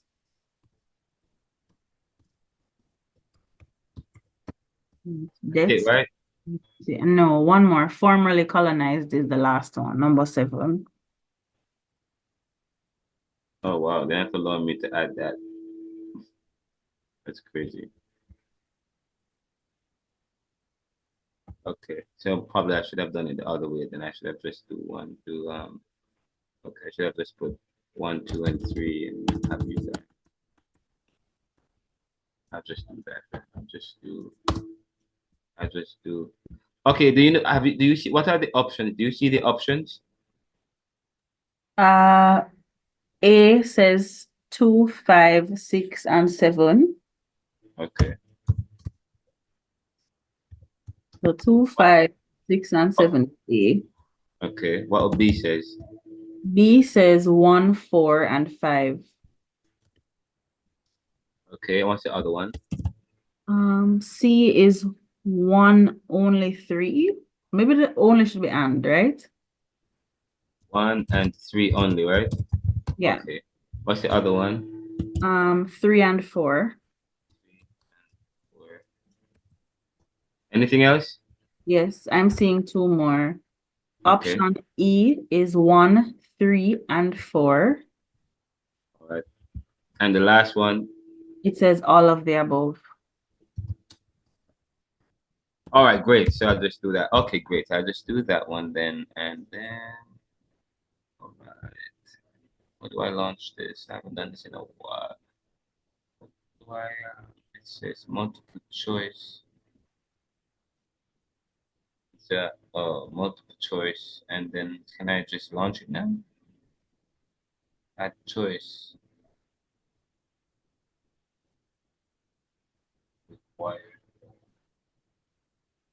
Debt. Okay, right? No, 1 more. Formerly colonized is the last one, number 7. Oh wow, they have to allow me to add that. That's crazy. Okay, so probably I should have done it the other way. Then I should have just okay, I should have just put 1, 2, and 3 and have you that. I'll just do that. I'll just do. Okay, do you see what are the options? Do you see the options? A says 2, 5, 6, and 7. Okay. So 2, 5, 6, and 7 A. Okay. What B says? B says 1, 4, and 5. Okay. What's the other one? C is 1, only 3. Maybe the only should be and, right? 1 and 3 only, right? Yeah. Okay. What's the other one? 3 and 4. 4. Anything else? Yes, I'm seeing 2 more. Okay. Option E is 1, 3, and 4. All right. And the last one? It says all of the above. All right, great. So I'll just do that. Okay, great. I'll just do that one then. And then, all right. How do I launch this? I haven't done this in a while. Do I, it says multiple choice. It's a multiple choice. And then can I just launch it now? Add choice. Required.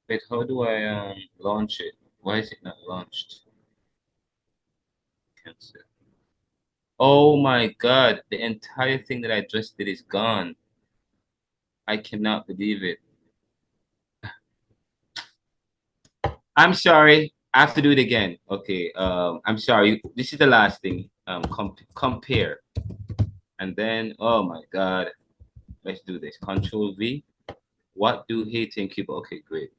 Wait, how do I launch it? Why is it not launched? Cancel. Oh my God, the entire thing that I just did is gone. I cannot believe it. I'm sorry. I have to do it again. Okay. I'm sorry. This is the last thing. Compare. And then, oh my God. Let's do this. Control V. What do Haiti and Cuba? Okay, great.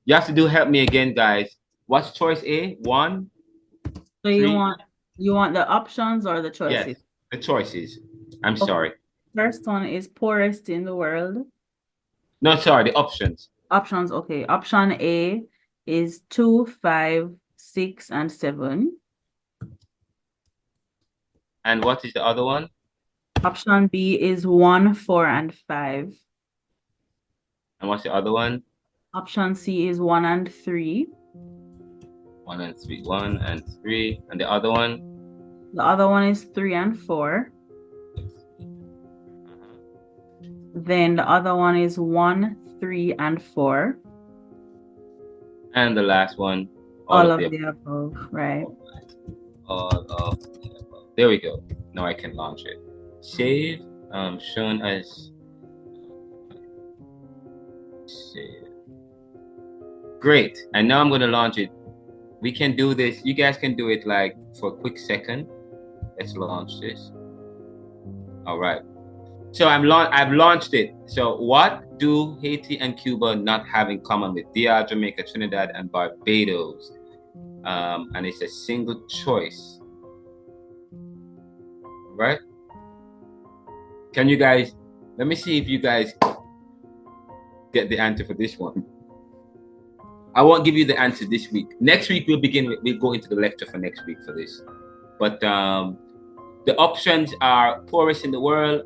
You have to help me again, guys. What's choice A? 1. So you want the options or the choices? Yes, the choices. I'm Okay. sorry. First one is poorest in the world. No, sorry, the options. Options, okay. Option A is 2, 5, 6, and 7. And what is the other one? Option B is 1, 4, and 5. And what's the other one? Option C is 1 and 3. 1 and 3. 1 and 3. And the other one? The other one is 3 and 4. Then the other one is 1, 3, and 4. And the last one? All of the above, right? All of the above. There we go. Now I can launch it. Save. Shown as. Save. Great. And now I'm going to launch it. We can do this. You guys can do it like for a quick second. Let's launch this. All right. So I've launched it. So what do Haiti and Cuba not have in common with DR, Jamaica, Trinidad, and Barbados? And it's a single choice. Right? Can you guys, let me see if you guys get the answer for this one. I won't give you the answer this week. Next week we'll go into the lecture for next week for this. But the options are poorest in the world,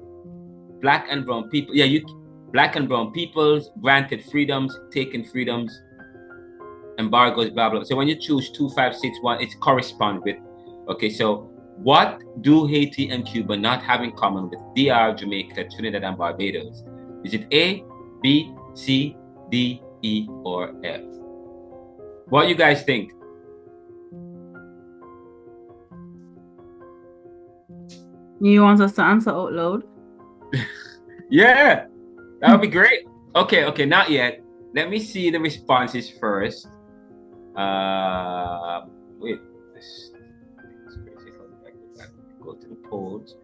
Black and brown people. Yeah, Black and brown peoples, granted freedoms, taken freedoms, embargoes, blah blah. So when you choose 2, 5, 6, 1, it corresponds with. Okay, so what do Haiti and Cuba not have in common with DR, Jamaica, Trinidad, and Barbados? Is it A, B, C, D, E, or F? What do you guys think? You want us to answer out loud? Yeah, that would be great. Okay, not yet. Let me see the responses first. Wait, this is crazy. Go to the polls.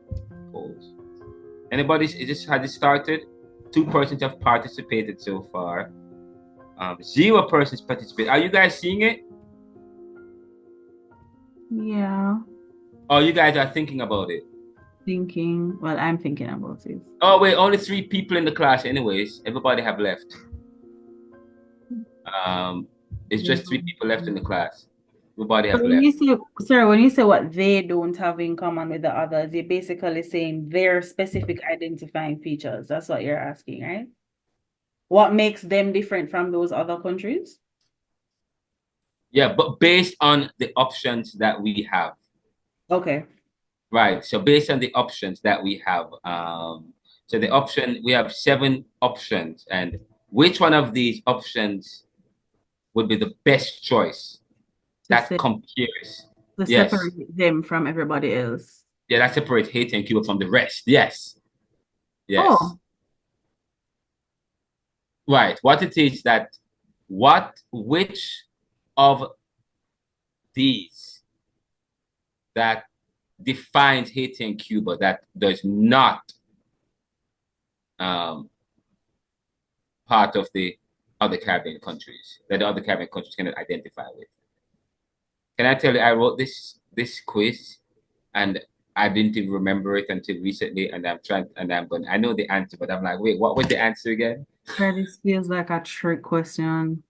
Anybody? Has it started? 2 persons have participated so far. 0 persons participated. Are you guys seeing it? Yeah. Oh, you guys are thinking about it. Well, I'm thinking about it. Oh wait, only 3 people in the class anyways. Everybody have left. It's just 3 people left in the class. Everybody have left. When you say what they don't have in common with the others, you're basically saying their specific identifying features. That's what you're asking, right? What makes them different from those other countries? Yeah, but based on the options that we have. Okay. Right. So based on the options that we have, so the option, we have 7 options, and which one of these options would be the best choice that compares? To Yes. separate them from everybody else. Yeah, that separates Haiti and Cuba from the rest. Yes. Yes. Oh. Right. What it is that, which of these that defines Haiti and Cuba that does not part of the other Caribbean countries, that the other Caribbean countries cannot identify with? Can I tell you, I wrote this quiz and I didn't even remember it until recently, and I know the answer, but I'm like, wait, what was the answer again? This feels like a trick question.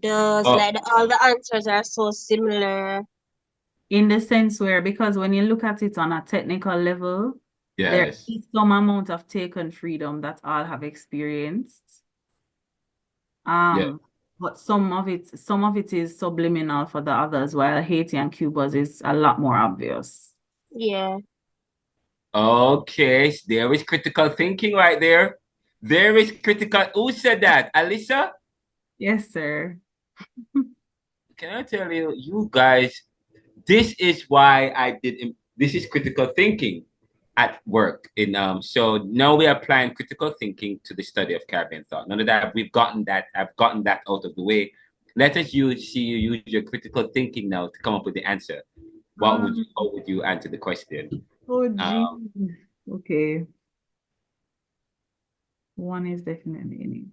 Like all the answers are so similar. In the sense where, because when you look at it on a technical level, yes, there is some amount of taken freedom that all have experienced. Yeah. But some of it is subliminal for the others, while Haiti and Cuba's is a lot more obvious. Yeah. Okay, there is critical thinking right there. There is critical. Who said that? Alyssa? Yes, sir. Can I tell you, you guys, this is why this is critical thinking at work. So now we're applying critical thinking to the study of Caribbean thought. None of that, I've gotten that out of the way. Let us see you use your critical thinking now to come up with the answer. How would you answer the question? Oh, geez. Okay. One is definitely in it.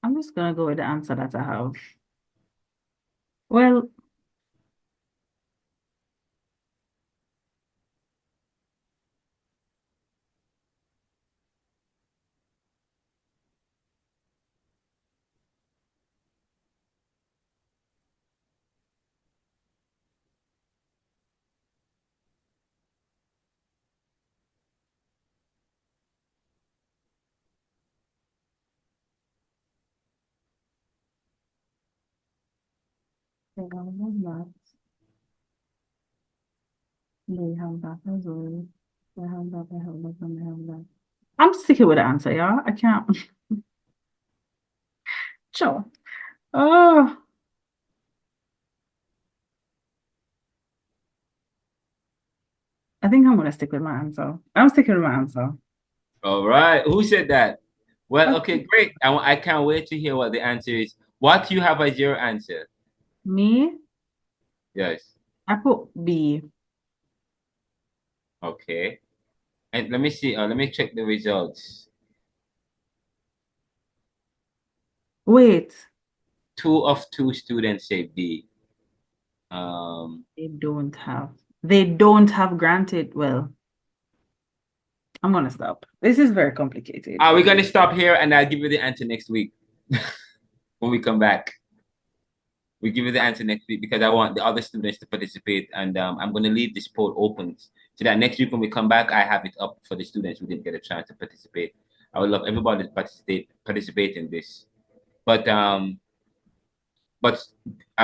I'm just gonna go with the answer that I have. Well, they have that. They have that as well. They have that, and they have that. I'm sticking with the answer, yeah. I can't. Sure. Oh. I think I'm gonna stick with my answer. I'm sticking with my answer. All right. Who said that? Well, okay, great. I can't wait to hear what the answer is. What do you have as your answer? Me? Yes. I put B. Okay. And let me see. Let me check the results. Wait. 2 of 2 students say B. They don't have granted. Well, I'm gonna stop. This is very complicated. Are we gonna stop here and I'll give you the answer next week when we come back? We give you the answer next week because I want the other students to participate, and I'm gonna leave this poll open so that next week when we come back, I have it up for the students who didn't get a chance to participate. I would love everybody to participate in this, but I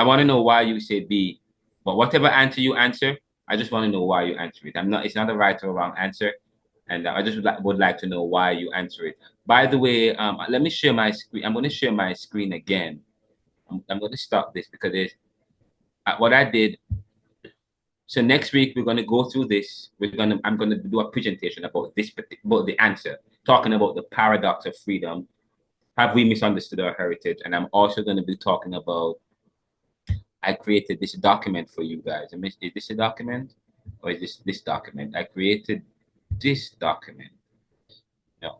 want to know why you say B. But whatever answer you answer, I just want to know why you answer it. It's not a right or wrong answer, and I just would like to know why you answer it. By the way, let me share my screen. I'm going to share my screen again. I'm going to stop this because what I did. So next week we're going to go through this. I'm going to do a presentation about the answer, talking about the paradox of freedom. Have we misunderstood our heritage? And I'm also going to be talking about. I created this document for you guys. Is this a document, or is this document? I created this document. No,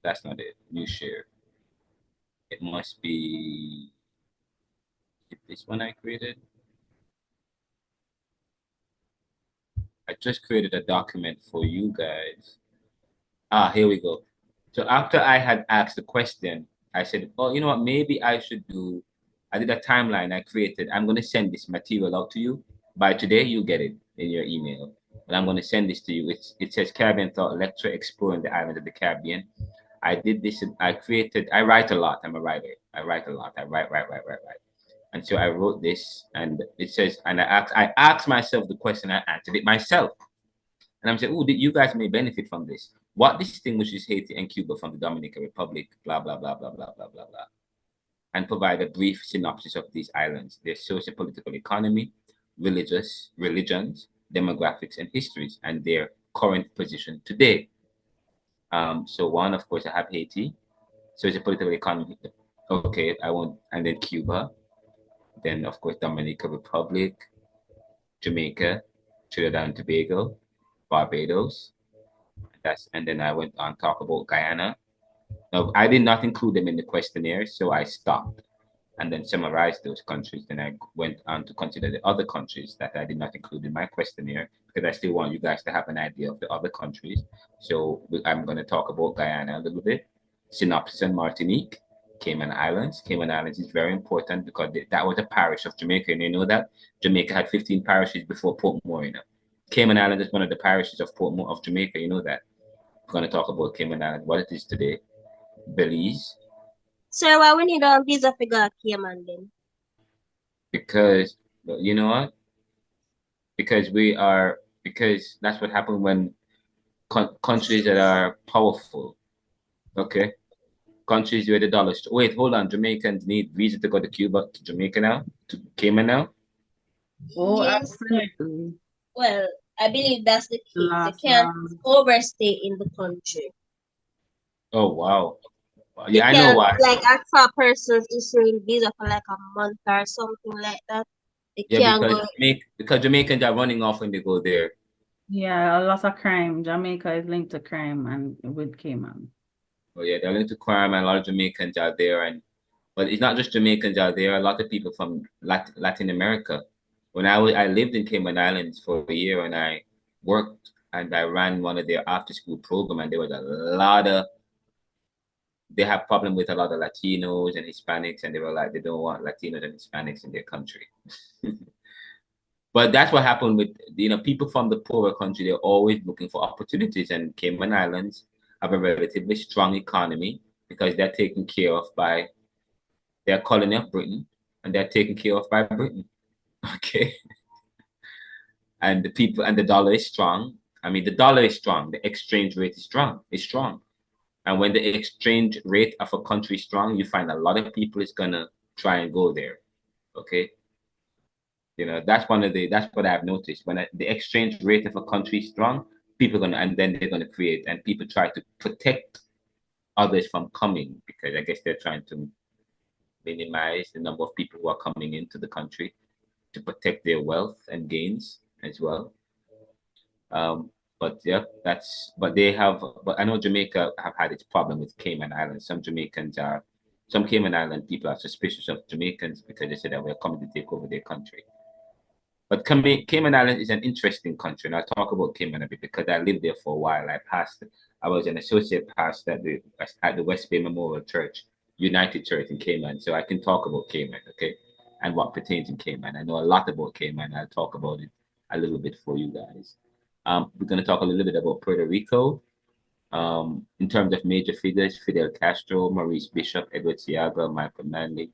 that's not it. New share. It must be this one I created. I just created a document for you guys. Here we go. So after I had asked the question, I said, oh, you know what? Maybe I did a timeline I created. I'm going to send this material out to you. By today, you'll get it in your email. But I'm going to send this to you. It says Caribbean Thought Lecture Exploring the Island of the Caribbean. I did this. I write a lot. I'm a writer. I write a lot. I write. And so I wrote this, and it says, and I asked myself the question, I answered it myself. And I'm saying, oh, you guys may benefit from this. What distinguishes Haiti and Cuba from the Dominican Republic, blah, blah, blah, blah, blah, blah, blah, blah. And provide a brief synopsis of these islands, their socio-political economy, religions, demographics, and histories, and their current position today. So one, of course, I have Haiti, socio-political economy. Okay, I won't, and then Cuba, then of course Dominican Republic, Jamaica, Trinidad and Tobago, Barbados. And then I went on talk about Guyana. Now I did not include them in the questionnaire, so I stopped and then summarized those countries. Then I went on to consider the other countries that I did not include in my questionnaire because I still want you guys to have an idea of the other countries. So I'm going to talk about Guyana a little bit, synopsis on Martinique, Cayman Islands. Cayman Islands is very important because that was a parish of Jamaica, and you know that Jamaica had 15 parishes before Port Morena. Cayman Islands is one of the parishes of of Jamaica. You know that. We're going to talk about Cayman Islands, what it is today. Belize. Sir, why we need a visa for go to Cayman then? Because you know what? Because that's what happened when countries that are powerful, okay, countries where the dollars. Wait, hold on. Jamaicans need visa to go to Cuba, to Jamaica now, to Cayman now. Oh, Yes. absolutely. Well, I believe that's the case. Last They can't round. overstay in the country. Oh wow. They Yeah, I know can't, why. like, ask for a person's issuing visa for like a month or something like that. They Yeah, can't go. because Jamaicans are running off when they go there. Yeah, a lot of crime. Jamaica is linked to crime and with Cayman. Oh yeah, they're linked to crime, and a lot of Jamaicans are there, but it's not just Jamaicans out there. A lot of people from Latin America. When I lived in Cayman Islands for a year, and I worked and I ran one of their after school program, and there was a lot of they have problem with a lot of Latinos and Hispanics, and they were like they don't want Latinos and Hispanics in their country. But that's what happened with people from the poorer country. They're always looking for opportunities, and Cayman Islands have a relatively strong economy because they're taken care of by their colony of Britain, and they're taken care of by Britain. Okay. And the people and the dollar is strong. I mean, the dollar is strong. The exchange rate is strong. It's strong. And when the exchange rate of a country is strong, you find a lot of people is gonna try and go there. Okay. That's what I've noticed. When the exchange rate of a country is strong, and then they're gonna create, and people try to protect others from coming because I guess they're trying to minimize the number of people who are coming into the country to protect their wealth and gains as well. But yeah, but I know Jamaica have had its problem with Cayman Islands. Some Cayman Island people are suspicious of Jamaicans because they say that we're coming to take over their country. But Cayman Islands is an interesting country, and I'll talk about Cayman a bit because I lived there for a while. I was an associate pastor at the West Bay Memorial Church, United Church in Cayman, so I can talk about Cayman, okay, and what pertains in Cayman. I know a lot about Cayman. I'll talk about it a little bit for you guys. We're going to talk a little bit about Puerto Rico. In terms of major figures, Fidel Castro, Maurice Bishop, Edward Seaga, Michael Manley,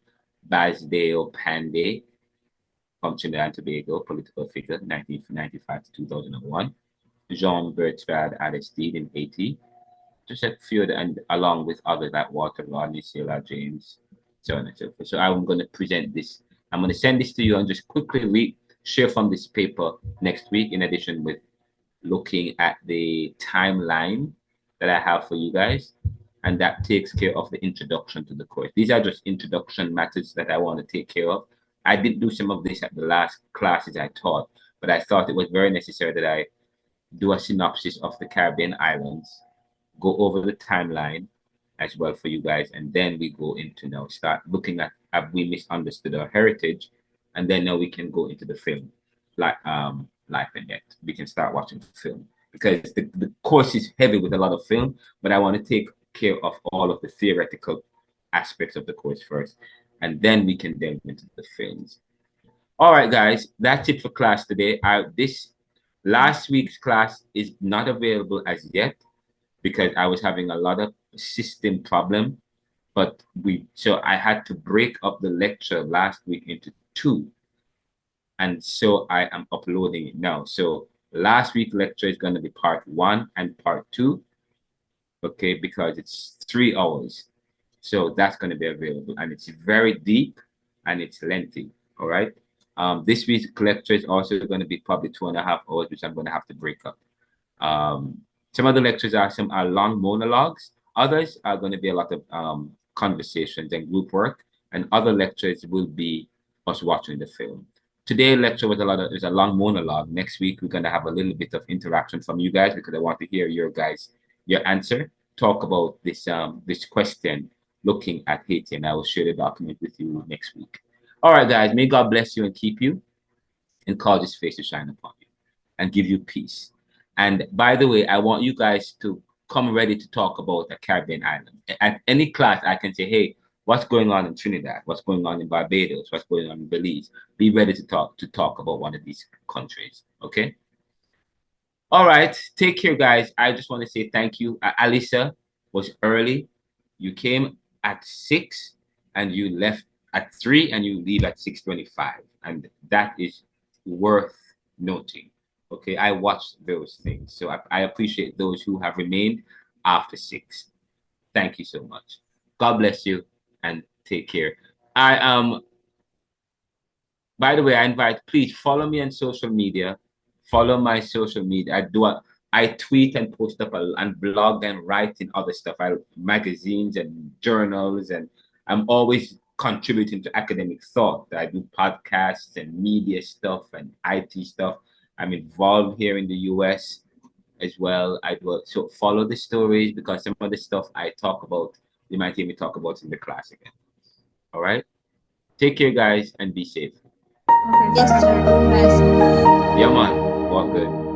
Basdeo Panday, from Trinidad and Tobago, political figure, 1995 to 2001. Jean-Bertrand Aristide in Haiti, just a few, and along with others like Walter Rodney, Sheila James, so on and so forth. So I'm going to present this. I'm going to send this to you and just quickly share from this paper next week, in addition with looking at the timeline that I have for you guys. And that takes care of the introduction to the course. These are just introduction matters that I want to take care of. I did do some of this at the last classes I taught, but I thought it was very necessary that I do a synopsis of the Caribbean islands, go over the timeline as well for you guys, and then we go into now start looking at have we misunderstood our heritage, and then now we can go into the film, like Life and Death. We can start watching film because the course is heavy with a lot of film, but I want to take care of all of the theoretical aspects of the course first, and then we can delve into the films. All right, guys, that's it for class today. This last week's class is not available as yet because I was having a lot of system problem But so I had to break up the lecture last week into 2. And so I am uploading it now. So last week's lecture is going to be part 1 and part 2. Okay, because it's 3 hours. So that's going to be available. And it's very deep and it's lengthy. All right. This week's lecture is also going to be probably 2.5 hours, which I'm going to have to break up. Some of the lectures are long monologues. Others are going to be a lot of conversations and group work. And other lectures will be us watching the film. Today's lecture was a long monologue. Next week, we're going to have a little bit of interaction from you guys because I want to hear your answer. Talk about this question looking at Haiti, and I will share the document with you next week. All right, guys, may God bless you and keep you and cause his face to shine upon you and give you peace. And by the way, I want you guys to come ready to talk about a Caribbean island. At any class, I can say, hey, what's going on in Trinidad? What's going on in Barbados? What's going on in Belize? Be ready to talk about one of these countries, okay? All right, take care, guys. I just want to say thank you. Alisa was early. You came at 6 and you left at 3 and you leave at 6:25. And that is worth noting. Okay, I watched those things. So I appreciate those who have remained after 6. Thank you so much. God bless you and take care. By the way, please follow me on social media. Follow my social media. I tweet and post up and blog and write in other stuff. Magazines and journals, and I'm always contributing to academic thought. I do podcasts and media stuff and IT stuff. I'm involved here in the US as well. So follow the stories because some of the stuff I talk about, you might hear me talk about in the class again. All right. Take care, guys, and be safe. Yes, sir. Yeah, man. Walk good.